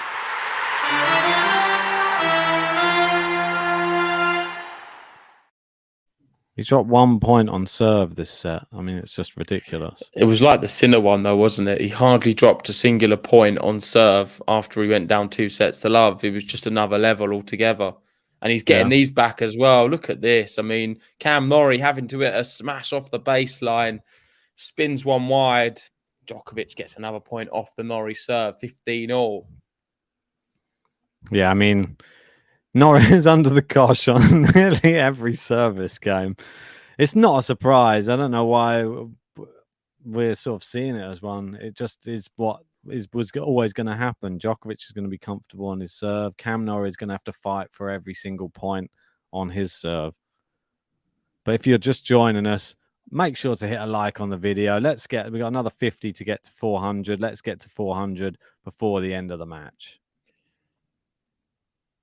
He's dropped 1 point on serve this set. I mean, it's just ridiculous. It was like the Sinner one, though, wasn't it? He hardly dropped a singular point on serve after he went down 2 sets to love. It was just another level altogether. And he's getting these back as well. Look at this. I mean, Cam Norrie having to hit a smash off the baseline, spins one wide. Djokovic gets another point off the Norrie serve, 15-all. Yeah, I mean, Norrie is under the cosh on nearly every service game. It's not a surprise. I don't know why we're sort of seeing it as one. It just is what was always going to happen. Djokovic is going to be comfortable on his serve. Cam Norrie is going to have to fight for every single point on his serve. But if you're just joining us, make sure to hit a like on the video. We got another 50 to get to 400. Let's get to 400 before the end of the match.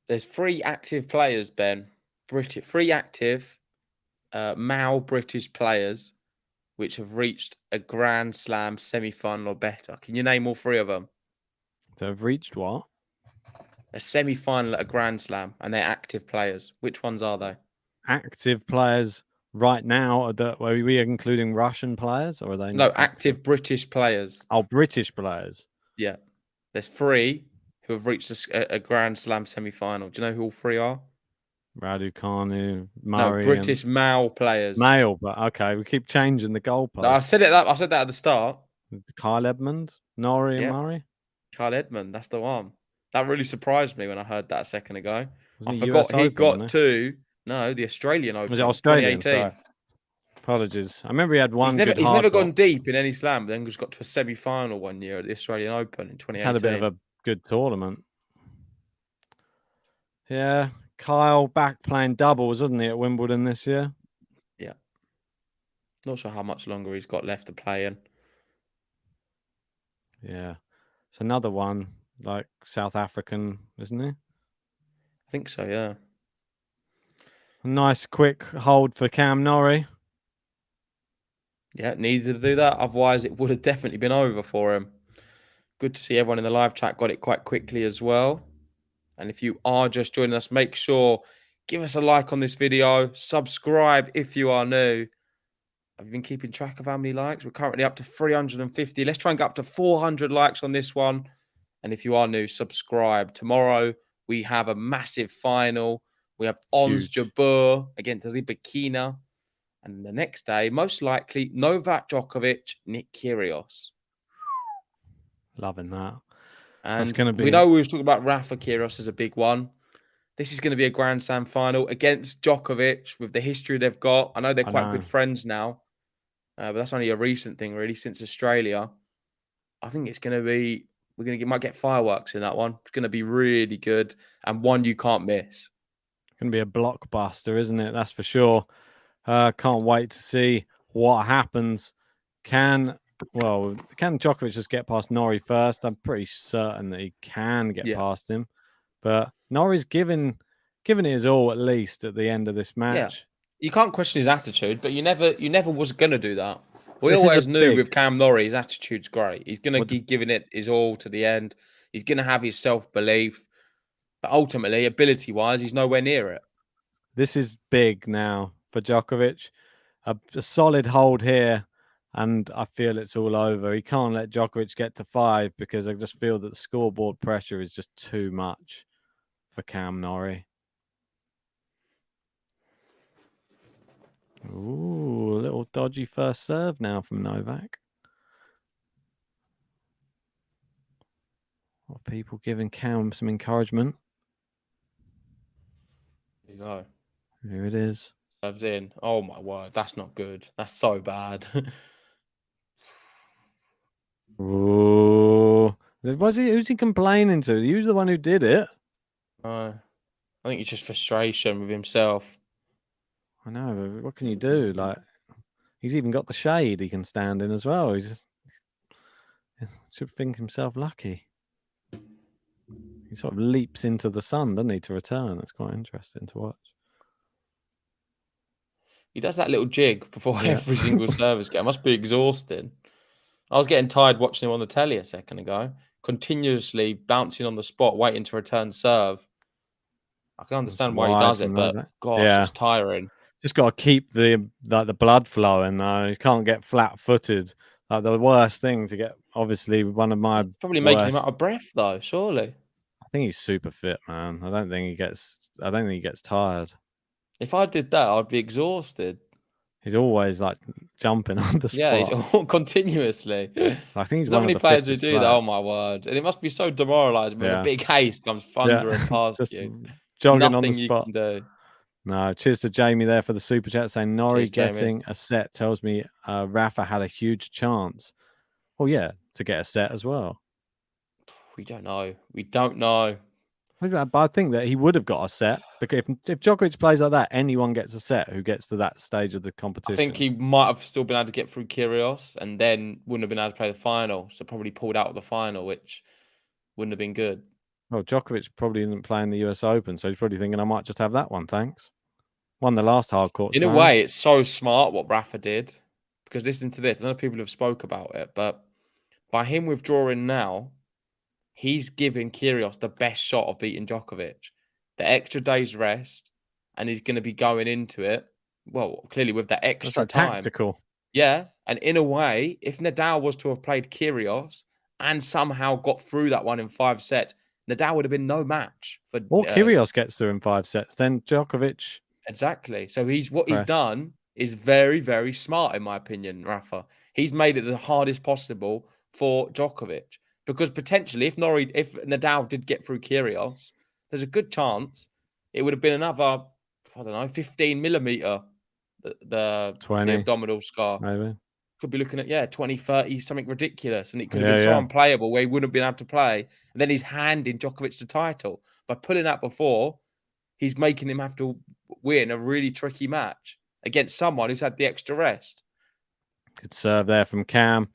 There's 3 active players, Ben. 3 active male British players which have reached a Grand Slam semi-final or better. Can you name all 3 of them? They've reached what? A semi-final at a Grand Slam, and they're active players. Which ones are they? Active players right now? Are we including Russian players, or are they? No, active British players. Oh, British players. Yeah. There's 3 who have reached a Grand Slam semi-final. Do you know who all 3 are? Raducanu, Murray. No, British male players. Male, but okay, we keep changing the goalpost. No, I said that at the start. Kyle Edmund, Norrie, and Murray. Kyle Edmund, that's the one. That really surprised me when I heard that a second ago. Wasn't I forgot he got to the Australian Open. Was it Australian? 2018. Sorry. Apologies. I remember he had one. He's never gone deep in any slam, but then just got to a semi-final one year at the Australian Open in 2018. He's had a bit of a good tournament. Yeah, Kyle back playing doubles, wasn't he, at Wimbledon this year? Yeah. Not sure how much longer he's got left to play in. Yeah. It's another one, like South African, isn't he? I think so, yeah. A nice quick hold for Cam Norrie. Yeah, needed to do that. Otherwise, it would have definitely been over for him. Good to see everyone in the live chat got it quite quickly as well. And if you are just joining us, make sure, give us a like on this video. Subscribe if you are new. Have you been keeping track of how many likes? We're currently up to 350. Let's try and get up to 400 likes on this one. And if you are new, subscribe. Tomorrow, we have a massive final. We have Ons Jabeur against Rybakina. And the next day, most likely, Novak Djokovic, Nick Kyrgios. Loving that. And we know we were talking about Rafa Kyrgios as a big one. This is going to be a Grand Slam final against Djokovic with the history they've got. I know they're quite good friends now, but that's only a recent thing, really, since Australia. I think it's going to be might get fireworks in that one. It's going to be really good and one you can't miss. Going to be a blockbuster, isn't it? That's for sure. Can't wait to see what happens. Can Djokovic just get past Norrie first? I'm pretty certain that he can get past him. But Norrie's given it his all, at least at the end of this match. Yeah. You can't question his attitude, but you never was going to do that. We always knew with Cam Norrie, his attitude's great. He's going to be giving it his all to the end. He's going to have his self-belief. But ultimately, ability-wise, he's nowhere near it. This is big now for Djokovic. A solid hold here, and I feel it's all over. He can't let Djokovic get to 5 because I just feel that the scoreboard pressure is just too much for Cam Norrie. Ooh, a little dodgy first serve now from Novak. What people giving Cam some encouragement. There you go. Here it is. Serves in. Oh my word, that's not good. That's so bad. Ooh. Who's he complaining to? He was the one who did it. I think it's just frustration with himself. I know, but what can you do? Like, he's even got the shade he can stand in as well. He should think himself lucky. He sort of leaps into the sun, doesn't he, to return? It's quite interesting to watch. He does that little jig before every single service game. It must be exhausting. I was getting tired watching him on the telly a second ago, continuously bouncing on the spot, waiting to return serve. I can understand why he does it, but gosh, it's tiring. Just got to keep the blood flowing, though. He can't get flat-footed. Like, the worst thing to get, obviously, one of my probably making him out of breath, though. Surely. I think he's super fit, man. I don't think he gets tired. If I did that, I'd be exhausted. He's always like jumping on the spot. Yeah, he's all continuously. I think he's not one many of the players who do players. that. Oh my word! And it must be so demoralising when a big haste comes thundering past you, jogging nothing on the spot. You can do. No, cheers to Jamie there for the super chat saying Norrie Cheers, getting a set tells me Rafa had a huge chance. Well, yeah, to get a set as well. We don't know. We don't know. But I think that he would have got a set because if Djokovic plays like that, anyone gets a set who gets to that stage of the competition. I think he might have still been able to get through Kyrgios and then wouldn't have been able to play the final. So probably pulled out of the final, which wouldn't have been good. Well, Djokovic probably isn't playing the US Open, so he's probably thinking, I might just have that one, thanks. Won the last hard court In a way, it's so smart what Rafa did. Because listen to this, I know people have spoke about it, but by him withdrawing now, he's giving Kyrgios the best shot of beating Djokovic. The extra day's rest, and he's going to be going into it, well, clearly with that extra time. Tactical. Yeah, and in a way, if Nadal was to have played Kyrgios and somehow got through that one in 5 sets, Nadal would have been no match for. Or Kyrgios gets through in 5 sets, then Djokovic. Exactly. So he's done is very, very smart, in my opinion, Rafa. He's made it the hardest possible for Djokovic. Because potentially, if Nadal did get through Kyrgios, there's a good chance it would have been another, 15 millimeter, the 20, the abdominal scar. Maybe. Could be looking at, 20, 30, something ridiculous. And it could have been so unplayable where he wouldn't have been able to play. And then he's handing Djokovic the title. By pulling that before, he's making him have to win a really tricky match against someone who's had the extra rest. Good serve there from Cam.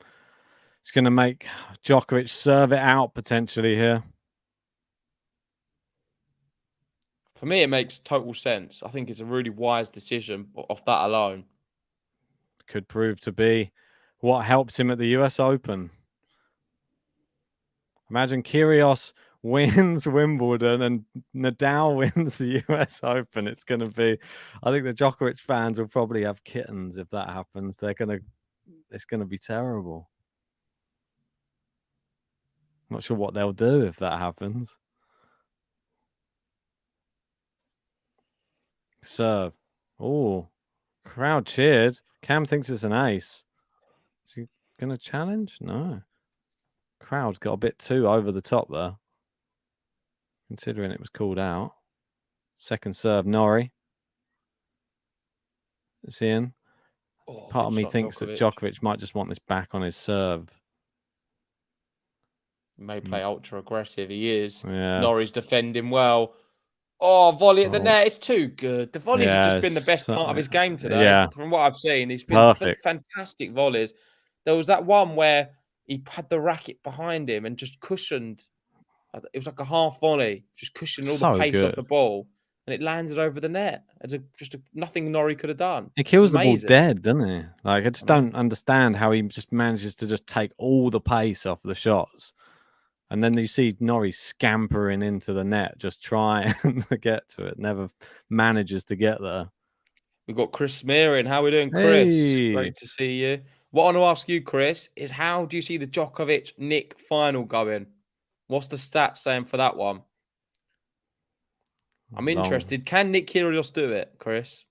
It's going to make Djokovic serve it out potentially here. For me, it makes total sense. I think it's a really wise decision off that alone. Could prove to be what helps him at the US Open. Imagine Kyrgios wins Wimbledon and Nadal wins the US Open. It's going to be, I think the Djokovic fans will probably have kittens if that happens. It's going to be terrible. Not sure what they'll do if that happens. Serve. Oh, crowd cheered. Cam thinks it's an ace. Is he going to challenge? No. Crowd's got a bit too over the top there, considering it was called out. Second serve, Norrie. It's in. Part of me thinks that Djokovic might just want this back on his serve. He may play ultra aggressive. He is. Yeah. Norrie's defending well. Oh, volley at the Oh. net. It's too good. The volleys have just been the best Yes. part of his game today. Yeah. From what I've seen, he's been Perfect. fantastic volleys. There was that one where he had the racket behind him and just cushioned. It was like a half volley, just cushioning all So the pace good. off the ball, and it landed over the net. It's nothing Norrie could have done. He kills the ball Amazing. dead, doesn't he? Like, I just don't understand how he just manages to just take all the pace off the shots. And then you see Norrie scampering into the net, just trying to get to it. Never manages to get there. We've got Chris Smearing. How are we doing, Chris? Hey. Great to see you. What I want to ask you, Chris, is how do you see the Djokovic-Nick final going? What's the stats saying for that one? I'm interested. Can Nick Kyrgios do it, Chris?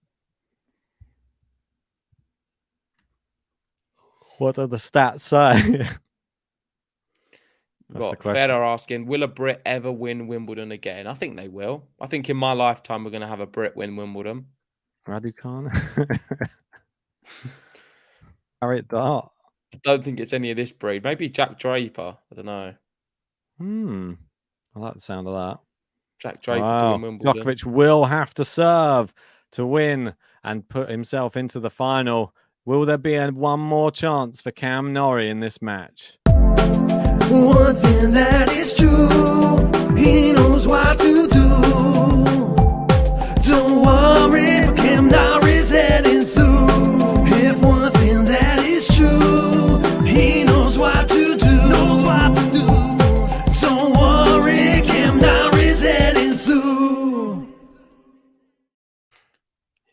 What do the stats say? We've got Federer asking, will a Brit ever win Wimbledon again? I think they will. I think in my lifetime, we're going to have a Brit win Wimbledon. Raducanu? Harriet Dart? I don't think it's any of this breed. Maybe Jack Draper. I don't know. I like the sound of that. Jack Draper to win Wimbledon. Djokovic will have to serve to win and put himself into the final. Will there be one more chance for Cam Norrie in this match? One thing that is true, he knows what to do. Don't worry, for Cam Norrie's heading through. If one thing that is true, he knows what to do. Knows what to do. Don't worry, Cam Norrie's heading through.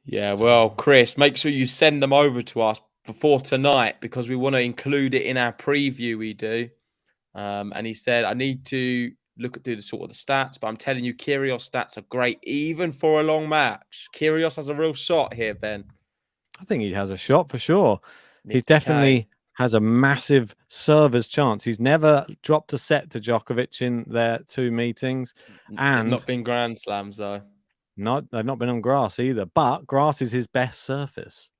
Yeah, well, Chris, make sure you send them over to us before tonight because we want to include it in our preview we do. And he said, I need to do the sort of the stats, but I'm telling you, Kyrgios stats are great, even for a long match. Kyrgios has a real shot here, Ben. I think he has a shot for sure. He definitely has a massive server's chance. He's never dropped a set to Djokovic in their 2 meetings. And not been Grand Slams, though. They've not been on grass either, but grass is his best surface.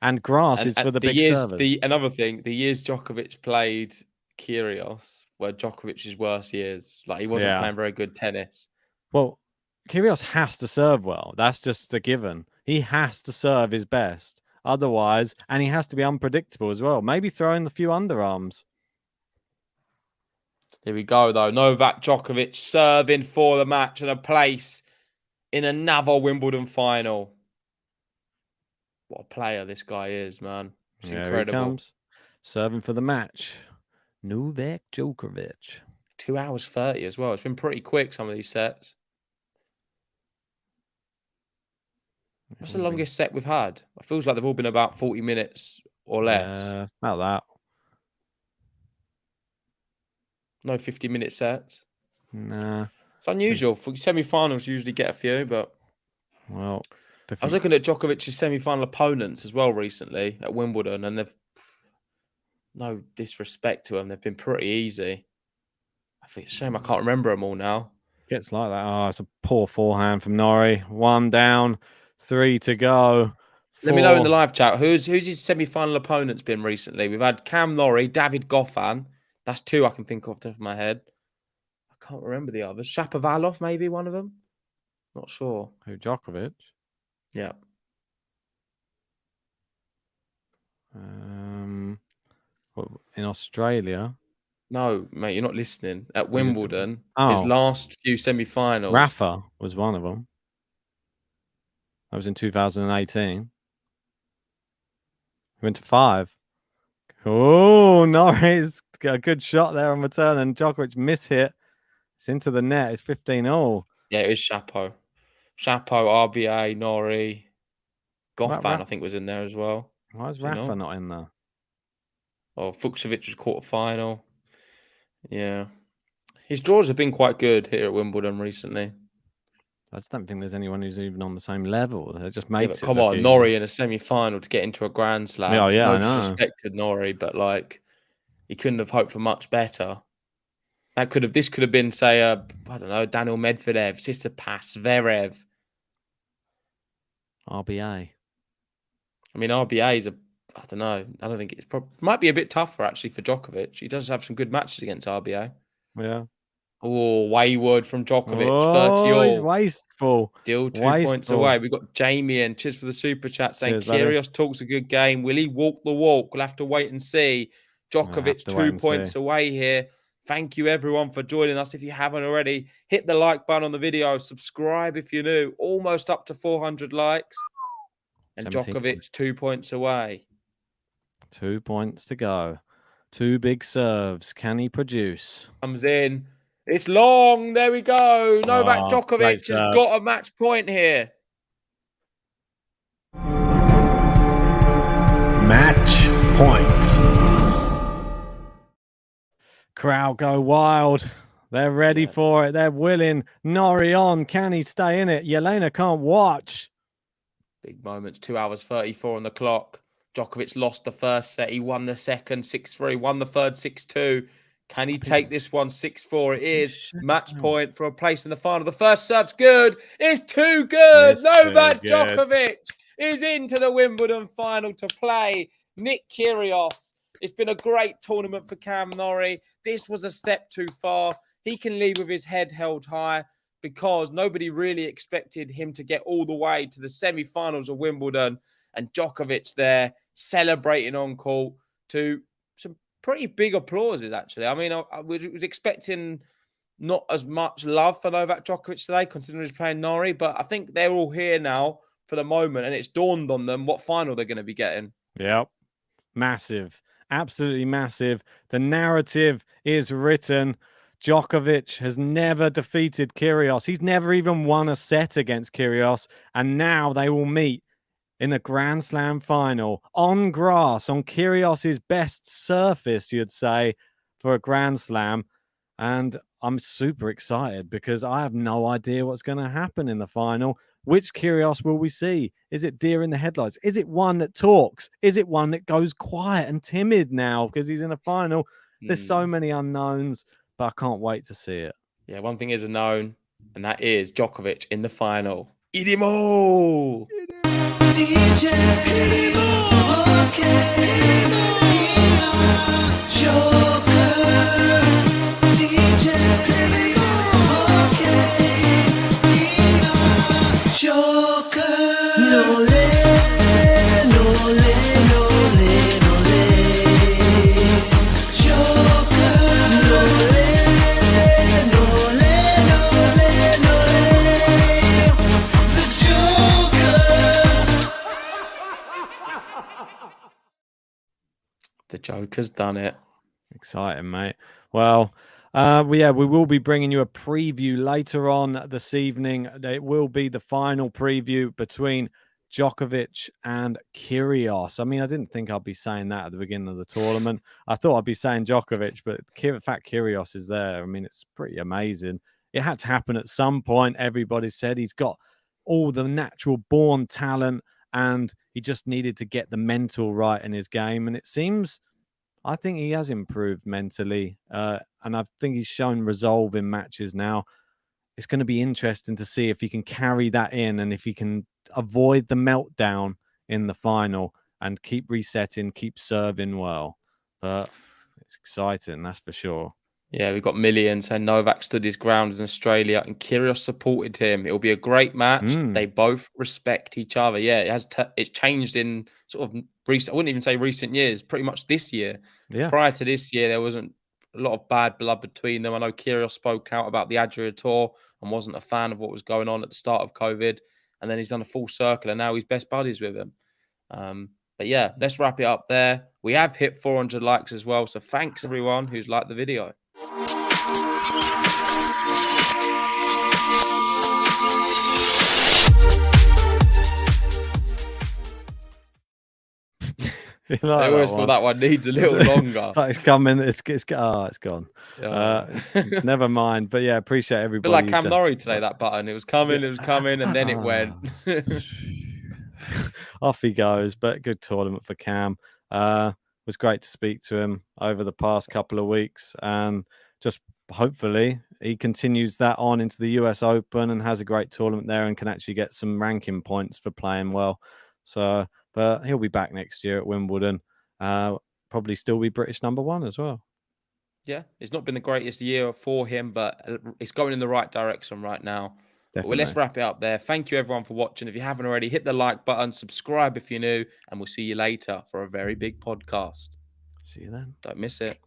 And grass is for the big servers. Another thing, the years Djokovic played Kyrgios were Djokovic's worst years. Like, he wasn't playing very good tennis. Well, Kyrgios has to serve well. That's just a given. He has to serve his best. Otherwise, and he has to be unpredictable as well. Maybe throw in a few underarms. Here we go, though. Novak Djokovic serving for the match and a place in another Wimbledon final. What a player this guy is, man. It's incredible. He comes. Serving for the match. Novak Djokovic. 2 hours 30 as well. It's been pretty quick, some of these sets. What's the longest set we've had? It feels like they've all been about 40 minutes or less. About that. No 50-minute sets. Nah. It's unusual. For semi-finals, you usually get a few, but... Well... I was looking at Djokovic's semi-final opponents as well recently at Wimbledon, and they've... No disrespect to them. They've been pretty easy. I think it's a shame I can't remember them all now. Gets like that. Oh, it's a poor forehand from Norrie. 1 down, 3 to go. 4. Let me know in the live chat. Who's his semi-final opponents been recently? We've had Cam Norrie, David Goffin. That's 2 I can think off the top of my head. I can't remember the others. Shapovalov, maybe one of them. Not sure. Who, Djokovic? Yeah. In Australia? No, mate, you're not listening. At Wimbledon, his last few semi-finals. Rafa was one of them. That was in 2018. He went to 5. Oh, Norrie's got a good shot there on return, and Djokovic mishit. It's into the net. It's 15-all. Yeah, it was Shapo. Shapo, RBA, Norrie. Goffin, I think, was in there as well. Why is Rafa not in there? Oh, Fucsovic was quarter-final. Yeah. His draws have been quite good here at Wimbledon recently. I just don't think there's anyone who's even on the same level. It just makes it. Come on, Norrie in a semi-final to get into a Grand Slam. Yeah, I know. Disrespected Norrie, but like, he couldn't have hoped for much better. This could have been, say, I don't know, Daniel Medvedev, Tsitsipas, Zverev. RBA. I mean, RBA is I don't know. I don't think it's might be a bit tougher actually for Djokovic. He does have some good matches against RBA. Yeah. Oh, wayward from Djokovic, 30 Oh, he's all. wasteful. Still 2 points away. We've got Jamie and cheers for the super chat saying Cheers, buddy. Kyrgios talks a good game. Will he walk the walk? We'll have to wait and see. Djokovic 2 points away here. Thank you everyone for joining us. If you haven't already, hit the like button on the video. Subscribe if you're new. Almost up to 400 likes. And 17 Djokovic 2 points away. 2 points to go. 2 big serves. Can he produce? Comes in. It's long. There we go. Novak Djokovic has got a match point here. Match point. Crowd go wild. They're ready for it. They're willing. Norrie on. Can he stay in it? Yelena can't watch. Big moments. 2 hours 34 on the clock. Djokovic lost the first set. He won the second 6-3. Won the third 6-2. Can he take this one 6-4? It is match point for a place in the final. The first serve's good. It's too good. Novak Djokovic is into the Wimbledon final to play Nick Kyrgios. It's been a great tournament for Cam Norrie. This was a step too far. He can leave with his head held high because nobody really expected him to get all the way to the semi-finals of Wimbledon. And Djokovic there celebrating on court to some pretty big applauses, actually. I mean, I was expecting not as much love for Novak Djokovic today, considering he's playing Norrie, but I think they're all here now for the moment, and it's dawned on them what final they're going to be getting. Yep. Massive. Absolutely massive. The narrative is written. Djokovic has never defeated Kyrgios. He's never even won a set against Kyrgios, and now they will meet in a Grand Slam final on grass, on Kyrgios's best surface, you'd say, for a Grand Slam. And I'm super excited because I have no idea what's going to happen in the final. Which Kyrgios will we see? Is it deer in the headlights? Is it one that talks? Is it one that goes quiet and timid now because he's in a final? There's so many unknowns, but I can't wait to see it. Yeah, one thing is a known, and that is Djokovic in the final. Eat him all! DJ, hit him all, okay. Joker, DJ, hit him all, okay. Joker, no le, no le, no le, no le. Joker, no le, no le, no le, no le. The Joker. The Joker's done it. Exciting, mate. Well, we will be bringing you a preview later on this evening. It will be the final preview between Djokovic and Kyrgios. I mean, I didn't think I'd be saying that at the beginning of the tournament. I thought I'd be saying Djokovic, but the fact Kyrgios is there, I mean, it's pretty amazing. It had to happen at some point. Everybody said he's got all the natural born talent and he just needed to get the mental right in his game. And it seems, I think he has improved mentally. And I think he's shown resolve in matches now. It's going to be interesting to see if he can carry that in and if he can avoid the meltdown in the final and keep resetting, keep serving well. But it's exciting, that's for sure. Yeah, we've got millions and Novak stood his ground in Australia and Kyrgios supported him. It'll be a great match. They both respect each other. Yeah, it's changed in sort of recent, I wouldn't even say recent years, pretty much this year. Yeah. Prior to this year, there wasn't a lot of bad blood between them. I know Kyrgios spoke out about the Adria Tour and wasn't a fan of what was going on at the start of COVID. And then he's done a full circle and now he's best buddies with him. But yeah, let's wrap it up there. We have hit 400 likes as well. So thanks everyone who's liked the video. You I always feel that one needs a little longer. It's coming. It's gone. Never mind. But yeah, appreciate everybody. But like Cam Norrie today, that button. It was coming, and then it went. Off he goes. But good tournament for Cam. It was great to speak to him over the past couple of weeks. And just hopefully he continues that on into the US Open and has a great tournament there and can actually get some ranking points for playing well. So but he'll be back next year at Wimbledon. Probably still be British #1 as well. Yeah, it's not been the greatest year for him, but it's going in the right direction right now. Well, let's wrap it up there. Thank you, everyone, for watching. If you haven't already, hit the like button, subscribe if you're new, and we'll see you later for a very big podcast. See you then. Don't miss it.